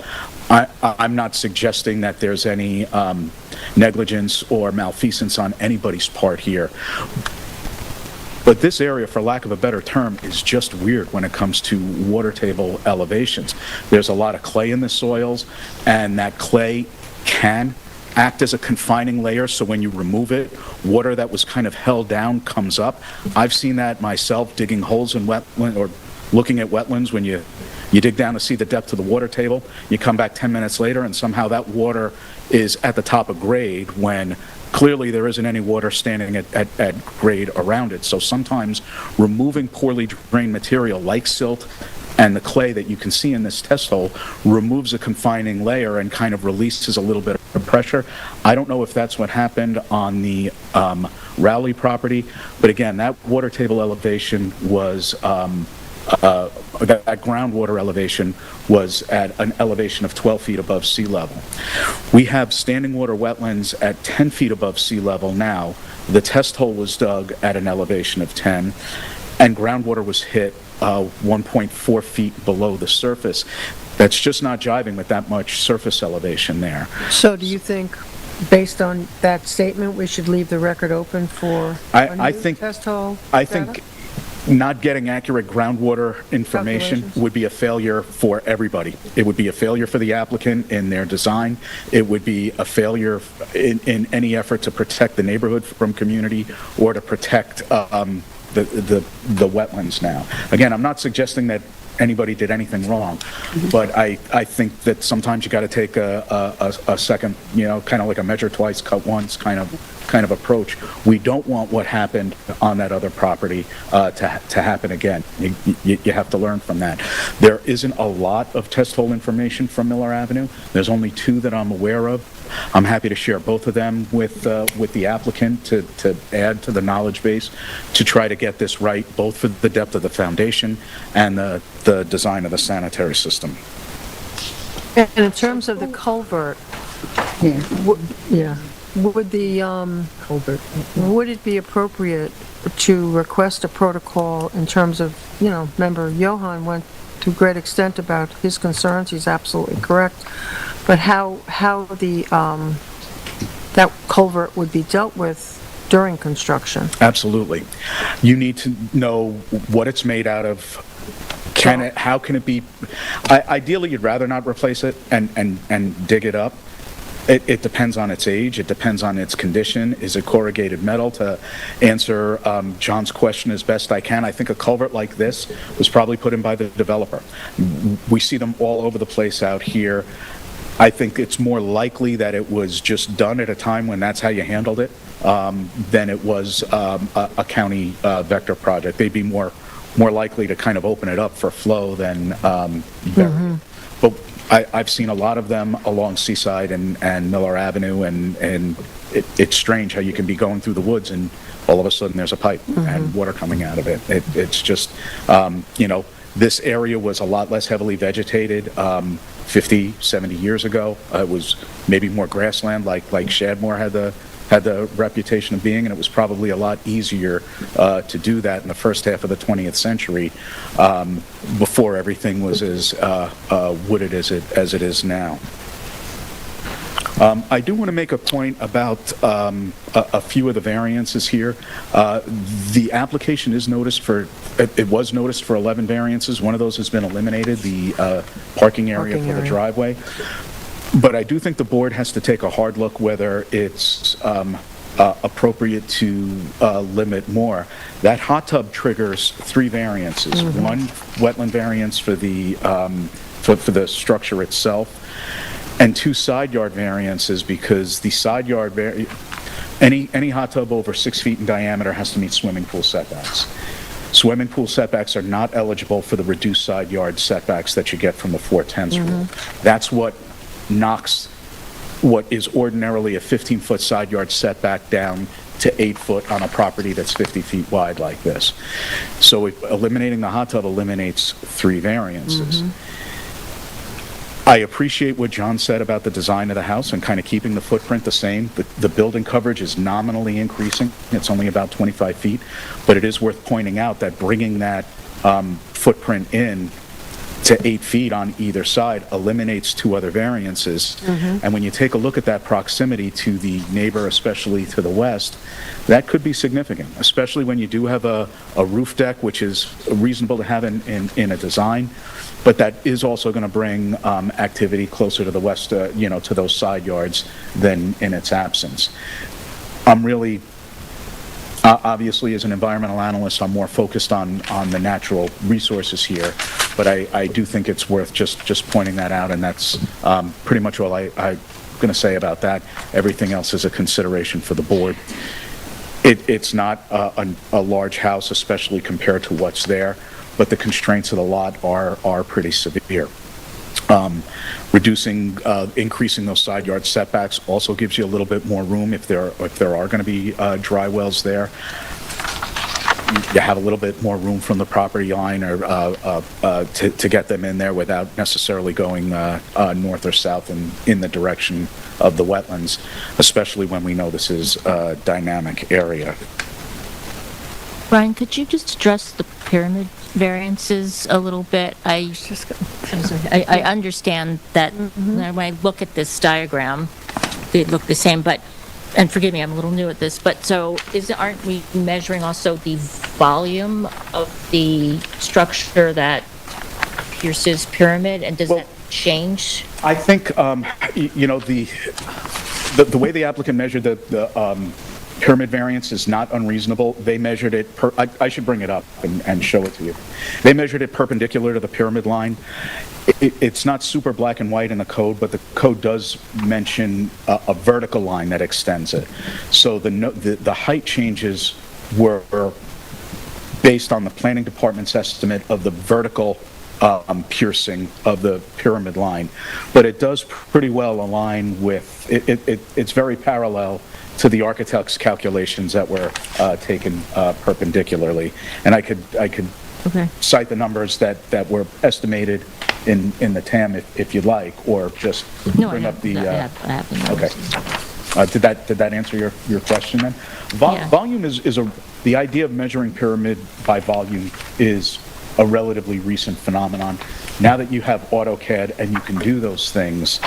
I'm not suggesting that there's any negligence or malfeasance on anybody's part here. But this area, for lack of a better term, is just weird when it comes to water table elevations. There's a lot of clay in the soils, and that clay can act as a confining layer, so when you remove it, water that was kind of held down comes up. I've seen that myself digging holes in wetland or looking at wetlands. When you dig down to see the depth of the water table, you come back 10 minutes later and somehow that water is at the top of grade when clearly there isn't any water standing at grade around it. So sometimes removing poorly drained material like silt and the clay that you can see in this test hole removes a confining layer and kind of releases a little bit of pressure. I don't know if that's what happened on the Rowley property, but again, that water table elevation was, that groundwater elevation was at an elevation of 12 feet above sea level. We have standing water wetlands at 10 feet above sea level now The test hole was dug at an elevation of 10, and groundwater was hit 1.4 feet below the surface. That's just not jiving with that much surface elevation there. So do you think, based on that statement, we should leave the record open for a I new think- test hole? I data? think not getting accurate groundwater information Calculations. would be a failure for everybody. It would be a failure for the applicant in their design. It would be a failure in any effort to protect the neighborhood from community or to protect the wetlands now. Again, I'm not suggesting that anybody did anything wrong, but I think that sometimes you got to take a second, kind of like a measure twice, cut once kind of approach. We don't want what happened on that other property to happen again. You have to learn from that. There isn't a lot of test hole information from Miller Avenue. There's only 2 that I'm aware of. I'm happy to share both of them with the applicant to add to the knowledge base to try to get this right, both for the depth of the foundation and the design of the sanitary system. And in terms of the culvert, would the, culvert, would it be appropriate to request a protocol in terms of, member Johan went to great extent about his concerns, he's absolutely correct, but how the, that culvert would be dealt with during construction? Absolutely. You need to know what it's made out of. How can it be, ideally you'd rather not replace it and dig it up. It depends on its age, it depends on its condition. Is it corrugated metal? To answer John's question as best I can, I think a culvert like this was probably put in by the developer. We see them all over the place out here. I think it's more likely that it was just done at a time when that's how you handled it than it was a county vector project. They'd be more likely to kind of open it up for flow than bury it. But I've seen a lot of them along Seaside and Miller Avenue, and it's strange how you can be going through the woods and all of a sudden there's a pipe and water coming out of it. It's just, this area was a lot less heavily vegetated 50, 70 years ago. It was maybe more grassland like Shadmore had the reputation of being, and it was probably a lot easier to do that in the first half of the 20th century before everything was as wooded as it is now. I do want to make a point about a few of the variances here. The application is noticed for, it was noticed for 11 variances. One of those has been eliminated, the parking area for the driveway. But I do think the board has to take a hard look whether it's appropriate to limit more. That hot tub triggers 3 variances. One wetland variance for the structure itself, and 2 side yard variances because the side yard any hot tub over 6 feet in diameter has to meet swimming pool setbacks. Swimming pool setbacks are not eligible for the reduced side yard setbacks that you get from the 4/10 rule. That's what knocks what is ordinarily a 15-foot side yard setback down to 8 foot on a property that's 50 feet wide like this. So eliminating the hot tub eliminates 3 variances. I appreciate what John said about the design of the house and kind of keeping the footprint the same. The building coverage is nominally increasing. It's only about 25 feet, but it is worth pointing out that bringing that footprint in to 8 feet on either side eliminates 2 other variances. And when you take a look at that proximity to the neighbor, especially to the west, that could be significant, especially when you do have a roof deck, which is reasonable to have in a design, but that is also going to bring activity closer to the west, to those side yards than in its absence. I'm really, obviously, as an environmental analyst, I'm more focused on the natural resources here, but I do think it's worth just pointing that out, and that's pretty much all I'm going to say about that. Everything else is a consideration for the board. It's not a large house, especially compared to what's there, but the constraints of the lot are pretty severe. Increasing those side yard setbacks also gives you a little bit more room if there are going to be dry wells there. you have a little bit more room from the property line or to get them in there without necessarily going north or south in the direction of the wetlands, especially when we know this is a dynamic area. Brian, could you just address the pyramid variances a little bit? I understand that when I look at this diagram, they look the same, but, and forgive me, I'm a little new at this, but so aren't we measuring also the volume of the structure that pierces pyramid, and does that change? I think, you know, the way the applicant measured the pyramid variance is not unreasonable. They measured it, I should bring it up and show it to you. They measured it perpendicular to the pyramid line. It's not super black and white in the code, but the code does mention a vertical line that extends it. So the height changes were based on the planning department's estimate of the vertical piercing of the pyramid line. But it does pretty well align with, it's very parallel to the architect's calculations that were taken perpendicularly. And I could cite the numbers that were estimated in the TAM if you'd like, or just bring up the... Okay. Did that answer your question then? Volume the idea of measuring pyramid by volume is a relatively recent phenomenon. Now that you have AutoCAD and you can do those things,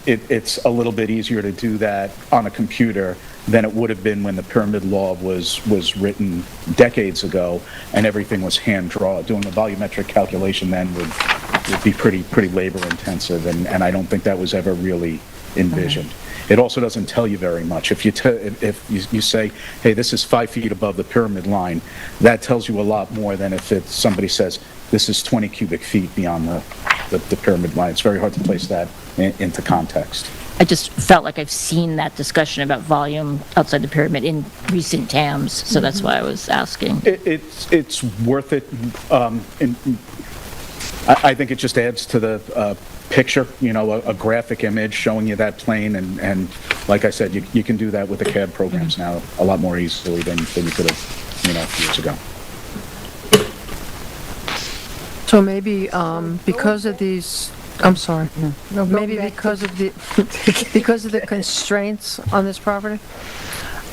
it's a little bit easier to do that on a computer than it would have been when the pyramid law was written decades ago and everything was hand drawn. Doing a volumetric calculation then would be pretty labor intensive, and I don't think that was ever really envisioned. It also doesn't tell you very much. If you say, hey, this is 5 feet above the pyramid line, that tells you a lot more than if somebody says, this is 20 cubic feet beyond the pyramid line. It's very hard to place that into context. I just felt like I've seen that discussion about volume outside the pyramid in recent TAMs, so that's why I was asking. It's worth it. I think it just adds to the picture, you know, a graphic image showing you that plane, and like I said, you can do that with the CAD programs now a lot more easily than you could have, you know, years ago. So maybe because of these, I'm sorry, maybe because of the constraints on this property,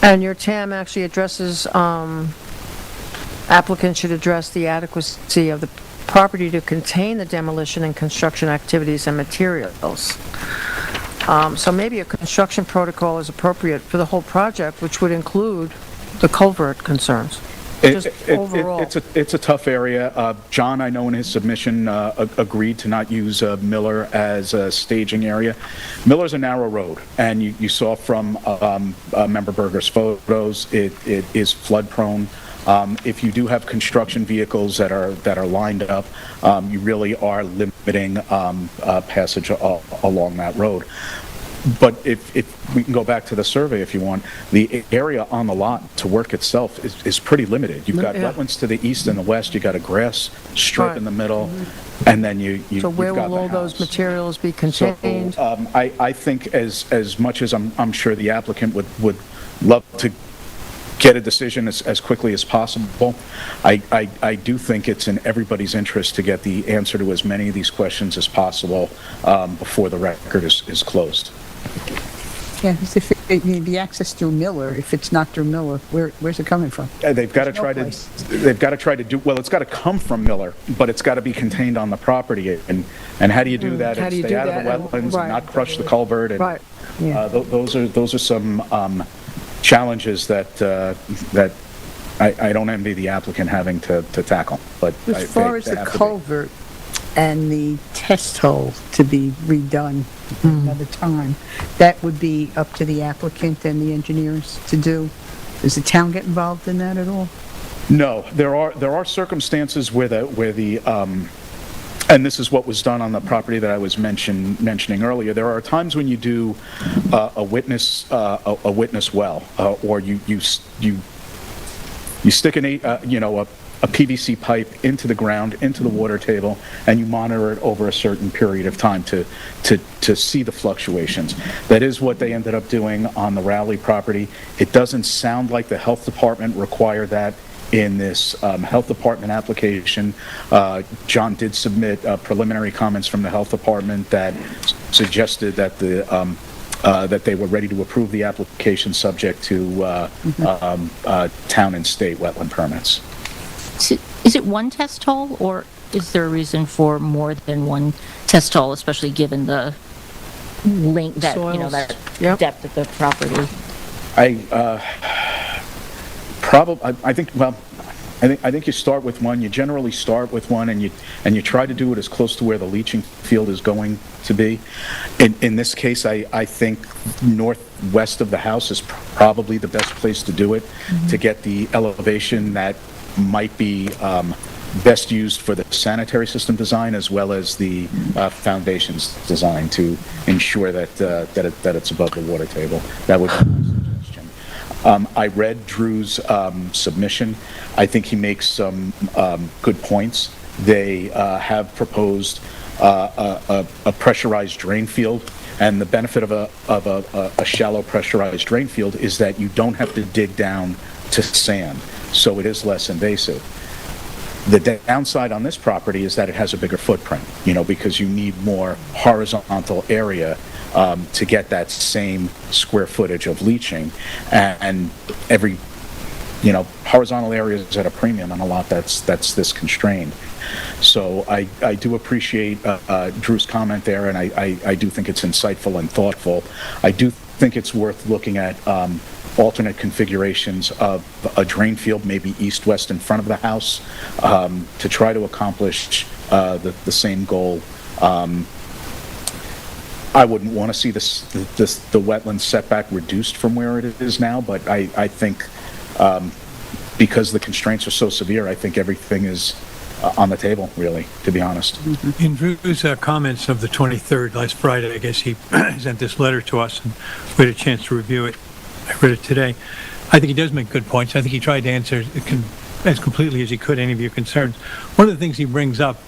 and your TAM actually addresses, applicants should address the adequacy of the property to contain the demolition and construction activities and materials. So maybe a construction protocol is appropriate for the whole project, which would include the culvert concerns. Overall. It's a tough area. John, I know in his submission, agreed to not use Miller as a staging area. Miller's a narrow road, and you saw from Member Berger's photos, it is flood prone. If you do have construction vehicles that are lined up, you really are limiting passage along that road. But if we can go back to the survey if you want, the area on the lot to work itself is pretty limited. You've got wetlands to the east and the west, you've got a grass strip in the middle, and then So where will all those materials be contained? So, I think as much as I'm sure the applicant would love to get a decision as quickly as possible, I do think it's in everybody's interest to get the answer to as many of these questions as possible before the record is closed. Yeah, if the access through Miller, if it's not through Miller, where's it coming from? They've got to try to do, well, it's got to come from Miller, but it's got to be contained on the property. And how do you do that? And stay out of the wetlands and not crush the culvert. And, those are some challenges that I don't envy the applicant having to tackle. But as far as the culvert and the test hole to be redone another time, that would be up to the applicant and the engineers to do. Does the town get involved in that at all? No, there are circumstances where the and this is what was done on the property that I was mentioning earlier. There are times when you do a witness well, or you stick a PVC pipe into the ground, into the water table, and you monitor it over a certain period of time to see the fluctuations. That is what they ended up doing on the Rowley property. It doesn't sound like the health department required that in this Health Department application. John did submit preliminary comments from the Health Department that suggested that that they were ready to approve the application subject to town and state wetland permits. Is it one test hole, or is there a reason for more than one test hole, especially given the link that, Soils. that Yep. depth of the property? I think you start with one. You generally start with one, and you try to do it as close to where the leaching field is going to be. In this case, I think northwest of the house is probably the best place to do it, to get the elevation that might be best used for the sanitary system design as well as the foundations design to ensure that it's above the water table. That would be my suggestion. I read Drew's submission. I think he makes some good points. They have proposed a pressurized drain field, and the benefit of a shallow pressurized drain field is that you don't have to dig down to sand, so it is less invasive. The downside on this property is that it has a bigger footprint, because you need more horizontal area to get that same square footage of leaching, and every, horizontal area is at a premium on a lot that's this constrained. So I do appreciate Drew's comment there, and I do think it's insightful and thoughtful. I do think it's worth looking at alternate configurations of a drain field, maybe east-west in front of the house, to try to accomplish the same goal. I wouldn't want to see the wetland setback reduced from where it is now, but I think because the constraints are so severe, I think everything is on the table, really, to be honest. In Drew's comments of the 23rd, last Friday, I guess he sent this letter to us, and we had a chance to review it. I read it today. I think he does make good points. I think he tried to answer as completely as he could any of your concerns. One of the things he brings up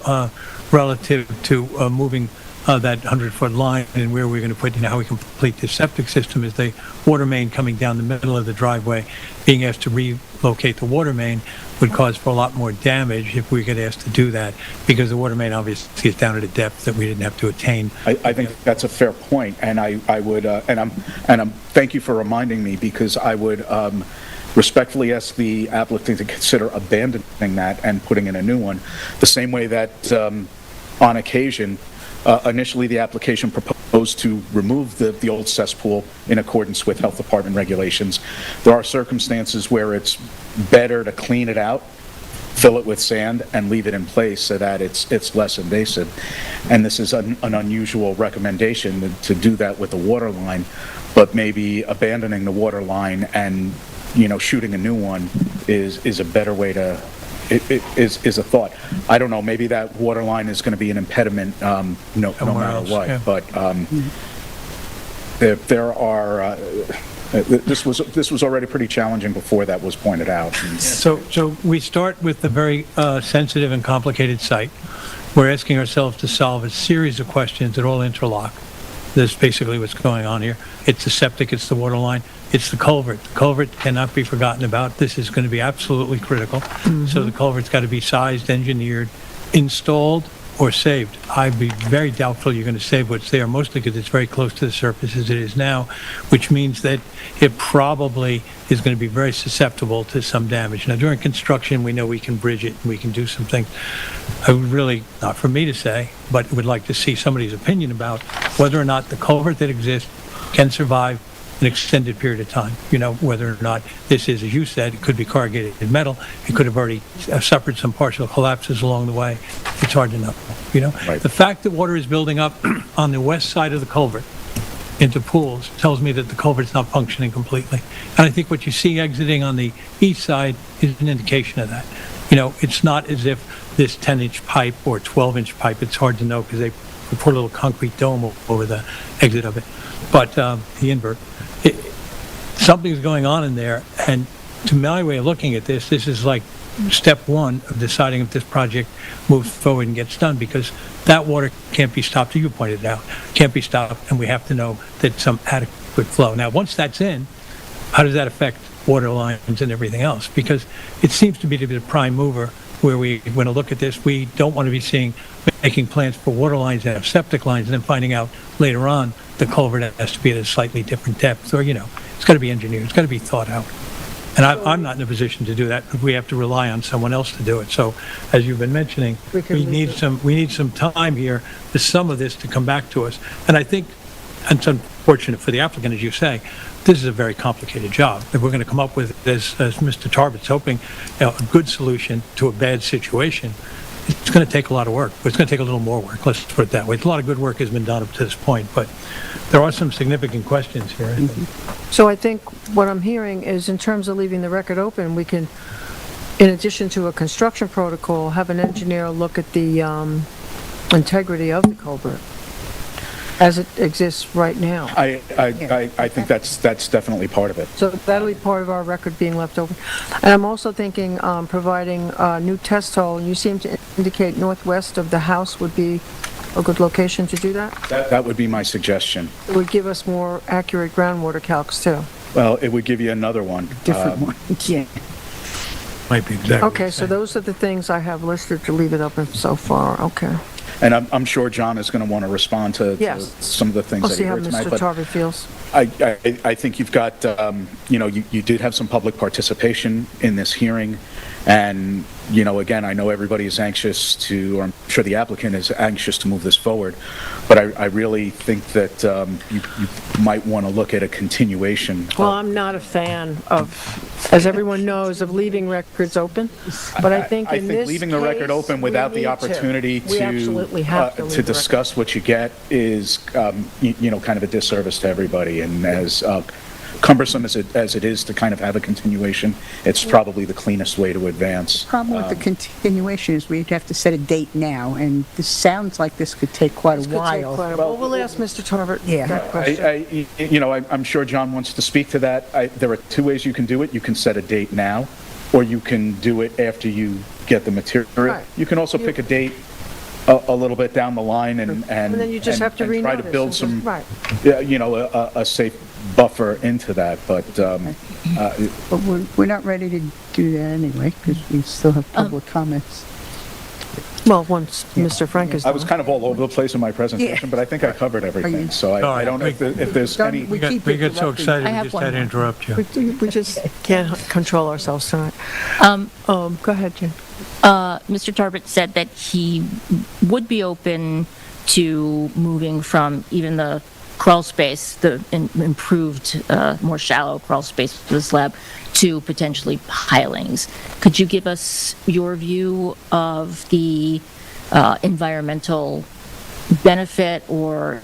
relative to moving that 100-foot line and where we're going to put, how we complete the septic system is the water main coming down the middle of the driveway. Being asked to relocate the water main would cause for a lot more damage if we get asked to do that, because the water main obviously is down at a depth that we didn't have to attain. I think that's a fair point, and I would thank you for reminding me, because I would respectfully ask the applicant to consider abandoning that and putting in a new one, the same way that on occasion. Initially, the application proposed to remove the old cesspool in accordance with Health Department regulations. There are circumstances where it's better to clean it out, fill it with sand, and leave it in place so that it's less invasive. And this is an unusual recommendation to do that with the water line, but maybe abandoning the water line and shooting a new one is a better way to. It is a thought. I don't know. Maybe that water line is going to be an impediment, no matter what. Yeah. But there are. This was already pretty challenging before that was pointed out. So we start with the very sensitive and complicated site. We're asking ourselves to solve a series of questions that all interlock. That's basically what's going on here. It's the septic, it's the water line, it's the culvert. The culvert cannot be forgotten about. This is going to be absolutely critical. Mm-hmm. So the culvert's got to be sized, engineered, installed, or saved. I'd be very doubtful you're going to save what's there, mostly because it's very close to the surface as it is now, which means that it probably is going to be very susceptible to some damage. Now, during construction, we know we can bridge it and we can do some things. I would really, not for me to say, but would like to see somebody's opinion about whether or not the culvert that exists can survive an extended period of time. Whether or not this is, as you said, it could be corrugated metal. It could have already suffered some partial collapses along the way. It's hard to know. Right. The fact that water is building up on the west side of the culvert into pools tells me that the culvert's not functioning completely. And I think what you see exiting on the east side is an indication of that. It's not as if this 10-inch pipe or 12-inch pipe, it's hard to know because they put a little concrete dome over the exit of it. But the invert, something's going on in there, and to my way of looking at this is like step one of deciding if this project moves forward and gets done, because that water can't be stopped, as you pointed out, can't be stopped, and we have to know that some adequate flow. Now, once that's in, how does that affect water lines and everything else? Because it seems to be the prime mover where we want to look at this. We don't want to be making plans for water lines that have septic lines and then finding out later on the culvert has to be at a slightly different depth, or, it's got to be engineered, it's got to be thought out. And I'm not in a position to do that. We have to rely on someone else to do it. So, as you've been mentioning, we need some time here for some of this to come back to us. And I think, and it's unfortunate for the applicant, as you say, this is a very complicated job. If we're going to come up with, as Mr. Tarbott's hoping, a good solution to a bad situation, it's going to take a lot of work. But it's going to take a little more work, let's put it that way. A lot of good work has been done up to this point, but there are some significant questions here, I think. So I think what I'm hearing is, in terms of leaving the record open, we can, in addition to a construction protocol, have an engineer look at the integrity of the culvert as it exists right now. I think that's definitely part of it. So that'll be part of our record being left open. And I'm also thinking providing a new test hole. You seem to indicate northwest of the house would be a good location to do that? That would be my suggestion. It would give us more accurate groundwater calcs, too. Well, it would give you another one. Different one, yeah. Might be exactly Okay, so those are the things I have listed to leave it open so far, okay. And I'm sure John is going to want to respond to Yes. some of the things We'll that see he how heard tonight. Mr. But Tarver feels. I think you've got, you did have some public participation in this hearing. And, again, I know everybody is anxious to, or I'm sure the applicant is anxious to move this forward. But I really think that you might want to look at a continuation. Well, I'm not a fan of, as everyone knows, of leaving records open, but I think in this case, leaving the record open without the opportunity We absolutely have to leave to the discuss what you get is, kind of a disservice to everybody. And as cumbersome as it is to kind of have a continuation, it's probably the cleanest way to advance. The problem with the continuation is we'd have to set a date now, and this sounds like this could take quite a while. Well, we'll ask Mr. Tarver Yeah. that question. I'm sure John wants to speak to that. There are two ways you can do it. You can set a date now, or you can do it after you get the material. Right. You can also pick a date a little bit down the line and then you just have to and try to renotice build and some, right. a safe buffer into that. But But we're not ready to do that anyway, because we still have public comments. Well, once Mr. Frank is I done. was kind of all over the place in my presentation, but I think I covered everything. So I don't know if there's any. We get so excited, we just had to interrupt you. We just can't control ourselves tonight. Go ahead, Jen. Mr. Tarbott said that he would be open to moving from even the crawl space, the improved, more shallow crawl space for the slab, to potentially pilings. Could you give us your view of the environmental benefit, or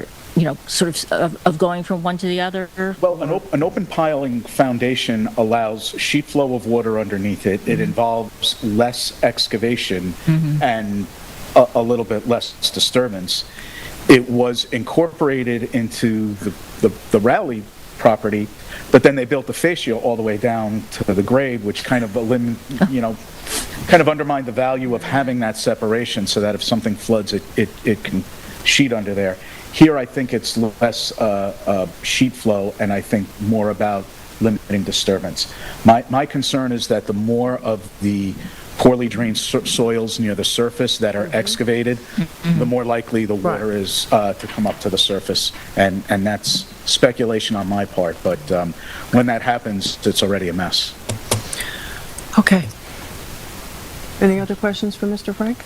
sort of going from one to the other? Well, an open piling foundation allows sheet flow of water underneath it. It involves less excavation and a little bit less disturbance. It was incorporated into the Rowley property, but then they built the fascia all the way down to the grade, which kind of kind of undermined the value of having that separation, so that if something floods, it can sheet under there. Here, I think it's less sheet flow, and I think more about limiting disturbance. My concern is that the more of the poorly drained soils near the surface that are excavated, the more likely the water is to come up to the surface, and that's speculation on my part, but when that happens, it's already a mess. Okay. Any other questions for Mr. Frank?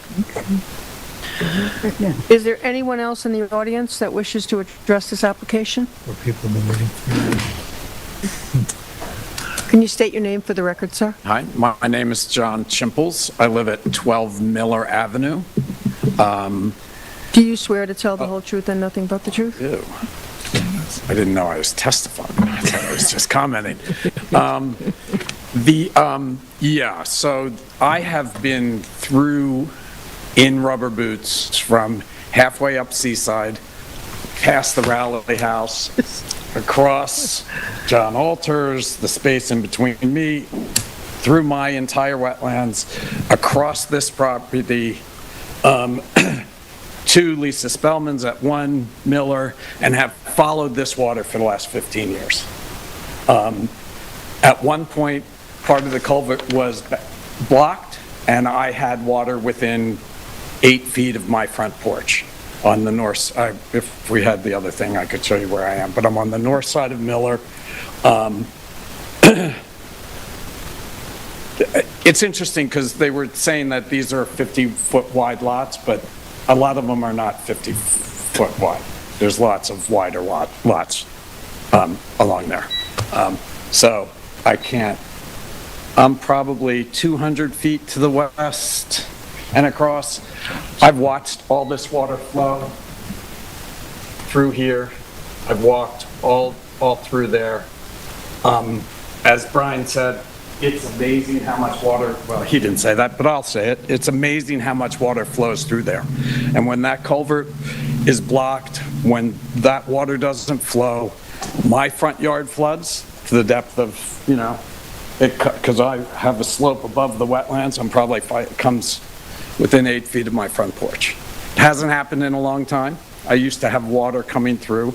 Is there anyone else in the audience that wishes to address this application? Or people have been waiting for Can you state your name for the record, sir? Hi, my name is John Chimples. I live at 12 Miller Avenue. Do you swear to tell the whole truth and nothing but the truth? Ew. I didn't know I was testifying. I was just commenting. So I have been through in rubber boots from halfway up Seaside, past the Rowley House, across John Alter's, the space in between me, through my entire wetlands, across this property, to Lisa Spellman's at 1 Miller, and have followed this water for the last 15 years. At one point, part of the culvert was blocked, and I had water within 8 feet of my front porch on the north side. If we had the other thing, I could show you where I am, but I'm on the north side of Miller. It's interesting because they were saying that these are 50-foot wide lots, but a lot of them are not 50-foot wide. There's lots of wider lots along there. So I can't, I'm probably 200 feet to the west and across. I've watched all this water flow through here. I've walked all through there. As Brian said, it's amazing how much water, well, he didn't say that, but I'll say it. It's amazing how much water flows through there. And when that culvert is blocked, when that water doesn't flow, my front yard floods to the depth of, you know, because I have a slope above the wetlands, I'm probably, it comes within 8 feet of my front porch. It hasn't happened in a long time. I used to have water coming through.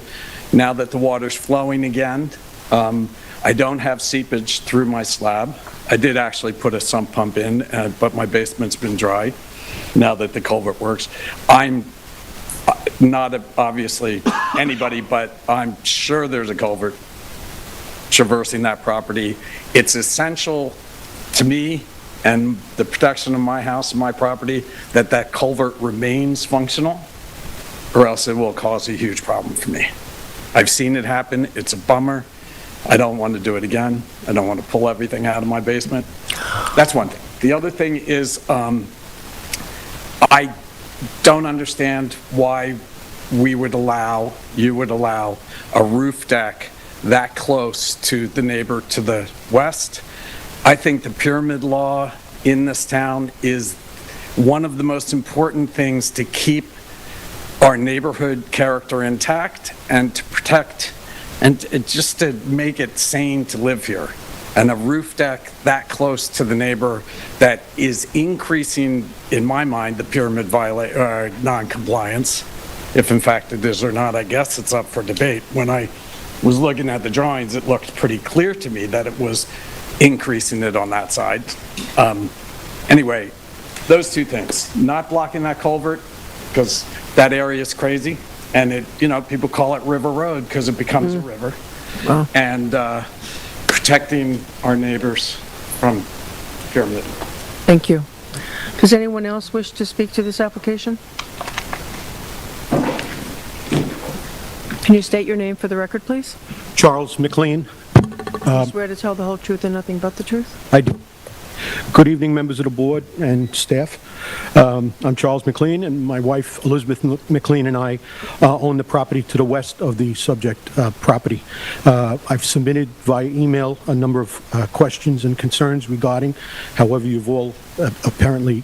Now that the water's flowing again, I don't have seepage through my slab. I did actually put a sump pump in, but my basement's been dry now that the culvert works. I'm not obviously anybody, but I'm sure there's a culvert traversing that property. It's essential to me and the protection of my house and my property that that culvert remains functional, or else it will cause a huge problem for me. I've seen it happen. It's a bummer. I don't want to do it again. I don't want to pull everything out of my basement. That's one thing. The other thing is I don't understand why you would allow a roof deck that close to the neighbor to the west. I think the pyramid law in this town is one of the most important things to keep our neighborhood character intact and to protect and just to make it sane to live here. And a roof deck that close to the neighbor that is increasing, in my mind, the pyramid non-compliance, if in fact it is or not, I guess it's up for debate. When I was looking at the drawings, it looked pretty clear to me that it was increasing it on that side. Anyway, those two things, not blocking that culvert, because that area is crazy, and it, you know, people call it River Road because it becomes a river. Wow. And protecting our neighbors from pyramid. Thank you. Does anyone else wish to speak to this application? Can you state your name for the record, please? Charles McLean. Swear to tell the whole truth and nothing but the truth? I do. Good evening, members of the board and staff. I'm Charles McLean, and my wife, Elizabeth McLean, and I own the property to the west of the subject property. I've submitted via email a number of questions and concerns regarding, however, you've all apparently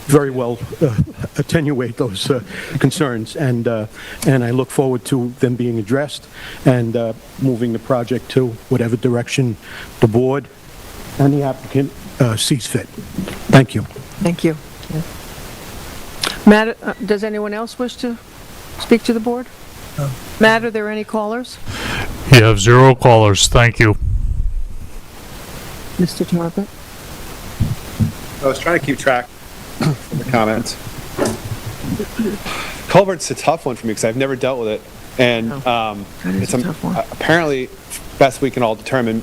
very well attenuate those concerns, and I look forward to them being addressed and moving the project to whatever direction the board and the applicant sees fit. Thank you. Thank you. Matt, does anyone else wish to speak to the board? No. Matt, are there any callers? You have 0 callers. Thank you. Mr. Tarbett? I was trying to keep track of the comments. Culvert's a tough one for me because I've never dealt with it, and it's a tough one. Apparently, best we can all determine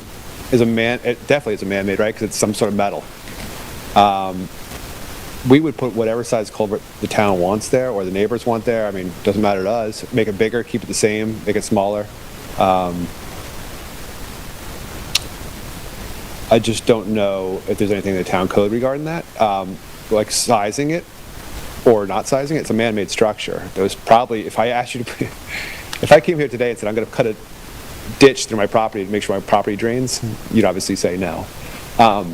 is it definitely is a man-made, right? Because it's some sort of metal. We would put whatever size culvert the town wants there, or the neighbors want there. I mean, it doesn't matter to us. Make it bigger, keep it the same, make it smaller. I just don't know if there's anything in the town code regarding that. Like sizing it or not sizing it. It's a man-made structure. There was probably, if I asked you to, if I came here today and said I'm going to cut a ditch through my property to make sure my property drains, you'd obviously say no.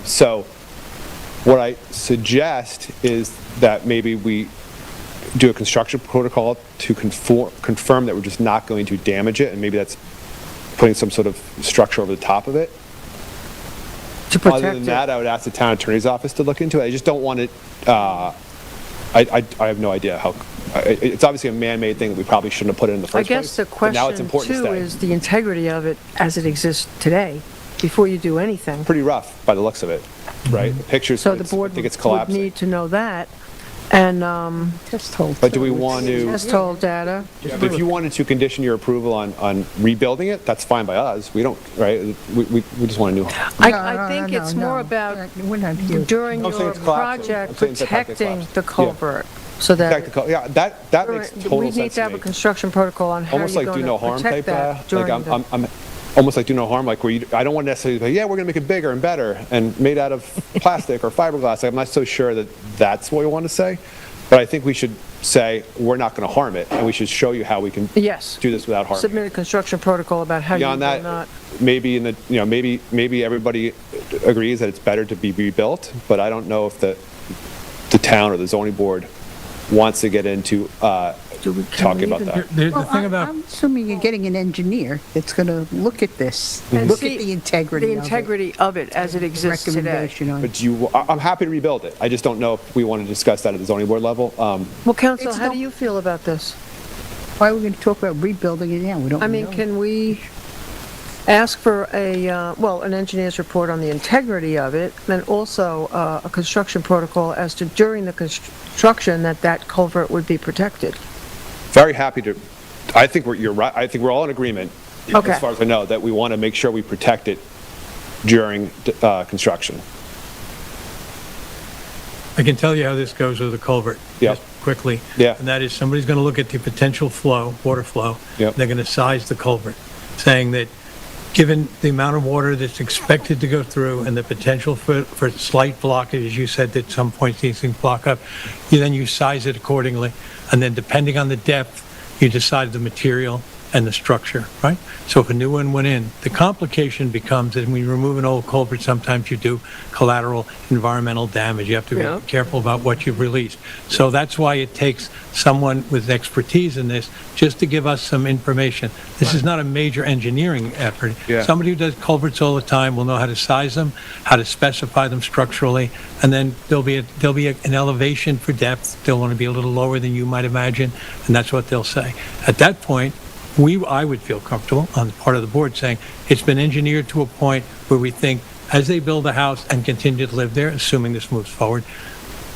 So what I suggest is that maybe we do a construction protocol to confirm that we're just not going to damage it, and maybe that's putting some sort of structure over the top of it. To protect Other than that, I would ask the town attorney's office to look into it. I just don't want it, I have no idea how it's obviously a man-made thing that we probably shouldn't have put it in the I first place. guess the but now it's question important to too stay. is the integrity of it as it exists today, before you do anything. Pretty rough by the looks of it, right? The pictures, So the I board think it's would collapsing. need to know that, and, Test hole. But do we want to, test hole data. if you wanted to condition your approval on rebuilding it, that's fine by us. We don't, right? We just want a new home. I think it's more about We're not here. during I'm saying your it's collapsing. I'm project saying it's protecting protecting collapse. the culvert, so that. Tactical, yeah, that makes total We need sense to to have a me. construction protocol on how Almost you're like do going no to harm protect type, that during like the. I'm almost like do no harm, like where you, I don't want to necessarily say, yeah, we're gonna make it bigger and better and made out of plastic or fiberglass. I'm not so sure that that's what we want to say, but I think we should say, we're not gonna harm it, and we should show you how we can Yes. do this without harm. Submit a construction protocol about how you will Beyond that, not. maybe in the, maybe everybody agrees that it's better to be rebuilt, but I don't know if the town or the zoning board wants to get into talking about that. The Well, thing about, I'm assuming you're getting an engineer that's going to look at this, And look see at the integrity The of it. integrity of it as it exists today. Recommendation on. But I'm happy to rebuild it. I just don't know if we want to discuss that at the zoning board level. Well, council, It's how no- do you feel about this? Why are we going to talk about rebuilding it now? We don't know. I mean, can we ask for an engineer's report on the integrity of it, and also a construction protocol as to during the construction that culvert would be protected? Very happy to, I think you're right. I think we're all in agreement, Okay. as far as I know, that we want to make sure we protect it during construction. I can tell you how this goes with the culvert. Yep. Just quickly. Yeah. And that is, somebody's going to look at the potential flow, water flow. Yep. They're going to size the culvert, saying that given the amount of water that's expected to go through and the potential for slight blockage, as you said, that some points these things block up, you size it accordingly. And then depending on the depth, you decide the material and the structure, right? So if a new one went in, the complication becomes that when you remove an old culvert, sometimes you do collateral environmental damage. You have to Yeah. be careful about what you've released. So that's why it takes someone with expertise in this just to give us some information. This is not a major engineering effort. Yeah. Somebody who does culverts all the time will know how to size them, how to specify them structurally, and then there'll be an elevation for depth. They'll want to be a little lower than you might imagine, and that's what they'll say. At that point, I would feel comfortable on the part of the board saying it's been engineered to a point where we think as they build a house and continue to live there, assuming this moves forward,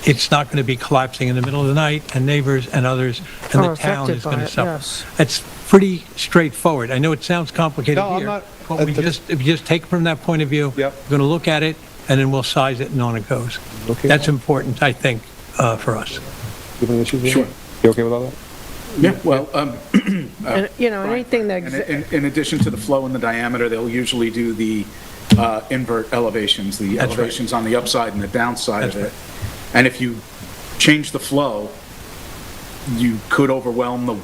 it's not going to be collapsing in the middle of the night, and neighbors and others and Are the town affected is going by to it, suffer. yes. It's pretty straightforward. I know it sounds complicated No, I'm here, not- but if you just take it from that point of view, Yep. we're going to look at it, and then we'll size it, and on it goes. Okay. That's important, I think, for us. You have any issues with Sure. that? You okay with all that? Yeah, well, And, anything that. in addition to the flow and the diameter, they'll usually do the invert elevations, the That's right. elevations on the upside and the downside of That's it. And if you change the flow, you could overwhelm the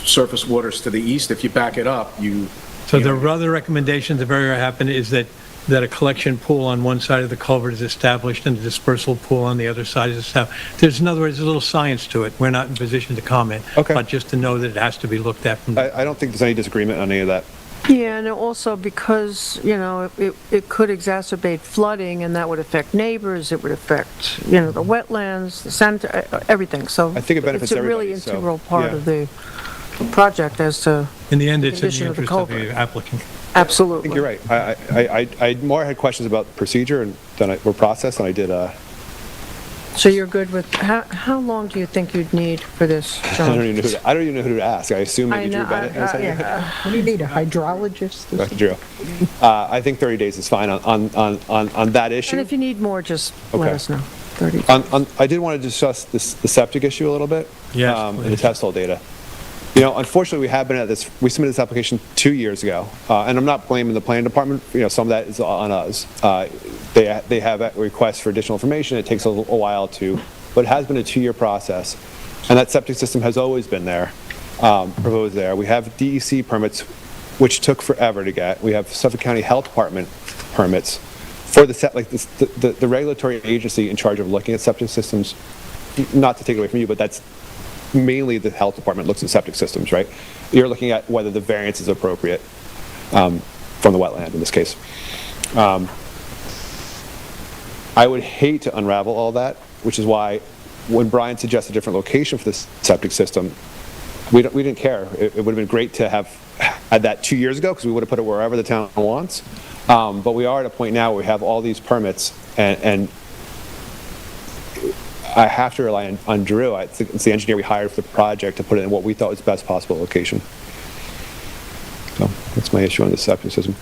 surface waters to the east. If you back it up, So the other recommendations that very rarely happen is that a collection pool on one side of the culvert is established and a dispersal pool on the other side is established. In other words, there's a little science to it. We're not in position to comment. Okay. But just to know that it has to be looked at from. I don't think there's any disagreement on any of that. Yeah, and also because, it could exacerbate flooding, and that would affect neighbors, it would affect, the wetlands, the sanitary, everything, so. I think it benefits It's a really everybody, so, integral part yeah. of the project as to, In the end, it's in condition the of the interest of the culvert. applicant. I absolutely. think you're right. I more had questions about procedure and or process than I did. So you're good with, how long do you think you'd need for this, I John? don't even know who to ask. I assume maybe Drew know, Bennett. or something. What do you need, a hydrologist? or That's Drew. I think 30 days is fine on that issue. And if you need more, just let Okay. us know. 30. I did want to discuss the septic issue a little bit. Yes, And the please. test hole data. Unfortunately, we have been at this, we submitted this application 2 years ago, and I'm not blaming the planning department, some of that is on us. They have a request for additional information, it takes a while but it has been a 2-year process, and that septic system has always been there, proposed there. We have DEC permits, which took forever to get. We have Suffolk County Health Department permits for the regulatory agency in charge of looking at septic systems, not to take it away from you, but that's mainly the health department looks at septic systems, right? You're looking at whether the variance is appropriate from the wetland in this case. I would hate to unravel all that, which is why when Brian suggested a different location for this septic system, we didn't care. It would have been great to have had that 2 years ago, because we would have put it wherever the town wants. But we are at a point now where we have all these permits, and I have to rely on Drew. It's the engineer we hired for the project to put it in what we thought was the best possible location. So that's my issue on the septic system.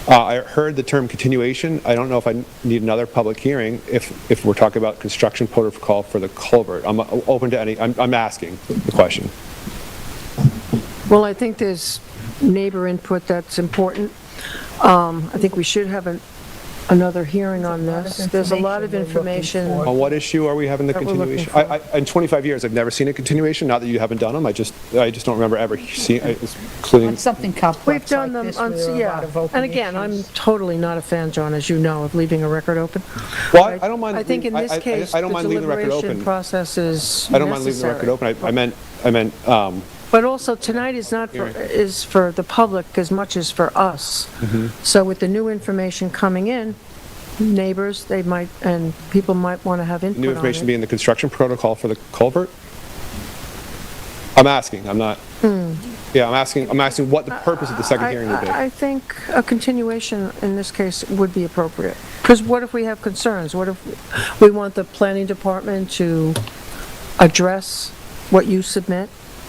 I heard the term continuation. I don't know if I need another public hearing if we're talking about construction protocol for the culvert. I'm open to any, I'm asking the question. Well, I think there's neighbor input that's important. I think we should have another hearing on this. There's a lot of information. On what issue are we having the That we're looking continuation? In 25 years, I've never seen a continuation. Not that you haven't done them. I just don't remember ever seeing, including. On something complex We've done like them this, on, where there are a lot of yeah. open And again, I'm issues. totally not a fan, John, as you know, of leaving a record open. Well, I don't mind. I think in this case, I don't the mind leaving the record deliberation open. process is I don't mind leaving the record necessary. open. I meant. But also, tonight is not for, is for the public as much as for us. So with the new information coming in, neighbors, they might, and people might want to have input New on information it. being the construction protocol for the culvert? I'm asking, I'm not, yeah, I'm asking what the purpose of the second hearing would be. I think a continuation in this case would be appropriate. Because what if we have concerns? What if we want the planning department to address what you submit?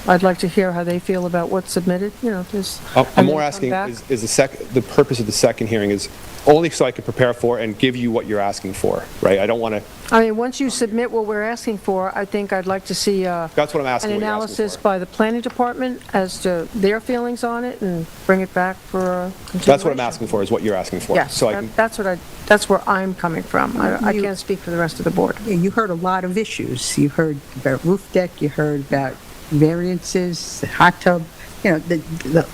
I'd like to hear how they feel about what's submitted, you know, there's. I'm more asking, is the purpose of the second hearing is only so I can prepare for and give you what you're asking for, right? I don't want to, I mean, once you submit what we're asking for, I think I'd like to see that's what I'm asking, an what you're asking analysis for. by the planning department as to their feelings on it and bring it back for a continuation. That's what I'm asking for, is what you're asking for. Yes, So I can, that's where I'm coming from. I can't speak for the rest of the board. Yeah, you heard a lot of issues. You heard about roof deck, you heard about variances, the hot tub, you know,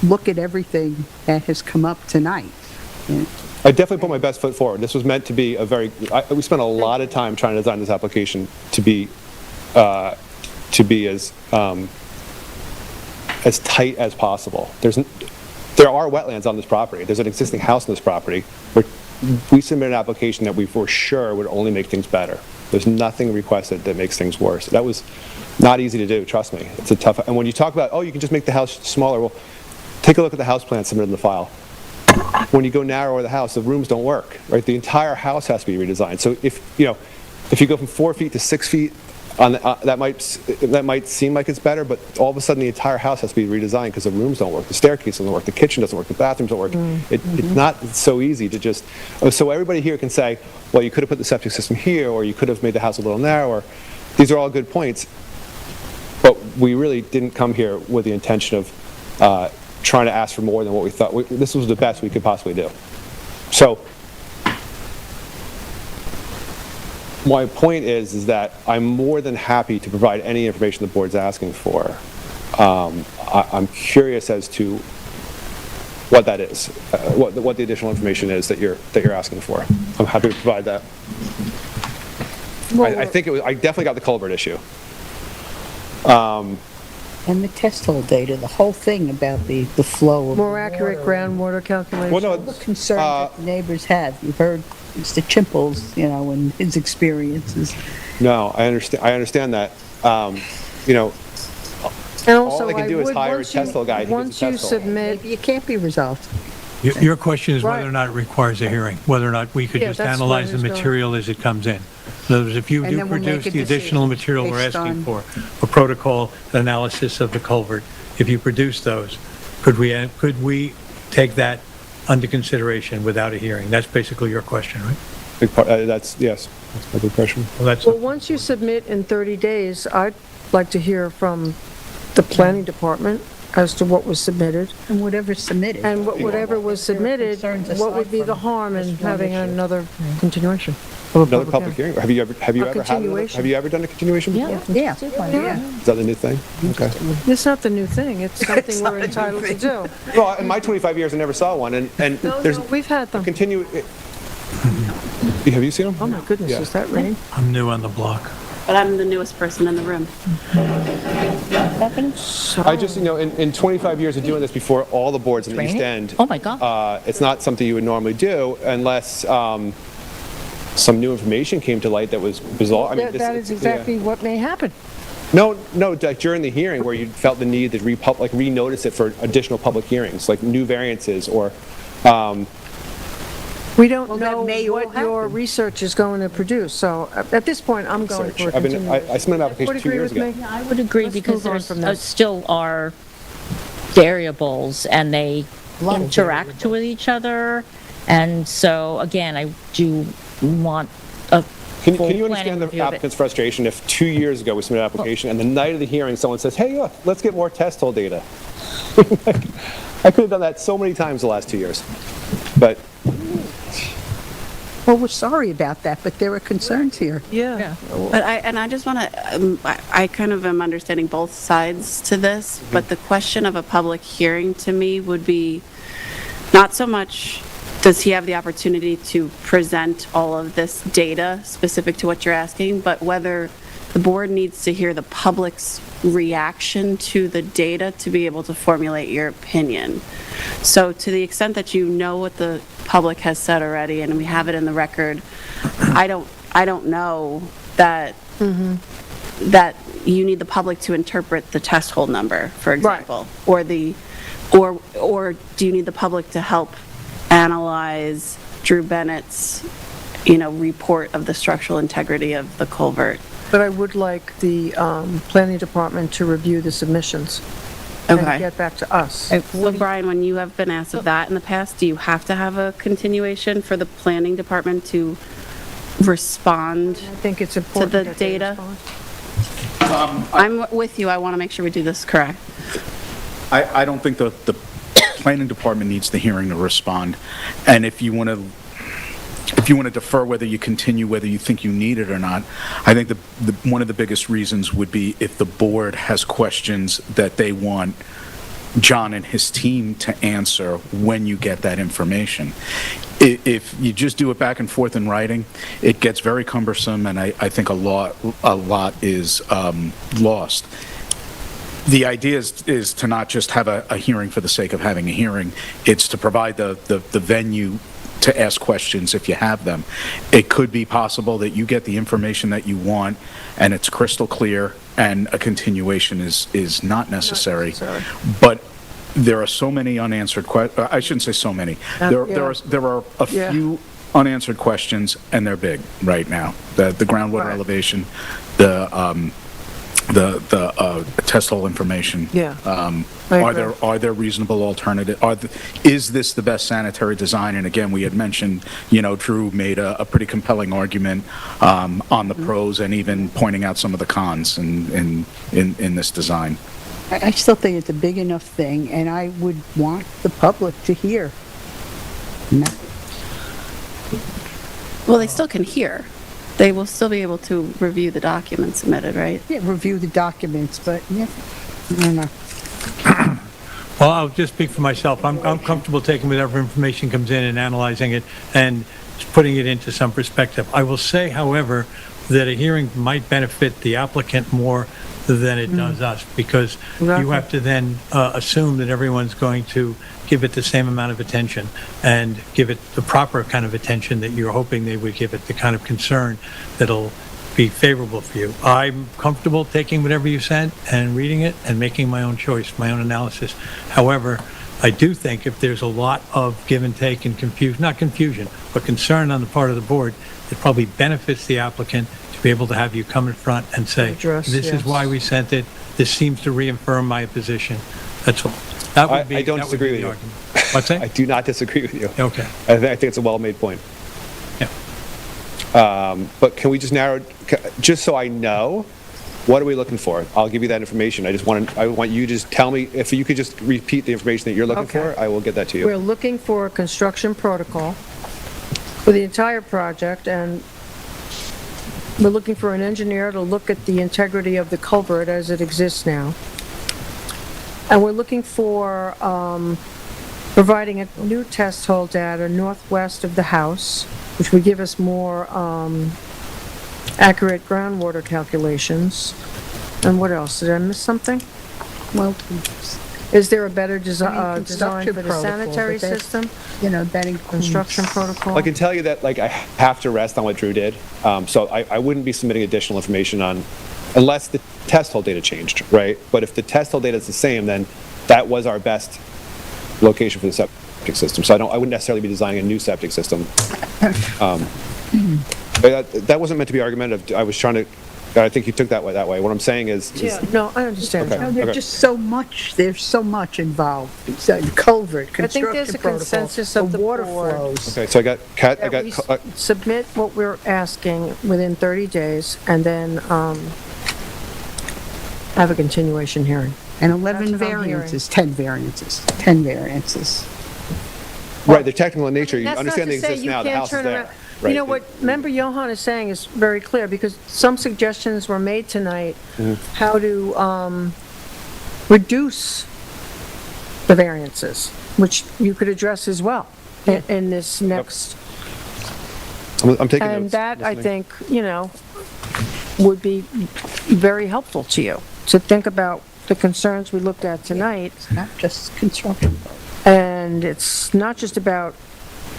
look at everything that has come up tonight. Yeah. I definitely put my best foot forward. This was meant to be we spent a lot of time trying to design this application to be as tight as possible. There are wetlands on this property. There's an existing house on this property where we submitted an application that we for sure would only make things better. There's nothing requested that makes things worse. That was not easy to do, trust me. It's a tough, and when you talk about, oh, you can just make the house smaller, well, take a look at the house plan submitted in the file. When you go narrower the house, the rooms don't work, right? The entire house has to be redesigned. So if you go from 4 feet to 6 feet, that might seem like it's better, but all of a sudden the entire house has to be redesigned because the rooms don't work, the staircase doesn't work, the kitchen doesn't work, the bathrooms don't work. It's not so easy to just, so everybody here can say, well, you could have put the septic system here, or you could have made the house a little narrower. These are all good points, but we really didn't come here with the intention of trying to ask for more than what we thought. This was the best we could possibly do. So my point is that I'm more than happy to provide any information the board's asking for. I'm curious as to what that is, what the additional information is that you're asking for. I'm happy to provide that. I think I definitely got the culvert issue. And the test hole data, the whole thing about the flow of More accurate groundwater calculations. Well, no, the concerns that the neighbors have. You've heard Mr. Chimples, you know, and his experiences. No, I understand that. And also, all I can do is hire a test hole guy. Once you submit, It can't be resolved. Your question is whether Right. or not it requires a hearing, whether or not we could Yeah, just that's where analyze the it's going. material as it comes in. In other words, if you And do then we'll produce make a the additional decision material we're based asking on- for, a protocol analysis of the culvert, if you produce those, could we take that under consideration without a hearing? That's basically your question, right? Yes, that's my good question. Well, that's, well, once you submit in 30 days, I'd like to hear from the planning department as to what was submitted. And whatever's submitted. And whatever was submitted, concerns what would aside be the from harm in this one having issue. another continuation? of a Another public hearing? Have you ever had another? continuation. Have you ever done a continuation before? Yeah. Is that the new thing? Okay. It's not the new thing, it's something we're entitled to do. Well, in my 25 years, I never saw one, and there's We've had them. continue. Have you seen them? Oh my goodness, Yeah. is that rain? I'm new on the block. But I'm the newest person in the room. I just, in 25 years of doing this before all the boards in the East End. Oh, my God. It's not something you would normally do unless, some new information came to light that was bizarre. I mean, That is exactly what may happen. No, like during the hearing where you felt the need to renotice it for additional public hearings, like new variances or, We don't that know may all what your happen. research is going to produce, so at this point, I'm going for a I continuation. submitted an application Would 2 agree years with ago. me? I would agree Let's because move on there's from this. still are variables and they lot of interact with each other. And so, again, I do want a Can full you planning understand the review of it. applicant's frustration if 2 years ago we submitted an application and the night of the hearing someone says, hey, look, let's get more test hole data? I could have done that so many times the last 2 years. But Well, we're sorry about that, but there are concerns here. Yeah. But I just want to, I kind of am understanding both sides to this, but the question of a public hearing to me would be not so much does he have the opportunity to present all of this data specific to what you're asking, but whether the board needs to hear the public's reaction to the data to be able to formulate your opinion. So to the extent that you know what the public has said already and we have it in the record, I don't know that that you need the public to interpret the test hole number, for example, or or do you need the public to help analyze Drew Bennett's, report of the structural integrity of the culvert? But I would like the planning department to review the submissions and Okay. get back to us. So Brian, when you have been asked of that in the past, do you have to have a continuation for the planning department to respond I think it's to important the that they data? respond. I'm with you. I want to make sure we do this correct. I don't think the planning department needs the hearing to respond. And if you want to defer whether you continue, whether you think you need it or not, I think one of the biggest reasons would be if the board has questions that they want John and his team to answer when you get that information. If you just do it back and forth in writing, it gets very cumbersome, and I think a lot is lost. The idea is to not just have a hearing for the sake of having a hearing. It's to provide the venue to ask questions if you have them. It could be possible that you get the information that you want and it's crystal clear and a continuation is not necessary. But there are so many unanswered questions. I shouldn't say so many. There are a few unanswered questions, and they're big right now. The groundwater elevation, the test hole information. Are there reasonable alternatives? Is this the best sanitary design? And again, we had mentioned, Drew made a pretty compelling argument on the pros and even pointing out some of the cons in this design. I still think it's a big enough thing, and I would want the public to hear. Well, they still can hear. They will still be able to review the documents submitted, right? Yeah, review the documents, but, I don't know. Well, I'll just speak for myself. I'm comfortable taking whatever information comes in and analyzing it and putting it into some perspective. I will say, however, that a hearing might benefit the applicant more than it does us, because you have to then assume that everyone's going to give it the same amount of attention and give it the proper kind of attention that you're hoping they would give it, the kind of concern that'll be favorable for you. I'm comfortable taking whatever you sent and reading it and making my own choice, my own analysis. However, I do think if there's a lot of give and take and not confusion, but concern on the part of the board, it probably benefits the applicant to be able to have you come in front and say, this is why we sent it. This seems to reaffirm my position. That's all. That would be, I don't that would disagree be with the you. argument. What's that? I do not disagree with you. Okay. I think it's a well-made point. Yeah. But can we just narrow, just so I know, what are we looking for? I'll give you that information. I want you to just tell me, if you could just repeat the information that you're looking for, I will get that to you. We're looking for a construction protocol for the entire project, and we're looking for an engineer to look at the integrity of the culvert as it exists now. And we're looking for providing a new test hole data northwest of the house, which would give us more accurate groundwater calculations. And what else? Did I miss something? Well, Is there a better design construction for the protocol, sanitary but that's- system? You know, that includes... Construction protocol? I can tell you that, like, I have to rest on what Drew did, so I wouldn't be submitting additional information on, unless the test hole data changed, right? But if the test hole data is the same, then that was our best location for the septic system. So I wouldn't necessarily be designing a new septic system. But that wasn't meant to be argumentative. I was trying to, I think you took that way. What I'm saying is... Yeah, no, I understand. Okay. No, there's just so much, there's so much involved. So, the culvert, I think there's construction a protocol, consensus of the water board. flows. Okay, so I got, That we submit what we're asking within 30 days, and then have a continuation hearing. And 11 That's what I'm hearing. variances, 10 variances, 10 variances. right, they're technical in nature. You That's not understand they to say exist you now, the can't house is turn there. around. Right. You know, what Member Johan is saying is very clear, because some suggestions were made tonight, how to reduce the variances, which you could address as well in this next. I'm taking And notes, that, I listening. think, would be very helpful to you, to think about the concerns we looked at tonight. It's not just construction. And it's not just about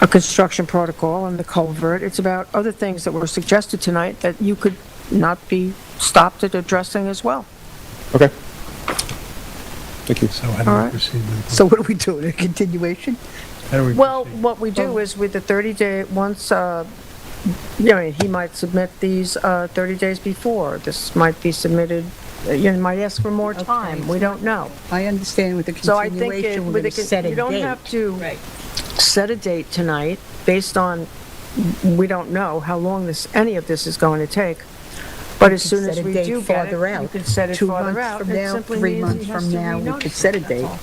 a construction protocol and the culvert, it's about other things that were suggested tonight that you could not be stopped at addressing as well. Okay. Thank you. So how do All we right. proceed with So what are we doing, a continuation? How do we Well, proceed? what we do is with the 30-day, once, he might submit these 30 days before. This might be submitted, might ask for more time, we don't know. I understand with the So I think continuation, we're with going to set a you date. don't have to set a date tonight based on, we don't know how long any of this is going to take. But as soon as Set a we date do get farther it, you out. can set it 2 farther months out. from It now, simply 3 means months he has from to now, we renotice could it, set a that's date. all.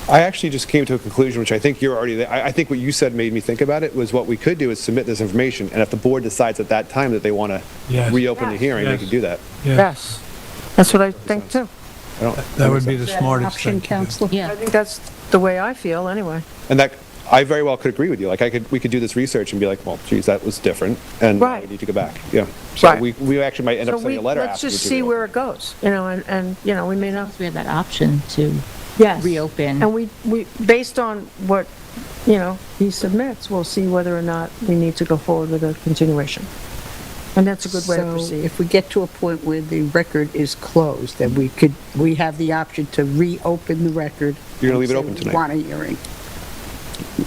I actually just came to a conclusion, which I think you're already there. I think what you said made me think about it, was what we could do is submit this information, and if the board decides at that time that they want to Yes. reopen the hearing, they Yes. can do that. Yes, that's what I think too. I don't, That would be the Is that an smartest option, thing to do. Counselor? Yeah. I think that's the way I feel, anyway. and that, I very well could agree with you. Like, we could do this research and be like, well, geez, that was different, and Right. we need to go back. Yeah. So Right. we actually might end up So sending a letter let's afterwards. just see where it goes, and, we may not. We had that option to Yes. reopen. And we, based on what, he submits, we'll see whether or not we need to go forward with a continuation. And that's a good way to So proceed. if we get to a point where the record is closed, then we have the option to reopen the record. You're gonna and leave it say open we tonight? Want a hearing.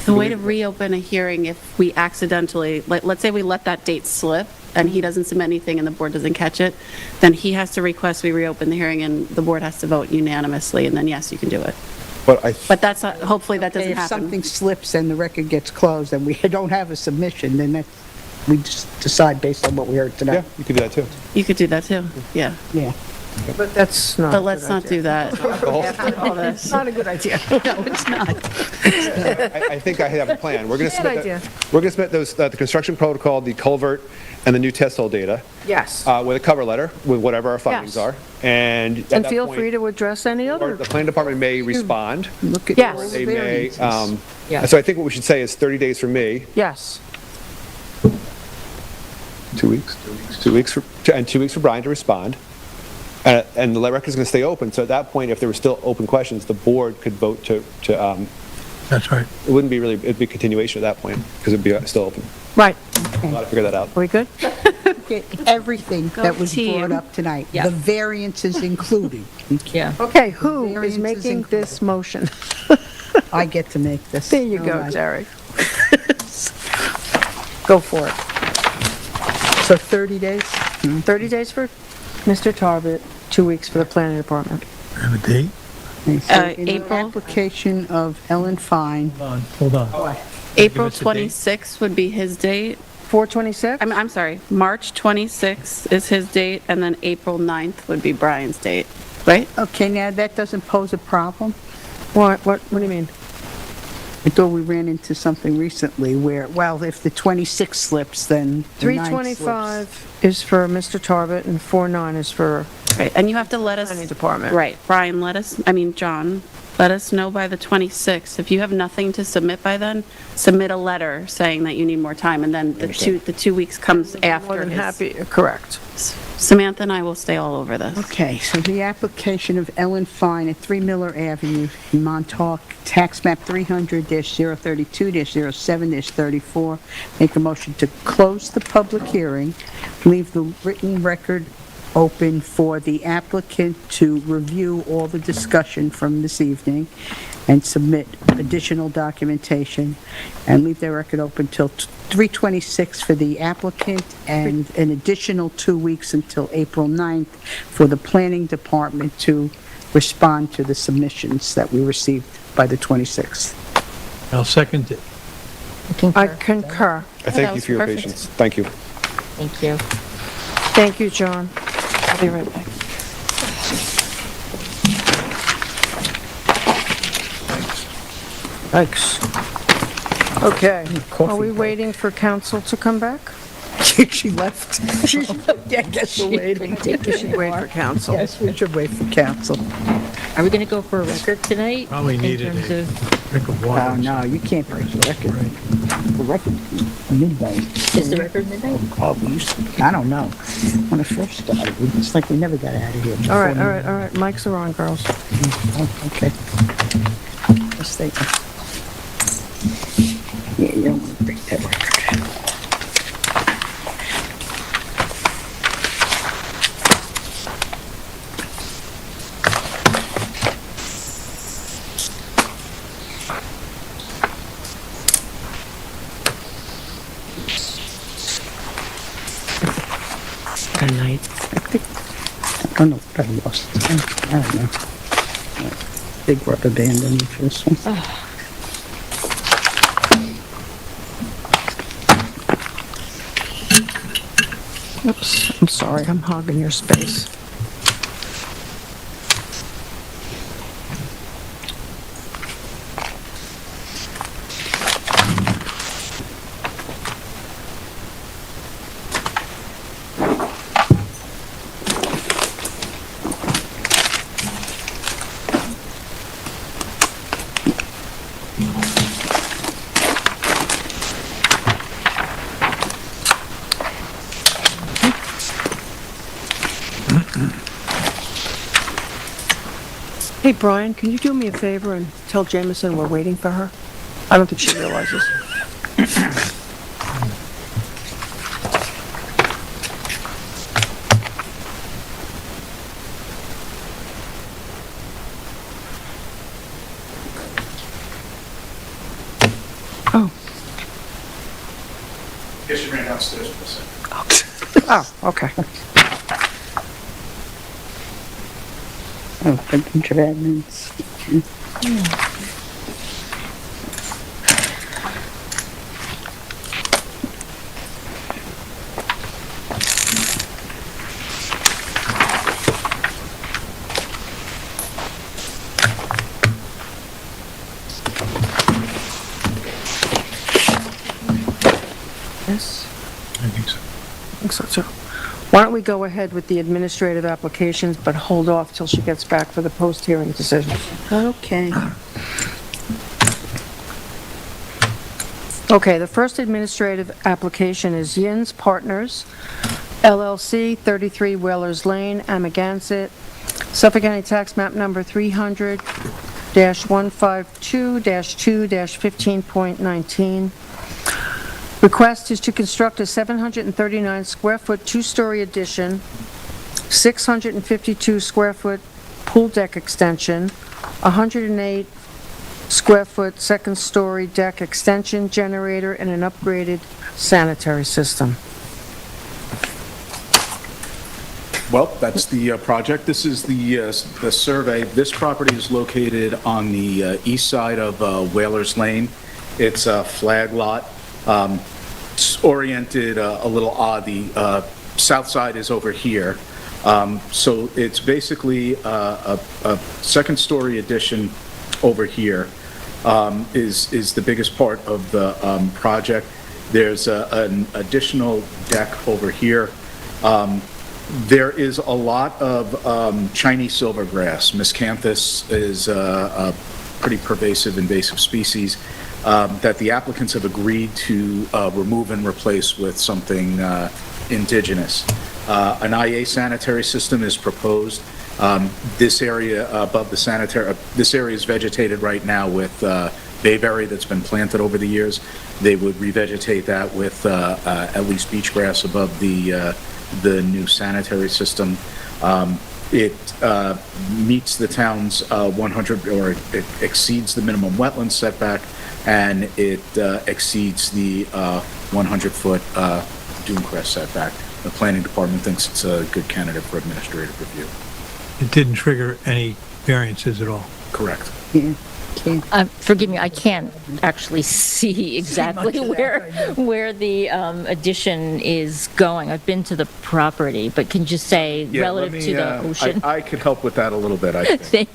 The way to reopen a hearing, if we accidentally, let's say we let that date slip, and he doesn't submit anything and the board doesn't catch it, then he has to request we reopen the hearing, and the board has to vote unanimously, and then yes, you can do it. But that's, hopefully that doesn't If happen. something slips and the record gets closed and we don't have a submission, then we just decide based on what we heard tonight. Yeah, you could do that too. You could do that too, yeah. Yeah. But that's not. But let's not do that. After all this. It's not a good idea. No, it's not. I think I have a plan. We're going to Bad submit idea. we're going to submit those, the construction protocol, the culvert, and the new test hole data Yes. with a cover letter with whatever our findings Yes. are. And at And that feel point, free to address any or other. the planning department may respond. Look at Yes. all the They may. variances. Yes. So I think what we should say is 30 days for me, Yes. 2 weeks, 2 weeks and 2 weeks for Brian to respond. And the record is going to stay open. So at that point, if there were still open questions, the board could vote to That's right. it wouldn't be really, it'd be continuation at that point because it'd be still open. Right. We'll have to figure that out. Are we good? Okay, everything that was team. brought up tonight, Yeah. the variances included. Yeah. Okay, who is Variances making included. this motion? I get to make this. There you All go, right. Terry. Go for it. So 30 days? 30 days for Mr. Tarbett, 2 weeks for the planning department. Have a date? Okay, so in the April. application of Ellen Fine, Hold on. April us a date. 26th would be his date. 426? I'm sorry, March 26th is his date, and then April 9th would be Brian's date, right? okay, now that doesn't pose a problem? What do you mean? I thought we ran into something recently where, well, if the 26 slips, then the 9 slips. 325 is for Mr. Tarbett and 49 is for Right, and you have to let us... planning department. Right, Brian, John, let us know by the 26th. If you have nothing to submit by then, submit a letter saying that you need more time, and then the 2 weeks comes after More than his... happy, correct. Samantha and I will stay all over this. Okay, so the application of Ellen Fine at 3 Miller Avenue in Montauk, tax map 300-032-07-34. Make a motion to close the public hearing, leave the written record open for the applicant to review all the discussion from this evening and submit additional documentation, and leave the record open till 3/26 for the applicant and an additional 2 weeks until April 9th for the planning department to respond to the submissions that we received by the 26th. I'll second it. I concur. I thank you for your patience. Thank you. Thank you. Thank you, John. I'll be right back. Thanks. Okay, are we waiting for council to come back? She left. Yeah, I guess we're waiting. We should wait for council. Yes, we should wait for council. Are we going to go for a record tonight? Probably needed In terms a of, drink of water. Oh, no, you can't break the record. The record, midnight. is the record midnight? Oh, we used to, I don't know. When I first started, it's like we never got out of here. All right, all right, all right, mics are on, girls. Oh, okay. Let's take it. Yeah, you don't want to break that record. Tonight. I don't know what I lost. I don't know. Big rubber band on for this one. Oops, I'm sorry, I'm hogging your space. Hey, Brian, can you do me a favor and tell Jameson we're waiting for her? I don't think she realizes. Oh. Guess you ran downstairs for a second. Oh, okay. Oh, a bunch of admins. Yes? I think so. I think so, too. Why don't we go ahead with the administrative applications, but hold off till she gets back for the post-hearing decision? Okay. Okay, the first administrative application is Yin's Partners, LLC, 33 Whalers Lane, Amagansett, Suffolk County Tax Map Number 300-152-2-15.19. Request is to construct a 739-square-foot two-story addition, 652-square-foot pool deck extension, 108-square-foot second-story deck extension generator, and an upgraded sanitary system. Well, that's the project. This is the survey. This property is located on the east side of Whalers Lane. It's a flag lot. It's oriented a little odd. The south side is over here. So it's basically a second-story addition over here is the biggest part of the project. There's an additional deck over here. There is a lot of Chinese silvergrass. Miscanthus is a pretty pervasive invasive species that the applicants have agreed to remove and replace with something indigenous. An IA sanitary system is proposed. This area above the sanitary, this area is vegetated right now with bayberry that's been planted over the years. They would revegetate that with at least beach grass above the new sanitary system. It meets the town's 100, or it exceeds the minimum wetland setback, and it exceeds the 100-foot dune crest setback. The planning department thinks it's a good candidate for administrative review. It didn't trigger any variances at all. Correct. Yeah. Forgive me, I can't actually see exactly where the addition is going. I've been to the property, but can you just say relative to the ocean? I could help with that a little bit, I think.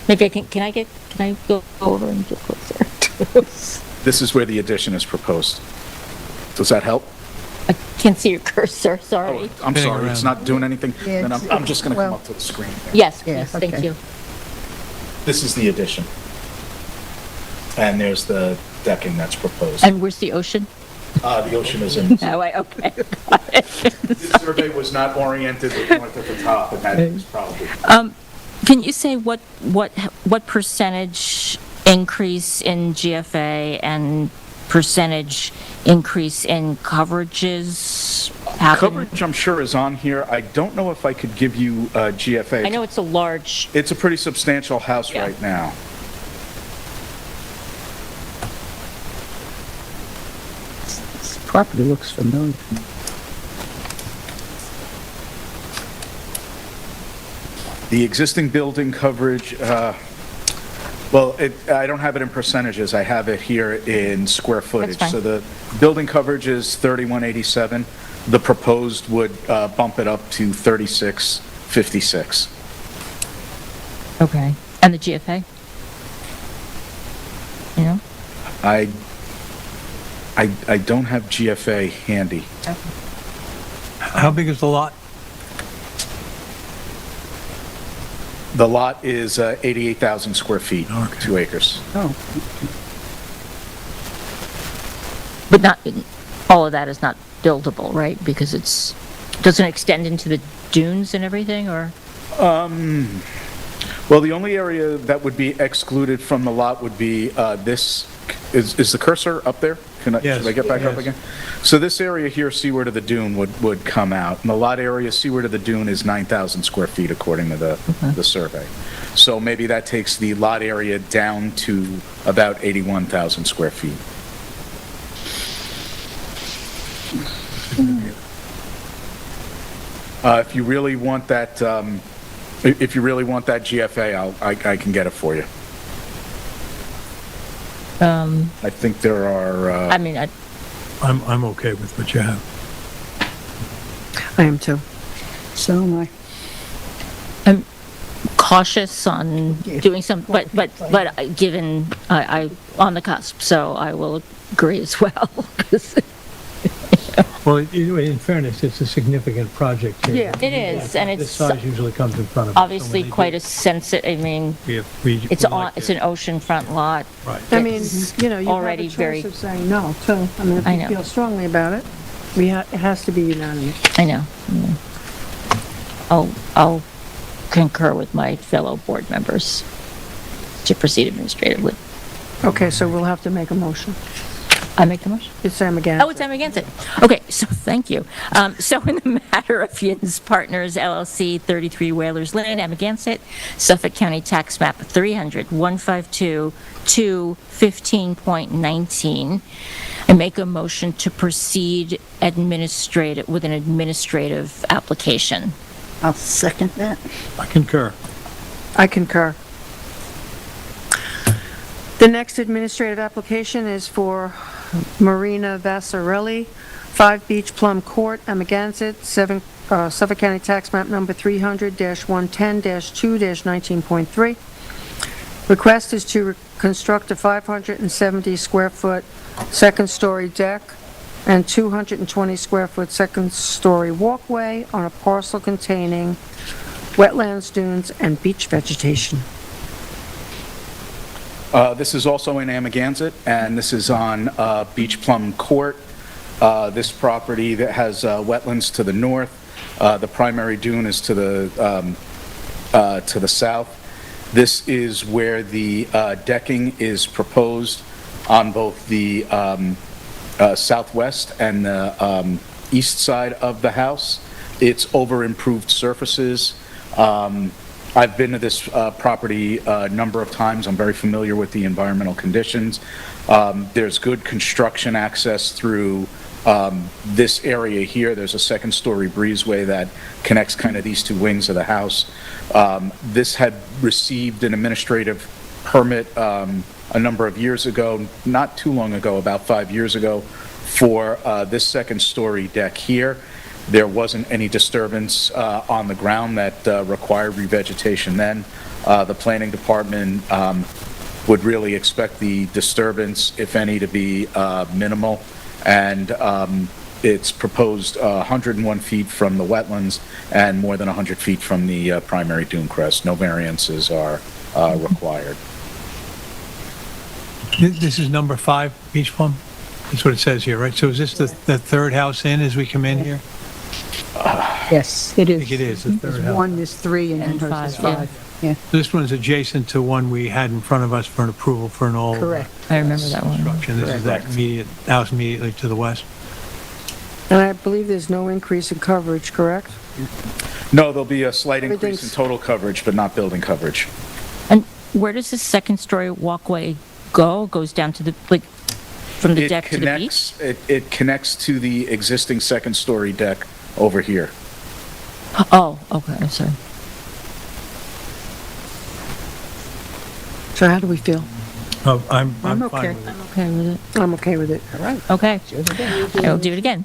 Maybe I can I go over and get closer? This is where the addition is proposed. Does that help? I can't see your cursor, sorry. Oh, I'm sorry, it's not doing anything? Yeah, Then I'm just going to come well- up to the screen. Yes, Yeah, yes, thank okay. you. This is the addition. And there's the decking that's proposed. And where's the ocean? The ocean is in. Oh, okay. Got it. This survey was not oriented with north at the top, and that is probably. Can you say what percentage increase in GFA and percentage increase in coverages happen? Coverage, I'm sure, is on here. I don't know if I could give you GFA. I know it's a large, It's a pretty substantial house Yeah. right now. This property looks familiar. The existing building coverage, I don't have it in percentages. I have it here in square footage. fine. So the building coverage is 3187. The proposed would bump it up to 3656. okay. And the GFA? You know? I don't have GFA handy. How big is the lot? The lot is 88,000 square feet, 2 acres. Oh, But not, all of that is not buildable, right? Because doesn't it extend into the dunes and everything, or? Well, the only area that would be excluded from the lot would be this, is the cursor up there? Yes, Should I get back up yes. again? So this area here, seaward of the dune, would come out. And the lot area seaward of the dune is 9,000 square feet according to the survey. So maybe that takes the lot area down to about 81,000 square feet. If you really want that, GFA, I can get it for you. I think there are, I mean, I'm okay with what you have. I am too. so am I. I'm cautious on doing some, but given, I on the cusp, so I will agree as well. Well, in fairness, it's a significant project here. Yeah. It is, and This it's size usually comes in front of us. obviously quite a sensitive, I mean, it's an oceanfront lot. Right. I mean, It's you know, you have a already very- choice of saying no, too. I mean, if I you know. feel strongly about it, it has to be unanimous. I know. I'll concur with my fellow board members to proceed administratively. Okay, so we'll have to make a motion. I make the motion? It's Sam again. Oh, it's I'm against it. Okay, so thank you. So in the matter of Yins Partners LLC, 33 Whalers Lane, I'm against it. Suffolk County Tax Map 300-152-215.19. I make a motion to proceed with an administrative application. I'll second that. I concur. I concur. The next administrative application is for Marina Vassarelli, 5 Beach Plum Court, Amagansett, Suffolk County Tax Map Number 300-110-2-19.3. Request is to construct a 570-square-foot second-story deck and 220-square-foot second-story walkway on a parcel containing wetlands, dunes, and beach vegetation. This is also in Amagansett, and this is on Beach Plum Court. This property that has wetlands to the north, The primary dune is to the south. This is where the decking is proposed on both the southwest and the east side of the house. It's over improved surfaces. I've been to this property a number of times. I'm very familiar with the environmental conditions. There's good construction access through this area here. There's a second-story breezeway that connects kind of these two wings of the house. This had received an administrative permit a number of years ago, not too long ago, about 5 years ago, for this second-story deck here. There wasn't any disturbance on the ground that required revegetation then. The planning department would really expect the disturbance, if any, to be minimal. And it's proposed 101 feet from the wetlands and more than 100 feet from the primary dune crest. No variances are required. This is number 5, Beach Plum? That's what it says here, right? So is this the third house in as we come in here? Yes, it I is. think it is, the third There's house. 1, there's 3, and then hers is 5. Yeah, This one's adjacent to one we had in front of us for an approval for an all correct. I remember that one. construction. This is that house immediately to the west. And I believe there's no increase in coverage, correct? No, there'll be a slight increase in Everything's- total coverage, but not building coverage. And where does this second-story walkway go? Goes down to the, like, from the deck to the beach? It connects to the existing second-story deck over here. Oh, okay, I'm sorry. So how do we feel? I'm I'm fine okay. with it. I'm okay with it. I'm okay with it. All right. Okay. I will do it again.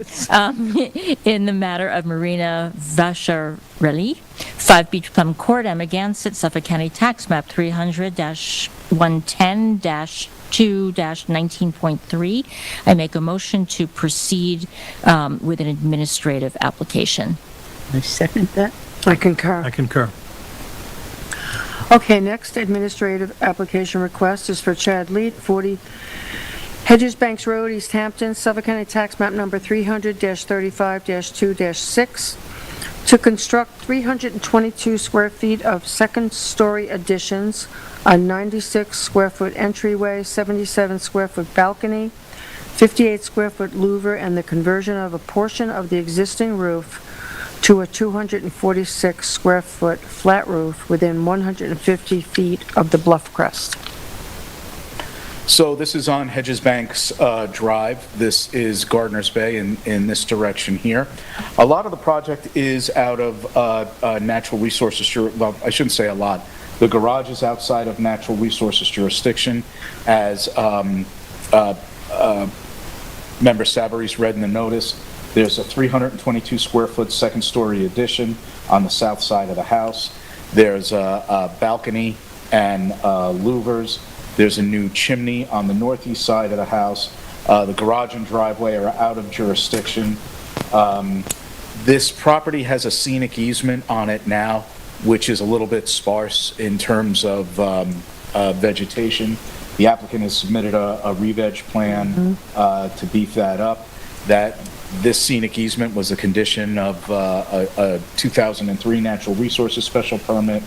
In the matter of Marina Vacharelli, 5 Beach Plum Court, Amagansett, Suffolk County Tax Map 300-110-2-19.3, I make a motion to proceed with an administrative application. I second that. I concur. I concur. Okay, next administrative application request is for Chad Leet, 40 Hedges Banks Road, East Hampton, Suffolk County Tax Map Number 300-35-2-6, to construct 322 square feet of second-story additions, a 96-square-foot entryway, 77-square-foot balcony, 58-square-foot louver, and the conversion of a portion of the existing roof to a 246-square-foot flat roof within 150 feet of the bluff crest. So this is on Hedges Banks Drive. This is Gardner's Bay in this direction here. A lot of the project is out of natural resources, well, I shouldn't say a lot. The garage is outside of natural resources jurisdiction, as Member Savarese read in the notice. There's a 322 square foot second story addition on the south side of the house. There's a balcony and louvers. There's a new chimney on the northeast side of the house. The garage and driveway are out of jurisdiction. This property has a scenic easement on it now, which is a little bit sparse in terms of vegetation. The applicant has submitted a re-veg plan to beef that up. This scenic easement was a condition of a 2003 natural resources special permit.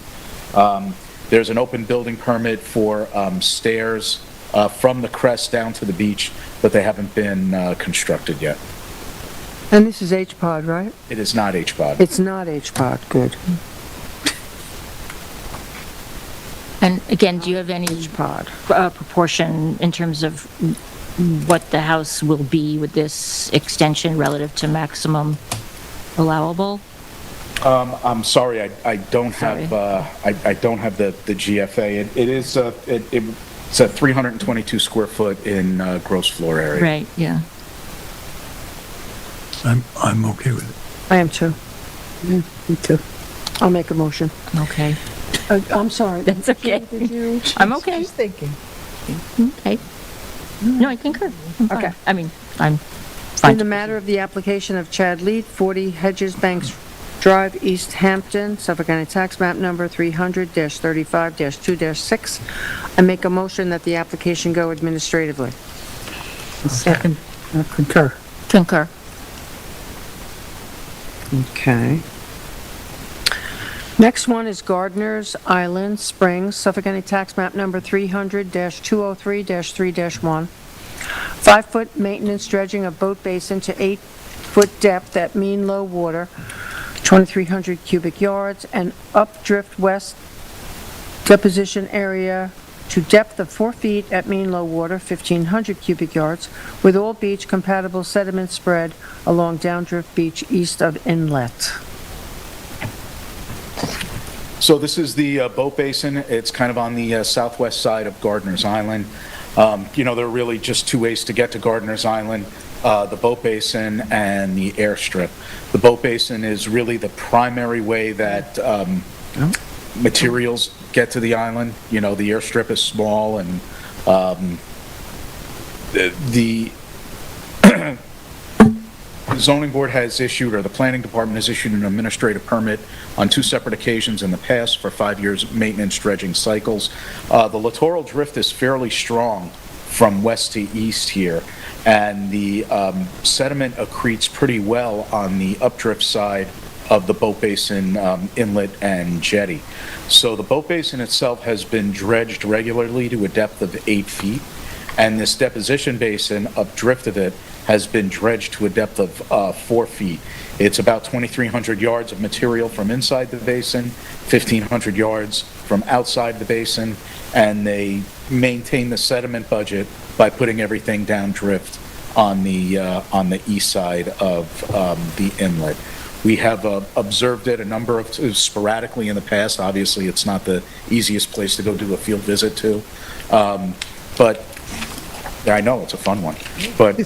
There's an open building permit for stairs from the crest down to the beach, but they haven't been constructed yet. And this is H-Pod, right? It is not HPOD. It's not H-Pod, good. And again, do you have any proportion in terms of what the house will be with this extension relative to maximum allowable? I'm sorry, I don't have I don't have the GFA. It's a 322 square foot in gross floor area. Right, yeah. I'm okay with it. I am too. Me too. I'll make a motion. Okay. I'm sorry. That's okay. Did you? I'm okay. She's thinking. Okay. No, I concur. I'm fine. Okay. I mean, I'm fine. In the matter of the application of Chad Leet, 40 Hedges Banks Drive, East Hampton, Suffolk County Tax Map Number 300-35-2-6, I make a motion that the application go administratively. Second. Concur. Concur. Okay. Next one is Gardener's Island Springs, Suffolk County Tax Map Number 300-203-3-1. 5-foot maintenance dredging of boat basin to 8-foot depth at mean low water, 2,300 cubic yards, and updrift west deposition area to depth of 4 feet at mean low water, 1,500 cubic yards, with all beach compatible sediment spread along downdrift beach east of inlet. So this is the boat basin. It's kind of on the southwest side of Gardener's Island. There are really just two ways to get to Gardener's Island, the boat basin and the airstrip. The boat basin is really the primary way that materials get to the island. The airstrip is small, and the zoning board has issued, or the planning department has issued, an administrative permit on 2 separate occasions in the past for 5 years maintenance dredging cycles. The littoral drift is fairly strong from west to east here, and the sediment accretes pretty well on the updrift side of the boat basin inlet and jetty. So the boat basin itself has been dredged regularly to a depth of 8 feet, and this deposition basin updrift of it has been dredged to a depth of 4 feet. It's about 2,300 yards of material from inside the basin, 1,500 yards from outside the basin, and they maintain the sediment budget by putting everything down drift on the east side of the inlet. We have observed it a number of sporadically in the past. Obviously, it's not the easiest place to go do a field visit to, but I know it's a fun one. But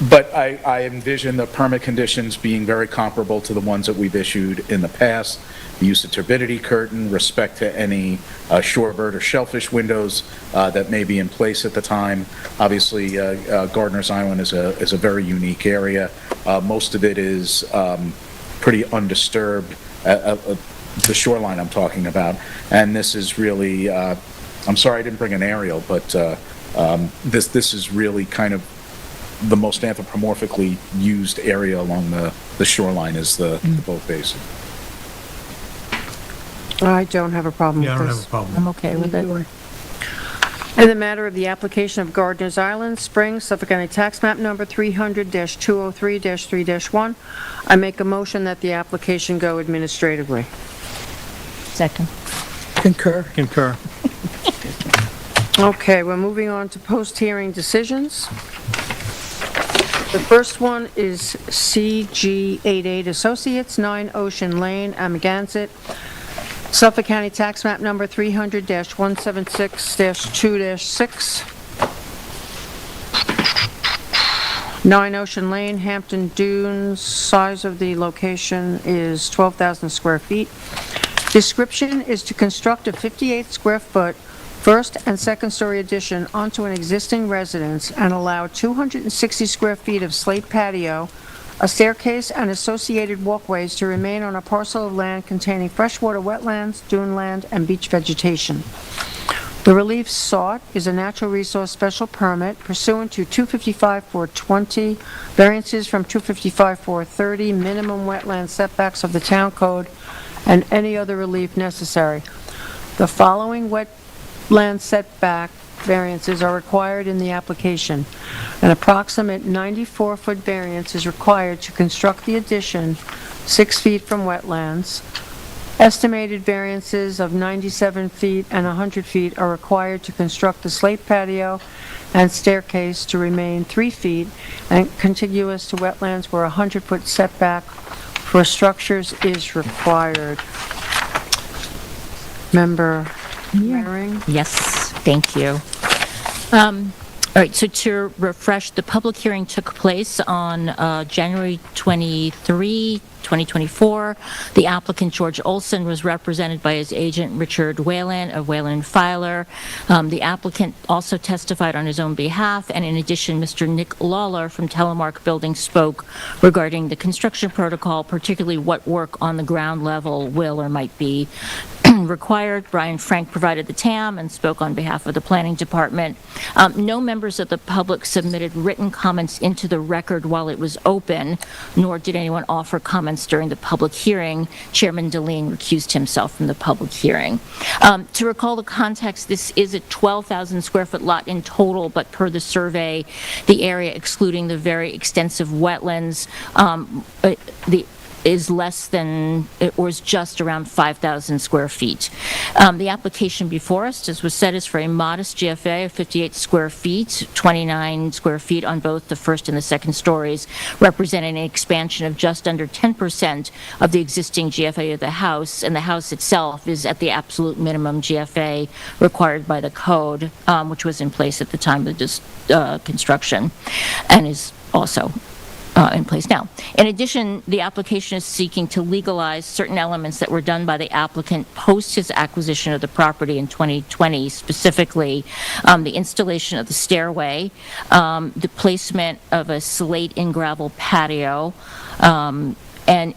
but I envision the permit conditions being very comparable to the ones that we've issued in the past. The use of turbidity curtain, respect to any shorebird or shellfish windows that may be in place at the time. Obviously, Gardener's Island is a very unique area. Most of it is pretty undisturbed, the shoreline I'm talking about. And this is really, I'm sorry I didn't bring an aerial, but this is really kind of the most anthropomorphically used area along the shoreline is the boat basin. I don't have a problem Yeah, I with don't this. have a problem. I'm okay with it. In the matter of the application of Gardener's Island Springs, Suffolk County Tax Map Number 300-203-3-1, I make a motion that the application go administratively. Second. Concur. Concur. Okay, we're moving on to post-hearing decisions. The first one is CG88 Associates, 9 Ocean Lane, Amagansett, Suffolk County Tax Map Number 300-176-2-6. 9 Ocean Lane, Hampton Dunes. Size of the location is 12,000 square feet. Description is to construct a 58 square foot first and second story addition onto an existing residence and allow 260 square feet of slate patio, a staircase, and associated walkways to remain on a parcel of land containing freshwater wetlands, dune land, and beach vegetation. The relief sought is a natural resource special permit pursuant to 255-420, variances from 255-430, minimum wetland setbacks of the town code, and any other relief necessary. The following wetland setback variances are required in the application. An approximate 94-foot variance is required to construct the addition 6 feet from wetlands. Estimated variances of 97 feet and 100 feet are required to construct the slate patio and staircase to remain 3 feet and contiguous to wetlands where a 100-foot setback for structures is required. Member Waring? Yes, thank you. All right, so to refresh, the public hearing took place on January 23, 2024. The applicant, George Olson, was represented by his agent, Richard Whalen of Whalen Filer. The applicant also testified on his own behalf, and in addition, Mr. Nick Lawler from Telemark Building spoke regarding the construction protocol, particularly what work on the ground level will or might be required. Brian Frank provided the TAM and spoke on behalf of the Planning Department. No members of the public submitted written comments into the record while it was open, nor did anyone offer comments during the public hearing. Chairman Deline recused himself from the public hearing. To recall the context, this is a 12,000 square foot lot in total, but per the survey, the area excluding the very extensive wetlands, is less than, or is just around 5,000 square feet. The application before us, as was said, is for a modest GFA of 58 square feet, 29 square feet on both the first and the second stories, representing an expansion of just under 10% of the existing GFA of the house, and the house itself is at the absolute minimum GFA required by the code, which was in place at the time of this construction, and is also in place now. In addition, the application is seeking to legalize certain elements that were done by the applicant post his acquisition of the property in 2020, specifically the installation of the stairway, the placement of a slate and gravel patio, an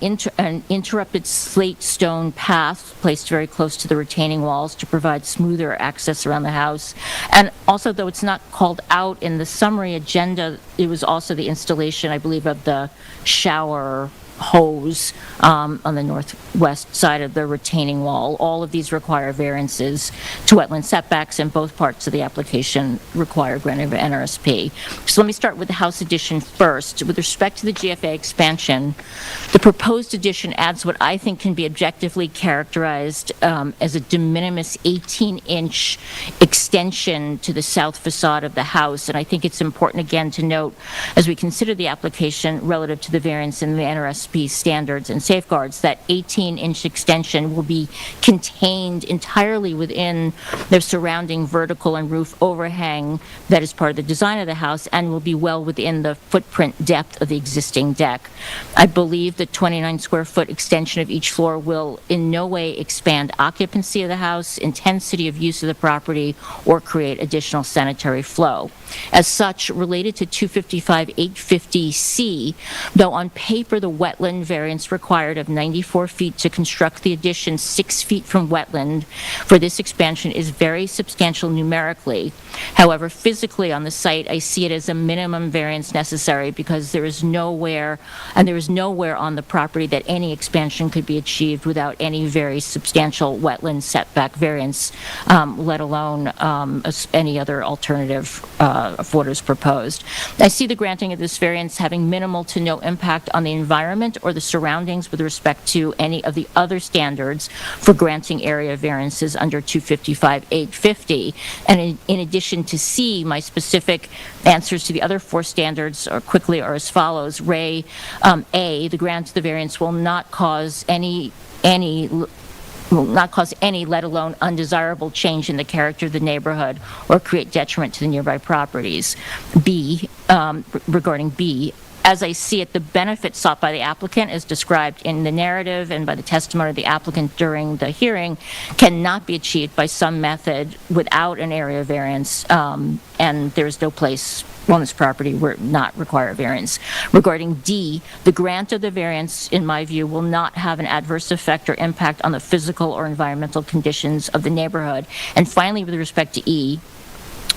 interrupted slate stone path placed very close to the retaining walls to provide smoother access around the house. And also, though it's not called out in the summary agenda, it was also the installation, I believe, of the shower hose on the northwest side of the retaining wall. All of these require variances to wetland setbacks, and both parts of the application require granting of NRSP. So let me start with the house addition first. With respect to the GFA expansion, the proposed addition adds what I think can be objectively characterized as a de minimis 18-inch extension to the south facade of the house. And I think it's important again to note, as we consider the application relative to the variance in the NRSP standards and safeguards, that 18-inch extension will be contained entirely within the surrounding vertical and roof overhang that is part of the design of the house, and will be well within the footprint depth of the existing deck. I believe the 29 square foot extension of each floor will in no way expand occupancy of the house, intensity of use of the property, or create additional sanitary flow. As such, related to 255-850C, though on paper the wetland variance required of 94 feet to construct the addition 6 feet from wetland for this expansion is very substantial numerically. However, physically on the site, I see it as a minimum variance necessary because there is nowhere on the property that any expansion could be achieved without any very substantial wetland setback variance, let alone any other alternative of what is proposed. I see the granting of this variance having minimal to no impact on the environment or the surroundings with respect to any of the other standards for granting area variances under 255-850. And in addition to C, my specific answers to the other four standards are as follows. A, the grant of the variance will not cause any, let alone undesirable change in the character of the neighborhood or create detriment to the nearby properties. B, regarding B, as I see it, the benefit sought by the applicant, as described in the narrative and by the testimony of the applicant during the hearing, cannot be achieved by some method without an area variance, and there is no place on this property where it not require a variance. Regarding D, the grant of the variance, in my view, will not have an adverse effect or impact on the physical or environmental conditions of the neighborhood. And finally, with respect to E,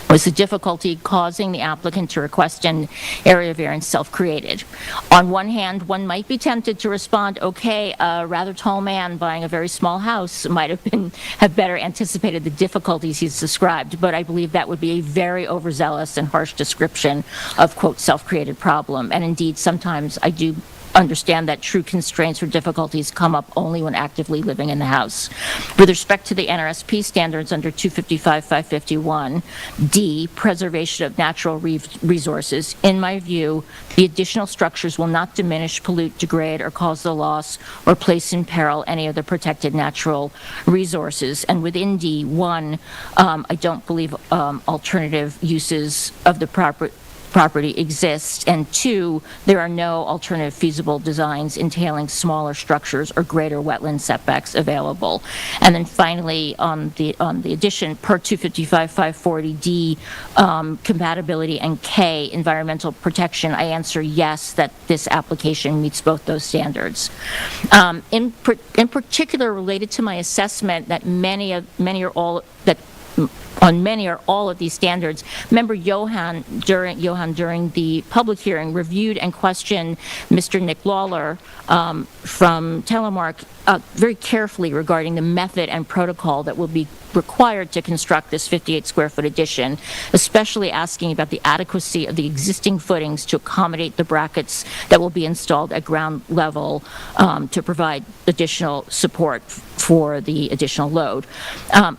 was the difficulty causing the applicant to request an area variance self-created. On one hand, one might be tempted to respond, okay, a rather tall man buying a very small house might have better anticipated the difficulties he's described, but I believe that would be a very overzealous and harsh description of, quote, self-created problem. And indeed, sometimes I do understand that true constraints or difficulties come up only when actively living in the house. With respect to the NRSP standards under 255-551, D, preservation of natural resources, in my view, the additional structures will not diminish, pollute, degrade, or cause the loss or place in peril any of the protected natural resources. And within D, 1, I don't believe alternative uses of the property property exists, and 2, there are no alternative feasible designs entailing smaller structures or greater wetland setbacks available. And then finally, on the addition, per 255-540D, compatibility and K, environmental protection, I answer yes, that this application meets both those standards. In particular, related to my assessment that many or all of these standards, Member Johan during the public hearing reviewed and questioned Mr. Nick Lawler from Telemark very carefully regarding the method and protocol that will be required to construct this 58-square-foot addition, especially asking about the adequacy of the existing footings to accommodate the brackets that will be installed at ground level to provide additional support for the additional load.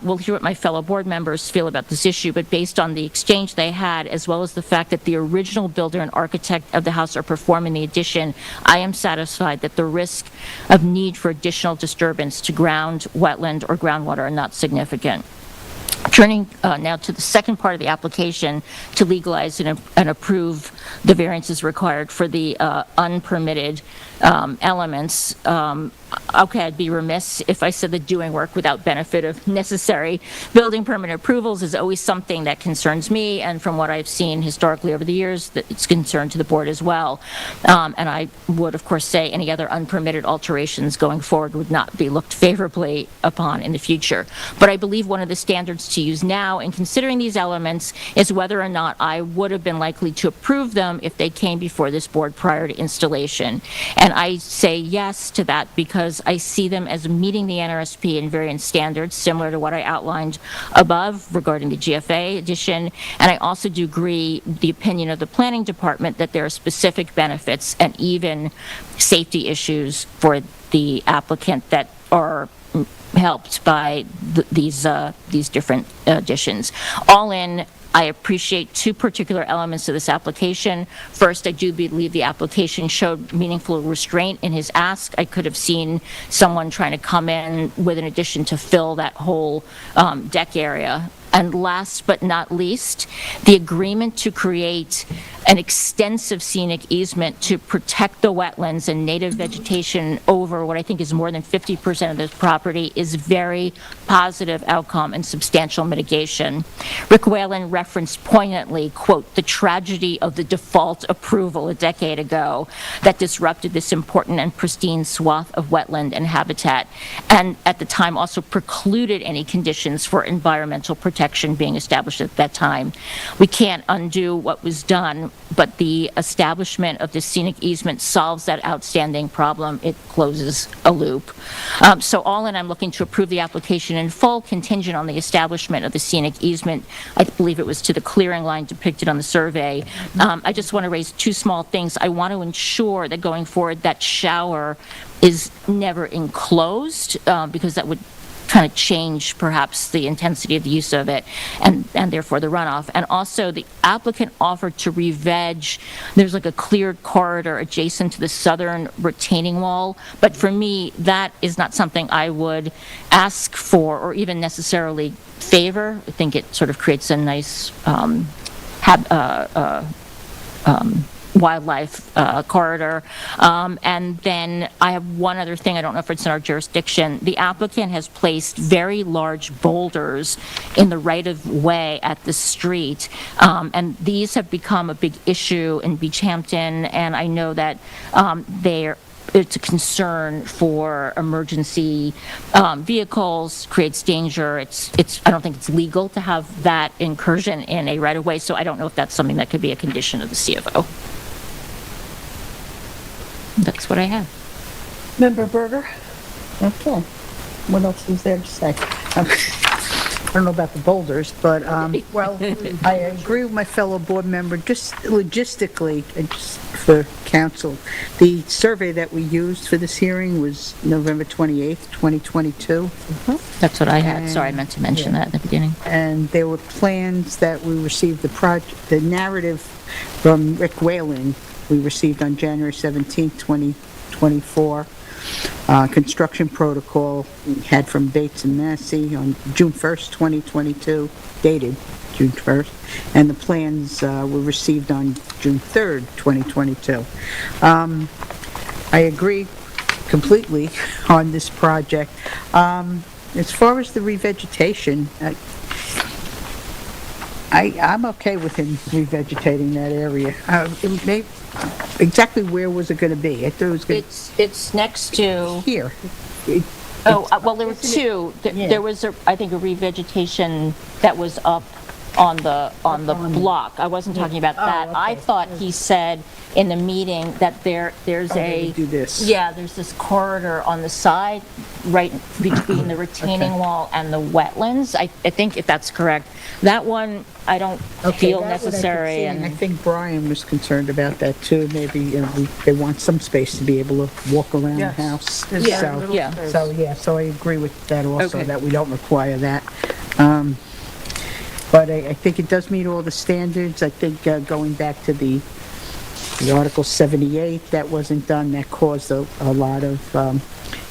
We'll hear what my fellow board members feel about this issue, but based on the exchange they had, as well as the fact that the original builder and architect of the house are performing the addition, I am satisfied that the risk of need for additional disturbance to ground, wetland, or groundwater are not significant. Turning now to the second part of the application to legalize and approve the variances required for the unpermitted elements. Okay, I'd be remiss if I said that doing work without benefit of necessary building permit approvals is always something that concerns me, and from what I've seen historically over the years, that it's concerned to the board as well. And I would, of course, say any other unpermitted alterations going forward would not be looked favorably upon in the future. But I believe one of the standards to use now in considering these elements is whether or not I would have been likely to approve them if they came before this board prior to installation. And I say yes to that because I see them as meeting the NRSP and variance standards, similar to what I outlined above regarding the GFA addition. And I also do agree with the opinion of the planning department that there are specific benefits and even safety issues for the applicant that are helped by these different additions. All in, I appreciate two particular elements of this application. First, I do believe the application showed meaningful restraint in his ask. I could have seen someone trying to come in with an addition to fill that whole deck area. And last but not least, the agreement to create an extensive scenic easement to protect the wetlands and native vegetation over what I think is more than 50% of this property is very positive outcome and substantial mitigation. Rick Whalen referenced poignantly, quote, the tragedy of the default approval a decade ago that disrupted this important and pristine swath of wetland and habitat, and at the time also precluded any conditions for environmental protection being established at that time. We can't undo what was done, but the establishment of the scenic easement solves that outstanding problem. It closes a loop. So all in, I'm looking to approve the application in full, contingent on the establishment of the scenic easement. I believe it was to the clearing line depicted on the survey. I just want to raise two small things. I want to ensure that going forward that shower is never enclosed because that would kind of change perhaps the intensity of the use of it and therefore the runoff. And also the applicant offered to re-veg. There's like a cleared corridor adjacent to the southern retaining wall. But for me, that is not something I would ask for or even necessarily favor. I think it sort of creates a nice wildlife corridor. And then I have one other thing, I don't know if it's in our jurisdiction. The applicant has placed very large boulders in the right-of-way at the street, and these have become a big issue in Beach Hampton, and I know that it's a concern for emergency vehicles, creates danger. I don't think it's legal to have that incursion in a right-of-way, so I don't know if that's something that could be a condition of the CFO. That's what I have. Member Berger? Okay. What else is there to say? I don't know about the boulders, but, well, I agree with my fellow board member, just logistically, just for council. The survey that we used for this hearing was November 28th, 2022. That's what I had. Sorry, I meant to mention that at the beginning. And there were plans that we received, the narrative from Rick Whalen, we received on January 17th, 2024. Construction protocol we had from Bates and Massey on June 1st, 2022, dated June 1st, and the plans were received on June 3rd, 2022. I agree completely on this project. As far as the revegetation, I'm okay with him revegetating that area. Exactly where was it going to be? I thought it was going to... It's next to... Here. Well, there were two. There was, I think, a revegetation that was up on the block. I wasn't talking about that. Okay. I thought he said in the meeting that there's they do this. Yeah, there's this corridor on the side, right between the retaining wall and the wetlands. I think if that's correct. That one, I don't feel that one I could necessary. see, and I think Brian was concerned about that too. Maybe, they want some space to be able to walk around the house. So I agree with that also, that we don't require that. But I think it does meet all the standards. I think going back to the Article 78, that wasn't done. That caused a lot of,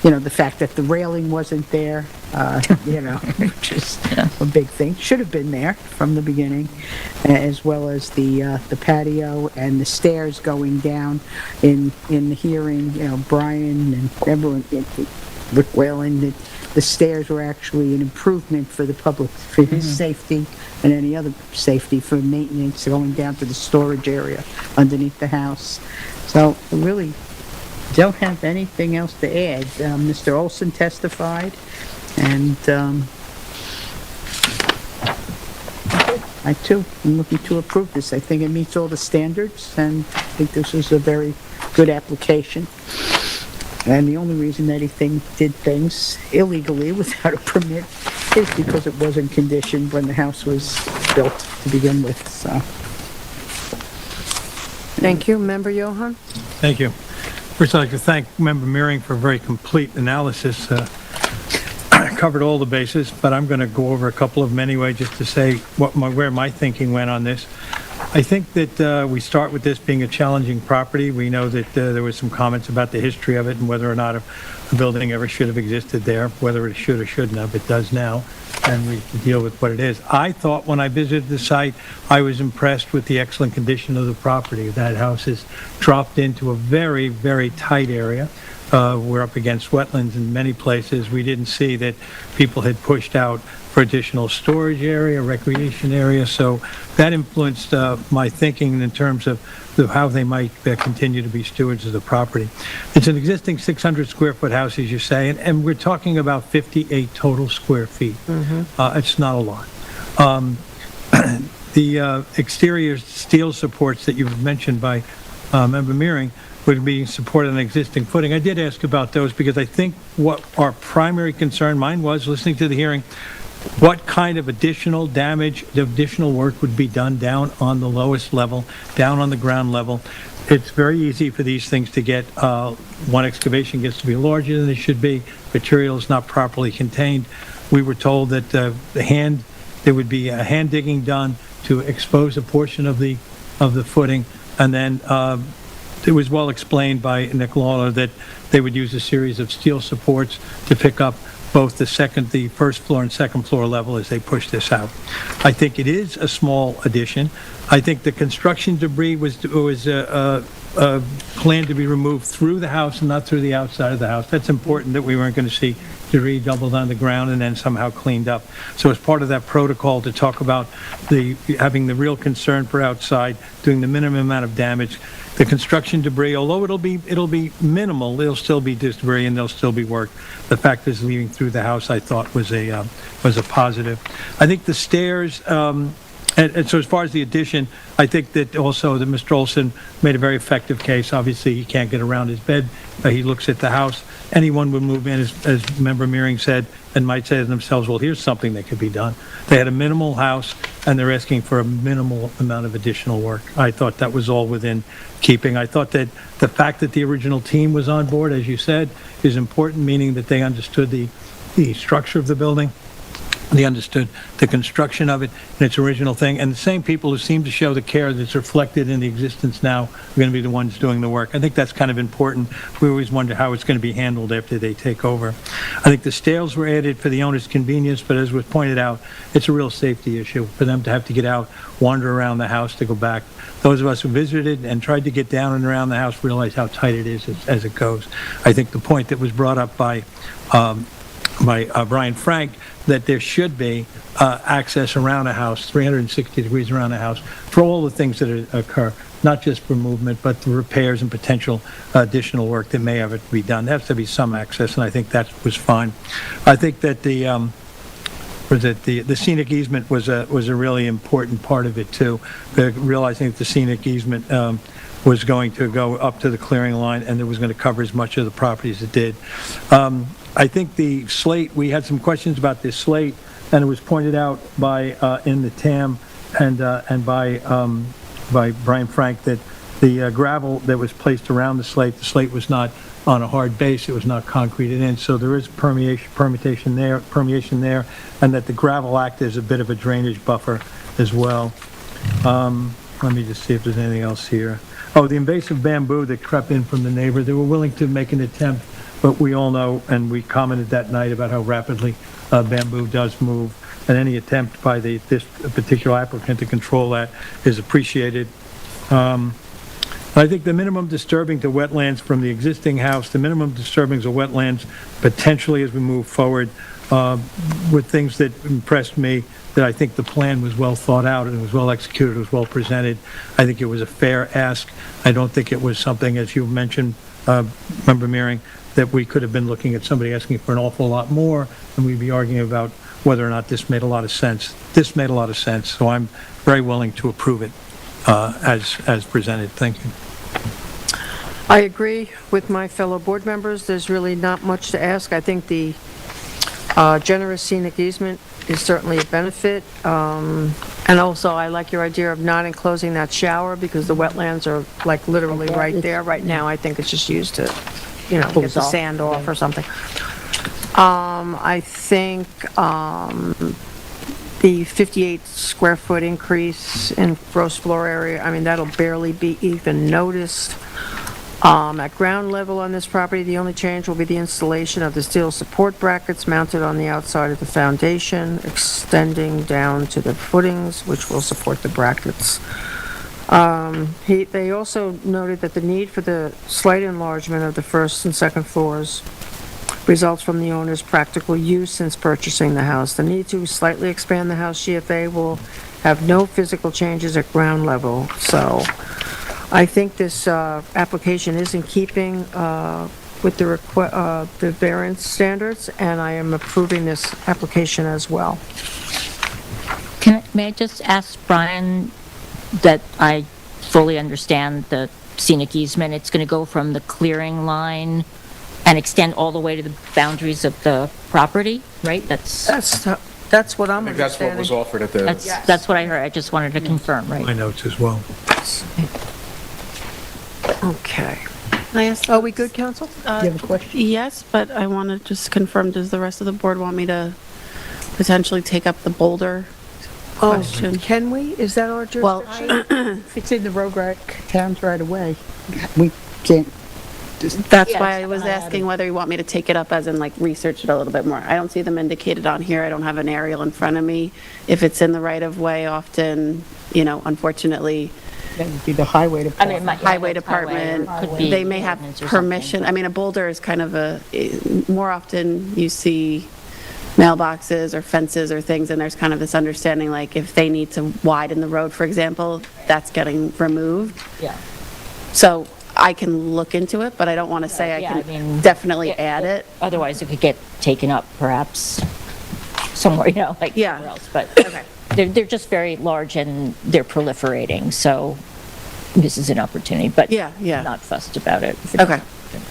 the fact that the railing wasn't there, which is a big thing. Should have been there from the beginning, as well as the patio and the stairs going down. In the hearing, Brian and everyone, Rick Whalen, the stairs were actually an improvement for the public, for his safety and any other safety, for maintenance going down to the storage area underneath the house. So I really don't have anything else to add. Mr. Olson testified, and I too am looking to approve this. I think it meets all the standards, and I think this is a very good application. And the only reason that he did things illegally without a permit is because it wasn't conditioned when the house was built to begin with, so. Thank you. Member Johan? Thank you. First, I'd like to thank Member Mearing for a very complete analysis. Covered all the bases, but I'm going to go over a couple of them anyway, just to say where my thinking went on this. I think that we start with this being a challenging property. We know that there was some comments about the history of it and whether or not a building ever should have existed there, whether it should or shouldn't have. It does now, and we can deal with what it is. I thought when I visited the site, I was impressed with the excellent condition of the property. That house is dropped into a very, very tight area. We're up against wetlands in many places. We didn't see that people had pushed out for additional storage area, recreation area, so that influenced my thinking in terms of how they might continue to be stewards of the property. It's an existing 600 square foot house, as you say, and we're talking about 58 total square feet. It's not a lot. The exterior steel supports that you've mentioned by Member Mearing would be supported on existing footing. I did ask about those because I think what our primary concern, mine was, listening to the hearing, what kind of additional damage, additional work would be done down on the lowest level, down on the ground level. It's very easy for these things to get, one excavation gets to be larger than it should be, material is not properly contained. We were told that there would be a hand digging done to expose a portion of the footing, and then it was well explained by Nick Lawler that they would use a series of steel supports to pick up both the first floor and second floor level as they push this out. I think it is a small addition. I think the construction debris was planned to be removed through the house and not through the outside of the house. That's important, that we weren't going to see debris doubled on the ground and then somehow cleaned up. So as part of that protocol to talk about having the real concern for outside, doing the minimum amount of damage, the construction debris, although it'll be minimal, it'll still be debris and there'll still be work. The fact that it's leaving through the house, I thought was a positive. I think the stairs, and so as far as the addition, I think that also that Mr. Olson made a very effective case. Obviously, he can't get around his bed. He looks at the house. Anyone would move in, as Member Mearing said, and might say to themselves, well, here's something that could be done. They had a minimal house, and they're asking for a minimal amount of additional work. I thought that was all within keeping. I thought that the fact that the original team was on board, as you said, is important, meaning that they understood the structure of the building. They understood the construction of it and its original thing, and the same people who seem to show the care that's reflected in the existence now are going to be the ones doing the work. I think that's kind of important. We always wonder how it's going to be handled after they take over. I think the stairs were added for the owner's convenience, but as was pointed out, it's a real safety issue for them to have to get out, wander around the house to go back. Those of us who visited and tried to get down and around the house realize how tight it is as it goes. I think the point that was brought up by Brian Frank, that there should be access around a house, 360 degrees around a house, for all the things that occur, not just for movement, but the repairs and potential additional work that may have to be done. There has to be some access, and I think that was fine. I think that the scenic easement was a really important part of it, too, realizing that the scenic easement was going to go up to the clearing line, and it was going to cover as much of the property as it did. I think the slate, we had some questions about this slate, and it was pointed out by, in the TAM and by Brian Frank, that the gravel that was placed around the slate was not on a hard base, it was not concreted in, so there is permeation there, and that the gravel acted as a bit of a drainage buffer as well. Let me just see if there's anything else here. Oh, the invasive bamboo that crept in from the neighbor, they were willing to make an attempt, but we all know, and we commented that night about how rapidly bamboo does move, and any attempt by this particular applicant to control that is appreciated. I think the minimum disturbing to wetlands from the existing house, the minimum disturbing of wetlands potentially as we move forward, were things that impressed me, that I think the plan was well thought out and it was well executed, it was well presented. I think it was a fair ask. I don't think it was something, as you mentioned, Member Meering, that we could have been looking at somebody asking for an awful lot more, and we'd be arguing about whether or not this made a lot of sense. This made a lot of sense, so I'm very willing to approve it as presented. Thank you. I agree with my fellow board members. There's really not much to ask. I think the generous scenic easement is certainly a benefit. And also, I like your idea of not enclosing that shower because the wetlands are like literally right there. Right now, I think it's just used to, get the sand off or something. I think the 58 square foot increase in gross floor area, I mean, that'll barely be even noticed. At ground level on this property, the only change will be the installation of the steel support brackets mounted on the outside of the foundation, extending down to the footings, which will support the brackets. They also noted that the need for the slight enlargement of the first and second floors results from the owner's practical use since purchasing the house. The need to slightly expand the house GFA will have no physical changes at ground level, so I think this application is in keeping with the variance standards, and I am approving this application as well. May I just ask Brian that I fully understand the scenic easement? It's going to go from the clearing line and extend all the way to the boundaries of the property, right? That's what I'm I think that's what was offered at the... That's what I heard. I just wanted to confirm, right? My notes as well. Okay. Can I ask? Are we good, counsel? Do you have a question? Yes, but I want to just confirm, does the rest of the board want me to potentially take up the boulder question? Can we? Is that our jurisdiction? Well, If it's in the road towns right away, we can't. that's why I was asking whether you want me to take it up as in like research it a little bit more. I don't see them indicated on here. I don't have an aerial in front of me. If it's in the right of way, often, unfortunately, That would be the highway department. highway department, they may have permission. I mean, a boulder is kind of more often you see mailboxes or fences or things, and there's kind of this understanding, like if they need to widen the road, for example, that's getting removed. Yeah. So I can look into it, but I don't want to say I can definitely add it. Otherwise, it could get taken up perhaps somewhere, somewhere else. But they're just very large and they're proliferating, so this is an opportunity, but not fussed about it. Okay.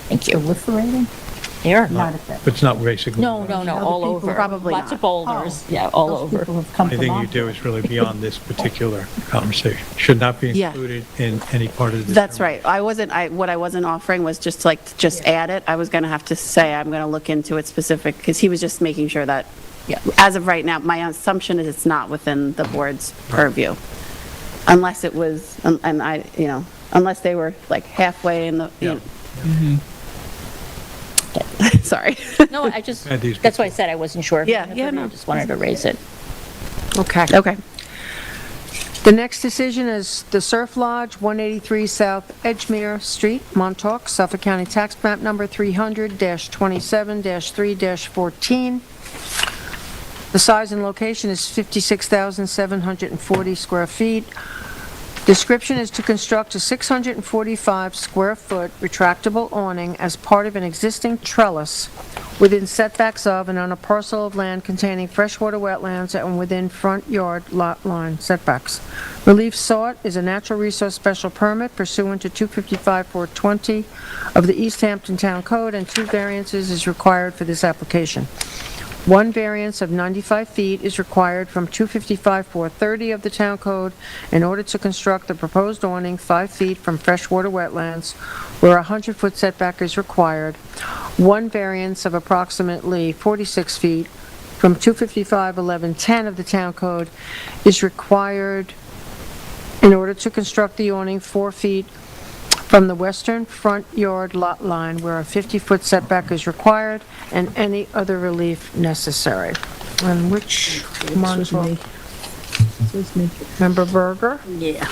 Thank you. Proliferating? They are. It's not basically. No, all over. Probably Lots of not. boulders, all over. Anything you do is really beyond this particular conversation. Should not be included in any part of the... That's right. What I wasn't offering was just to add it. I was going to have to say I'm going to look into it specific, because he was just making sure that As of right now, my assumption is it's not within the board's purview. Unless it was, and I, unless they were like halfway in the, sorry. No, I just, that's why I said I wasn't sure. Yeah, I just wanted to raise it. Okay. Okay. The next decision is the Surf Lodge, 183 South Edgemere Street, Montauk, Suffolk County Tax Map Number 300-27-3-14. The size and location is 56,740 square feet. Description is to construct a 645 square foot retractable awning as part of an existing trellis within setbacks of and on a parcel of land containing freshwater wetlands and within front yard lot line setbacks. Relief sought is a natural resource special permit pursuant to 255-420 of the East Hampton Town Code, and 2 variances is required for this application. 1 variance of 95 feet is required from 255-430 of the Town Code in order to construct the proposed awning 5 feet from freshwater wetlands where a 100-foot setback is required. 1 variance of approximately 46 feet from 255-1110 of the Town Code is required in order to construct the awning 4 feet from the western front yard lot line where a 50-foot setback is required, and any other relief necessary. And which one? This was me. Member Berger? Yeah.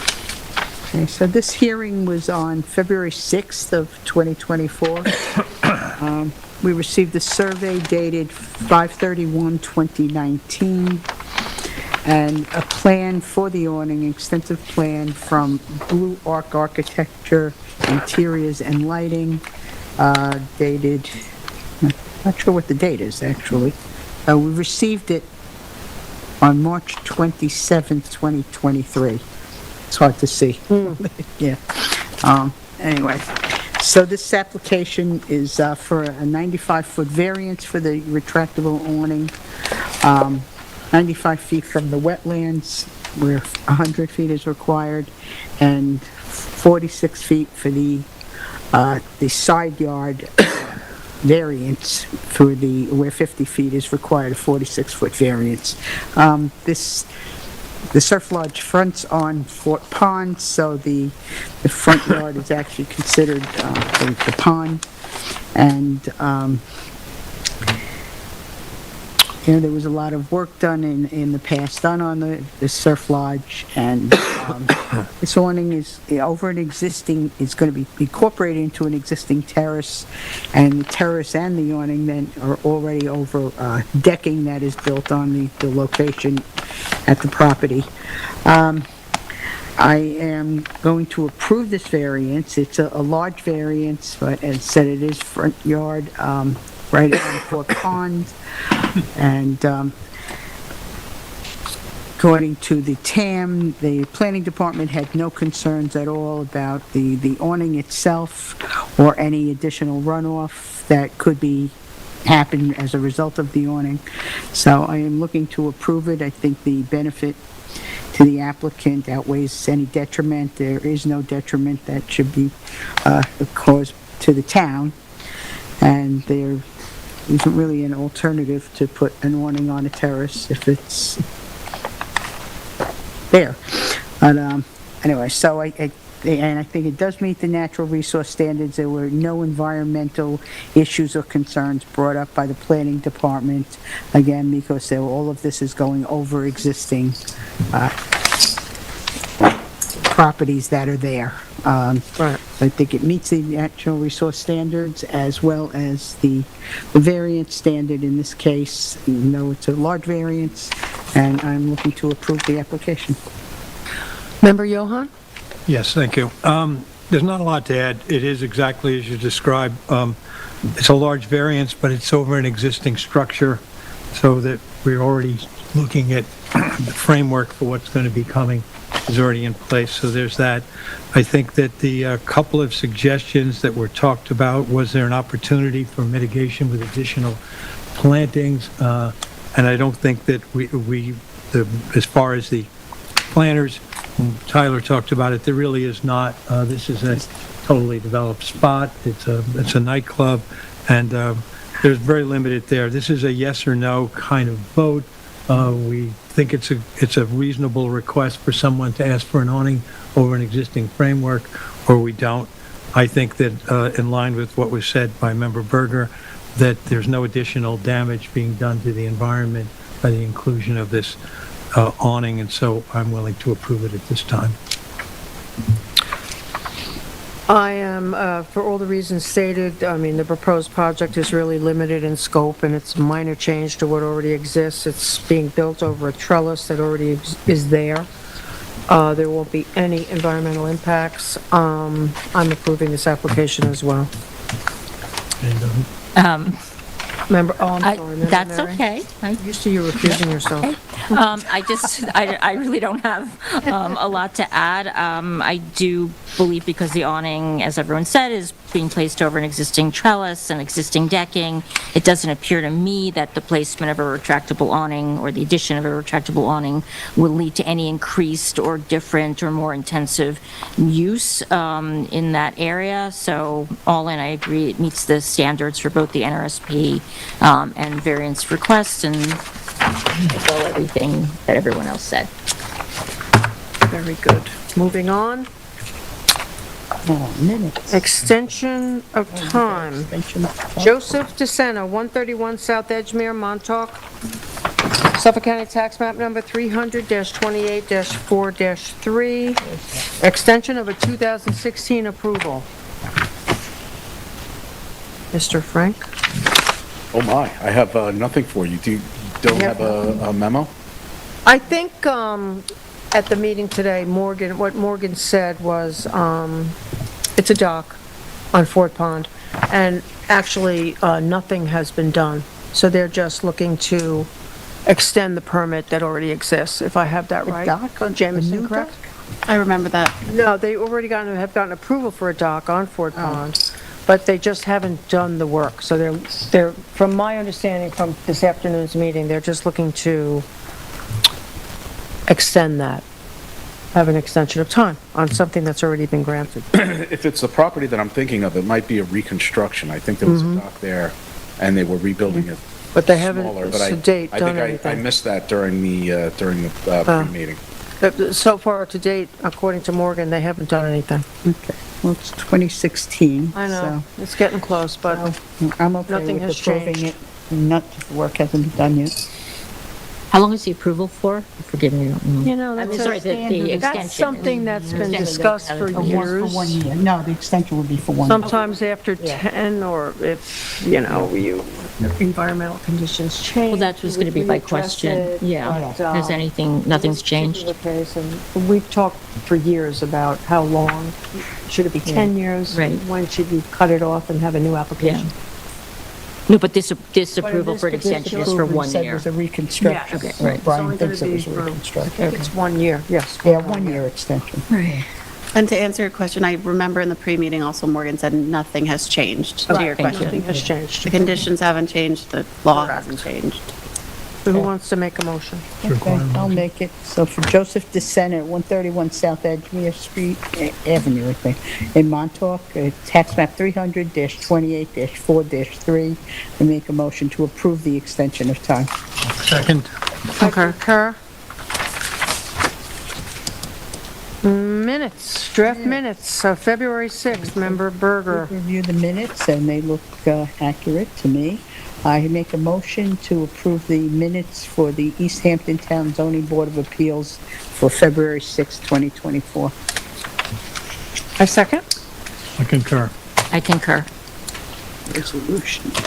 Okay, so this hearing was on February 6th of 2024. We received a survey dated 5/31/2019, and a plan for the awning, extensive plan from Blue Arc Architecture, Interiors and Lighting, dated, not sure what the date is, actually. We received it on March 27th, 2023. It's hard to see. Yeah. Anyway, so this application is for a 95-foot variance for the retractable awning, 95 feet from the wetlands where 100 feet is required, and 46 feet for the side yard variance for where 50 feet is required, a 46-foot variance. The Surf Lodge fronts on Fort Pond, so the front yard is actually considered the pond. And there was a lot of work done in the past done on the Surf Lodge, and this awning is over an existing, it's going to be incorporated into an existing terrace, and the terrace and the awning then are already over decking that is built on the location at the property. I am going to approve this variance. It's a large variance, but as I said, it is front yard, right on Fort Pond, and according to the TAM, the planning department had no concerns at all about the awning itself or any additional runoff that could happen as a result of the awning. So I am looking to approve it. I think the benefit to the applicant outweighs any detriment. There is no detriment that should be caused to the town, and there isn't really an alternative to put an awning on a terrace if it's there. But anyway, so I think it does meet the natural resource standards. There were no environmental issues or concerns brought up by the planning department, again, because all of this is going over existing properties that are there. Right. I think it meets the natural resource standards as well as the variance standard in this case, even though it's a large variance, and I'm looking to approve the application. Member Johan? Yes, thank you. There's not a lot to add. It is exactly as you described. It's a large variance, but it's over an existing structure, so that we're already looking at the framework for what's going to be coming is already in place, so there's that. I think that the couple of suggestions that were talked about, was there an opportunity for mitigation with additional plantings? And I don't think that as far as the planters, Tyler talked about it, there really is not. This is a totally developed spot. It's a nightclub, and there's very limited there. This is a yes or no kind of vote. We think it's a reasonable request for someone to ask for an awning over an existing framework, or we don't. I think that in line with what was said by Member Berger, that there's no additional damage being done to the environment by the inclusion of this awning, and so I'm willing to approve it at this time. I am, for all the reasons stated, I mean, the proposed project is really limited in scope, and it's a minor change to what already exists. It's being built over a trellis that already is there. There won't be any environmental impacts. I'm approving this application as well. Member, oh, I'm sorry, Member That's Mary. okay. Used to you recusing yourself. I really don't have a lot to add. I do believe because the awning, as everyone said, is being placed over an existing trellis and existing decking, it doesn't appear to me that the placement of a retractable awning or the addition of a retractable awning will lead to any increased or different or more intensive use in that area. So all in, I agree, it meets the standards for both the NRSP and variance requests, and well, everything that everyone else said. Very good. Moving on. Minutes. Extension of time. Joseph DeSena, 131 South Edgemere, Montauk, Suffolk County Tax Map Number 300-28-4-3, extension of a 2016 approval. Mr. Frank? Oh my, I have nothing for you. Don't have a memo? I think at the meeting today, what Morgan said was it's a dock on Fort Pond, and actually nothing has been done. So they're just looking to extend the permit that already exists, if I have that right. dock on Jamison, correct? I remember that. No, they already have gotten approval for a dock on Fort Pond, but they just haven't done the work. So they're, from my understanding from this afternoon's meeting, they're just looking to extend that, have an extension of time on something that's already been granted. If it's the property that I'm thinking of, it might be a reconstruction. I think there was a dock there, and they were rebuilding it But they haven't, smaller. But to date, I done think I anything. missed that during the pre-meeting. So far, to date, according to Morgan, they haven't done anything. Okay, well, it's 2016. I know, so- it's getting close, but I'm okay nothing with has approving changed. it. Not, the work hasn't been done yet. How long is the approval for? Forgive me, I don't know. You know, I mean, that's sorry, the extension. that's something that's been Extension. discussed for It was years. For 1 year. No, the extension would be for 1 year. Sometimes after 10, or if, environmental conditions change. Well, that was going to be my we address question. it, Yeah. but, Has nothing's in this changed? particular case, and we've talked for years about how long, should it be 10 years? Right. When should you cut it off and have a new application? No, but this But in approval this for an extension is for Approval 1 said year. it was a reconstruction. Yes. Okay, right. Brian It's thinks it only was a gonna be reconstruction. It's 1 year, yes. Yeah, 1 year extension. Right. And to answer your question, I remember in the pre-meeting also Morgan said nothing has changed to your Thank you. question. Nothing has changed. The conditions haven't changed, the law hasn't changed. So who wants to make a motion? Okay, I'll make it. So for Joseph DeSena, 131 South Edgemere Street, Avenue, I think, in Montauk, tax map 300-28-4-3, I make a motion to approve the extension of time. Second. Concur. Minutes, draft minutes of February 6th, Member Berger. Review the minutes, and they look accurate to me. I make a motion to approve the minutes for the East Hampton Town Zoning Board of Appeals for February 6, 2024. I second. I concur. I concur. Resolutions.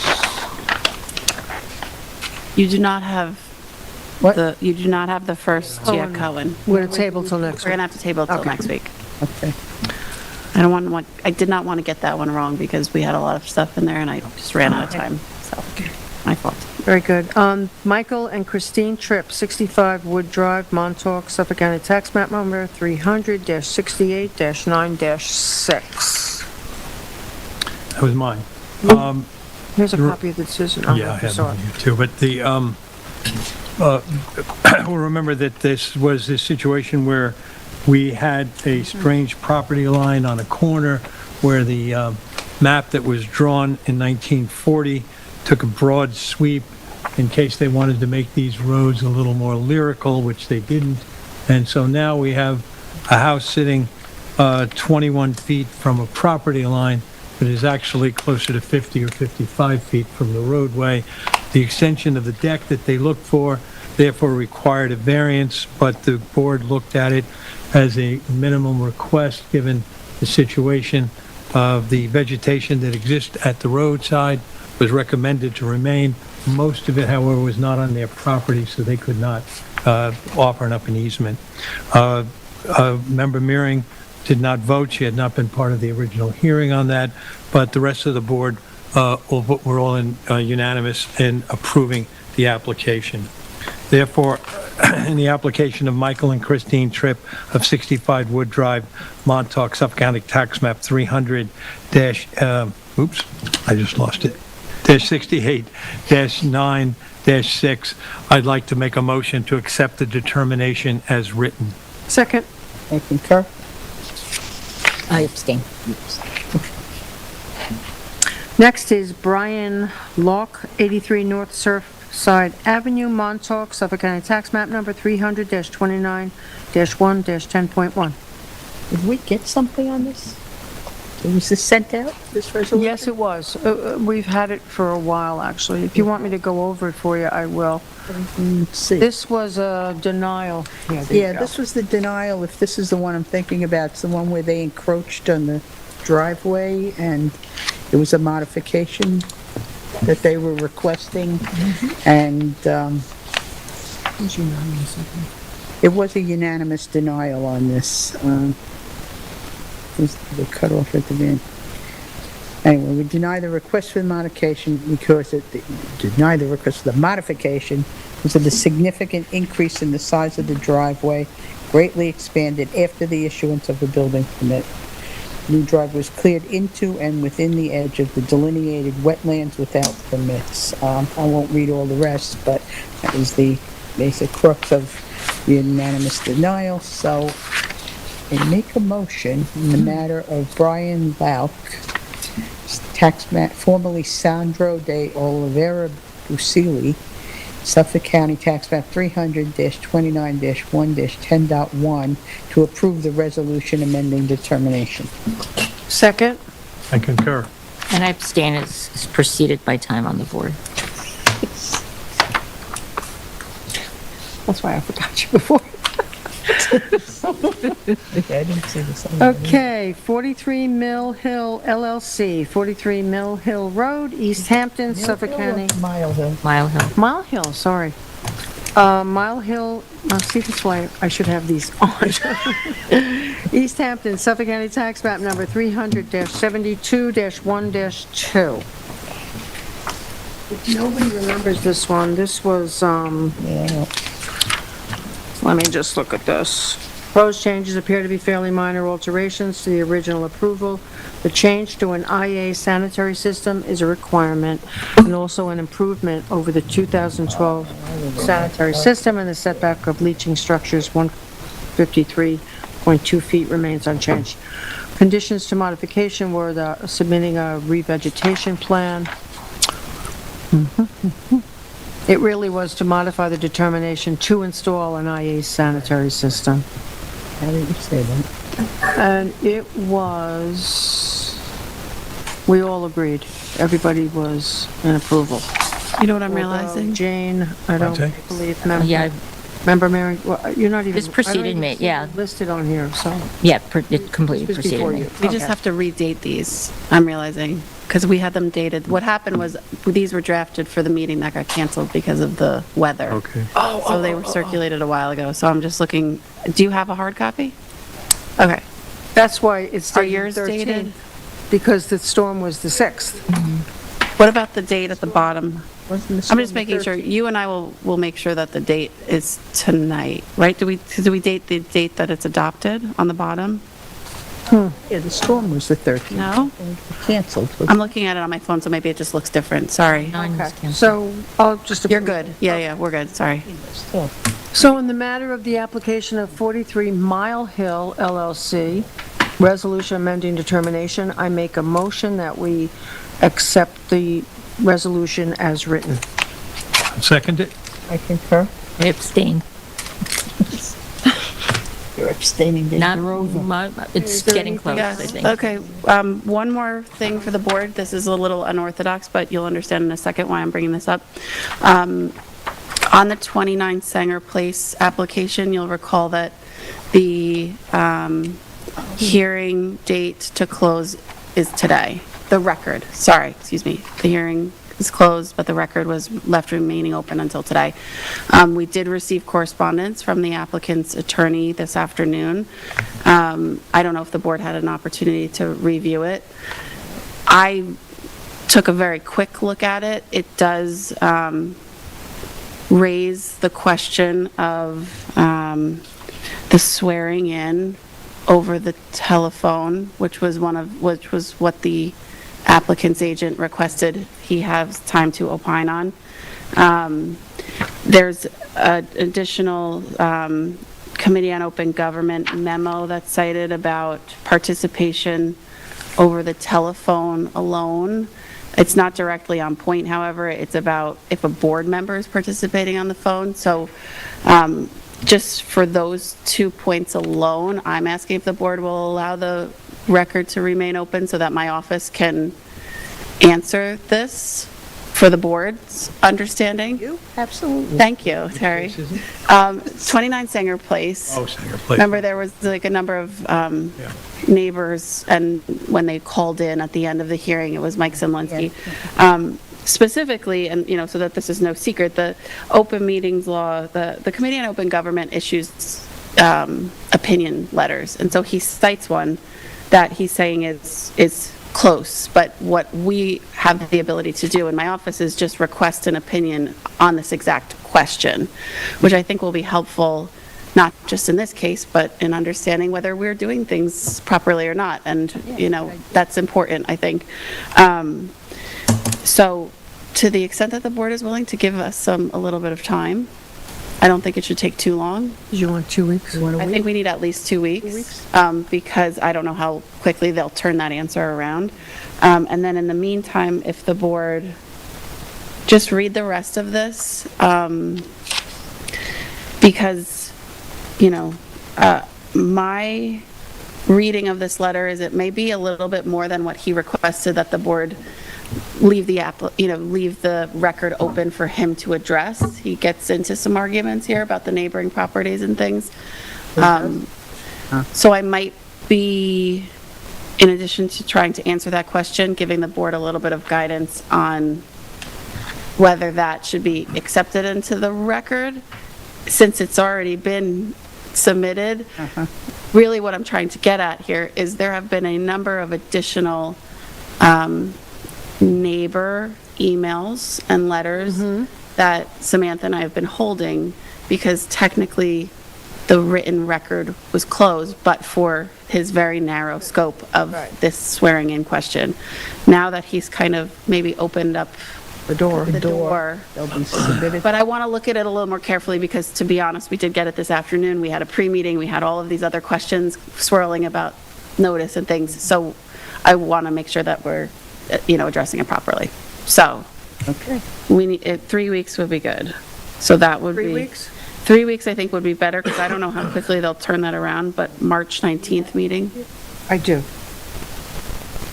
You do not have you do not have the first Cohen. Cohen. We're going to table till next We're week. going to have to table it till Okay. next week. Okay. I did not want to get that one wrong because we had a lot of stuff in there and I just ran out of time, so, my fault. Very good. Michael and Christine Tripp, 65 Wood Drive, Montauk, Suffolk County Tax Map Number 300-68-9-6. That was mine. Here's a copy of the decision. Yeah, I have it here too, but we'll remember that this was a situation where we had a strange property line on a corner where the map that was drawn in 1940 took a broad sweep in case they wanted to make these roads a little more lyrical, which they didn't. And so now we have a house sitting 21 feet from a property line, but is actually closer to 50 or 55 feet from the roadway. The extension of the deck that they looked for therefore required a variance, but the board looked at it as a minimum request given the situation of the vegetation that exists at the roadside was recommended to remain. Most of it, however, was not on their property, so they could not offer up an easement. Member Meering did not vote. She had not been part of the original hearing on that, but the rest of the board were all unanimous in approving the application. Therefore, in the application of Michael and Christine Tripp of 65 Wood Drive, Montauk, Suffolk County Tax Map 300 -68-9-6, I'd like to make a motion to accept the determination as written. Second. I concur. I abstain. Next is Brian Locke, 83 North Surfside Avenue, Montauk, Suffolk County Tax Map Number 300-29-1-10.1. Did we get something on this? Was this sent out, this resolution? Yes, it was. We've had it for a while, actually. If you want me to go over it for you, I will. Let's see. This was a denial. Yeah, this was the denial, if this is the one I'm thinking about. It's the one where they encroached on the driveway, and it was a modification that they were requesting, and it was a unanimous denial on this. They cut off at the end. Anyway, we deny the request for the modification because deny the request for the modification because of the significant increase in the size of the driveway, greatly expanded after the issuance of the building permit. New driveway was cleared into and within the edge of the delineated wetlands without permits. I won't read all the rest, but that was the basic crux of the unanimous denial. So I make a motion in the matter of Brian Lauk, tax map, formerly Sandro de Oliveira Busili, Suffolk County Tax Map 300-29-1-10.1, to approve the resolution amending determination. Second. I concur. And I abstain as preceded by time on the board. That's why I forgot you before. I didn't see this. Okay, 43 Mill Hill LLC, 43 Mill Hill Road, East Hampton, Suffolk County. Mile Hill. Mile Hill. Mile Hill, sorry. Mile Hill, see, that's why I should have these on. East Hampton, Suffolk County Tax Map Number 300-72-1-2. If nobody remembers this one, this was, let me just look at this. Proposed changes appear to be fairly minor alterations to the original approval. The change to an IA sanitary system is a requirement and also an improvement over the 2012 sanitary system, and the setback of leaching structures 153.2 feet remains unchanged. Conditions to modification were submitting a revegetation plan. It really was to modify the determination to install an IA sanitary system. How did you say that? And it was, we all agreed. Everybody was in approval. You know what I'm Although realizing? Jane, I don't Okay. believe, Yeah, member Mary, well, you're not even. This preceded I don't even me, see yeah. it listed on here, so. yeah, it completely This was preceded before me. you. We just Okay. have to redate these, I'm realizing, because we had them dated. What happened was, these were drafted for the meeting that got canceled because of the weather. Okay. So they were circulated a while ago, so I'm just looking, do you have a hard copy? Okay. That's why it's Are dated yours 13, dated? because the storm was the 6th. What about the date at the bottom? Wasn't the I'm storm just the making sure, 13th? you and I will make sure that the date is tonight, right? Do we date the date that it's adopted on the bottom? Yeah, the storm was the 13th. No? Canceled. I'm looking at it on my phone, so maybe it just looks different, sorry. Mine was canceled. So I'll just. You're good, yeah, we're good, sorry. Still. So in the matter of the application of 43 Mile Hill LLC, resolution amending determination, I make a motion that we accept the resolution as written. Second it? I concur. I abstain. You're abstaining, Dave. Not, it's getting close, I Yes, think. okay. One more thing for the board. This is a little unorthodox, but you'll understand in a second why I'm bringing this up. On the 29 Sanger Place application, you'll recall that the hearing date to close is today. The record, sorry, excuse me. The hearing is closed, but the record was left remaining open until today. We did receive correspondence from the applicant's attorney this afternoon. I don't know if the board had an opportunity to review it. I took a very quick look at it. It does raise the question of the swearing in over the telephone, which was what the applicant's agent requested he has time to opine on. There's an additional Committee on Open Government memo that's cited about participation over the telephone alone. It's not directly on point, however, it's about if a board member is participating on the phone. So just for those 2 points alone, I'm asking if the board will allow the record to remain open so that my office can answer this for the board's understanding. You? Absolutely. Thank you, Terry. 29 Sanger Place. Oh, Sanger Place. Remember, there was like a number of neighbors, and when they called in at the end of the hearing, it was Mike Simlinski. Specifically, and so that this is no secret, the open meetings law, the Committee on Open Government issues opinion letters, and so he cites one that he's saying is close, but what we have the ability to do in my office is just request an opinion on this exact question, which I think will be helpful, not just in this case, but in understanding whether we're doing things properly or not, and that's important, I think. So to the extent that the board is willing to give us a little bit of time, I don't think it should take too long. Do you want 2 weeks? I think we need at least 2 weeks, because I don't know how quickly they'll turn that answer around. And then in the meantime, if the board just read the rest of this, because, my reading of this letter is it may be a little bit more than what he requested that the board leave the record open for him to address. He gets into some arguments here about the neighboring properties and things. So I might be, in addition to trying to answer that question, giving the board a little bit of guidance on whether that should be accepted into the record, since it's already been submitted. Really what I'm trying to get at here is there have been a number of additional neighbor emails and letters that Samantha and I have been holding, because technically the written record was closed, but for his very narrow scope of this swearing in question. Now that he's kind of maybe opened up the door. They'll be submitted. But I want to look at it a little more carefully, because to be honest, we did get it this afternoon. We had a pre-meeting, we had all of these other questions swirling about notice and things. So I want to make sure that we're addressing it properly. So, okay, we need 3 weeks would be good. So that would be 3 weeks. 3 weeks. I think would be better, because I don't know how quickly they'll turn that around. But March 19th meeting. I do.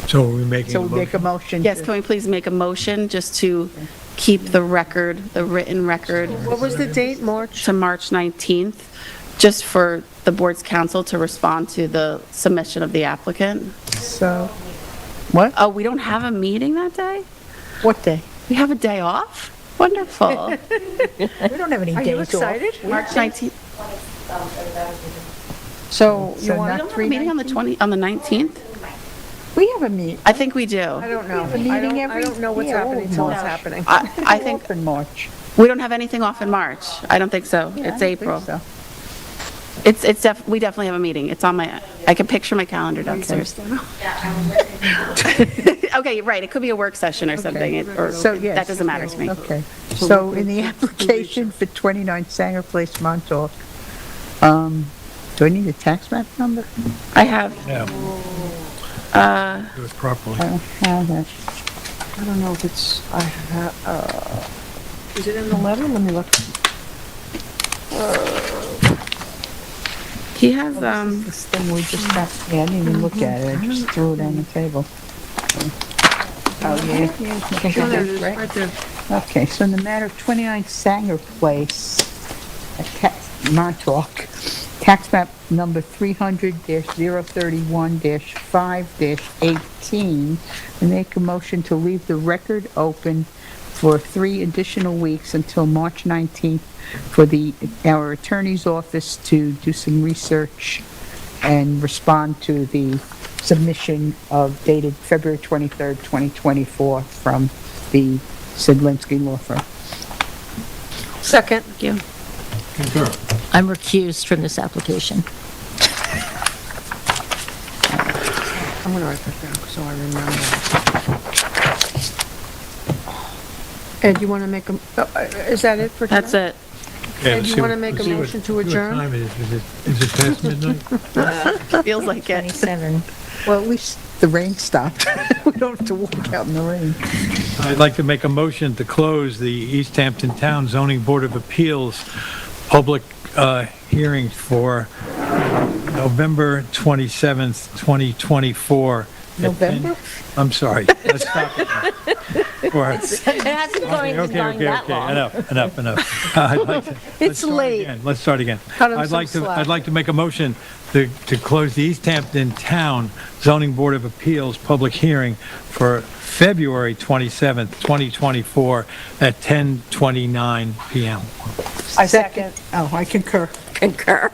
So are we making So a we motion? make a motion. Yes, can we please make a motion just to keep the record, the written record, What was the date, March? to March 19th, just for the board's counsel to respond to the submission of the applicant? So, what? Oh, we don't have a meeting that day? What day? We have a day off? Wonderful. We don't have any Are days you off. excited? March 19th. So So you want We don't have a meeting on the 19th? We have a meet. I think we do. I don't know. A meeting I don't know what's happening until it's March. happening. I think in March. we don't have anything off in March. I don't think so. Yeah, It's I don't think April. so. We definitely have a meeting. It's on I can picture my calendar downstairs. Okay, right. It could be a work session or something. So, yes. That doesn't matter to me. Okay. So in the application for 29 Sanger Place, Montauk, do I need a tax map number? I have, Yeah. Do it properly. I don't have it. I don't know if it's, is it in the letter? Let me look. He has, This thing we just got, yeah, I didn't even look at it, I just threw it on the table. Oh, yeah. Sure, there it is, Right? right there. Okay, so in the matter of 29 Sanger Place, at Montauk, tax map number 300-031-5-18, I make a motion to leave the record open for 3 additional weeks until March 19th for our attorney's office to do some research and respond to the submission of dated February 23rd, 2024 from the Sidlinski Law Firm. Second. thank you. Concur. I'm recused from this application. I'm gonna write that down so I remember. Ed, you want to make a, is that it for tonight? That's it. Okay, Ed, let's you see want to what- make a let's see what- motion to see what adjourn? time it is. Is it past midnight? Feels like it. 27. Well, at least the rain stopped. We don't have to walk out in the rain. I'd like to make a motion to close the East Hampton Town Zoning Board of Appeals public hearing for November 27th, 2024. November? I'm sorry. Let's stop it now. For- It hasn't going that long. Enough. I'd like to- let's start late. again. Let's start again. Cut him some slack. I'd like to make a motion to close the East Hampton Town Zoning Board of Appeals public hearing for February 27th, 2024 at 10:29 PM. I second. Oh, I concur. Concur.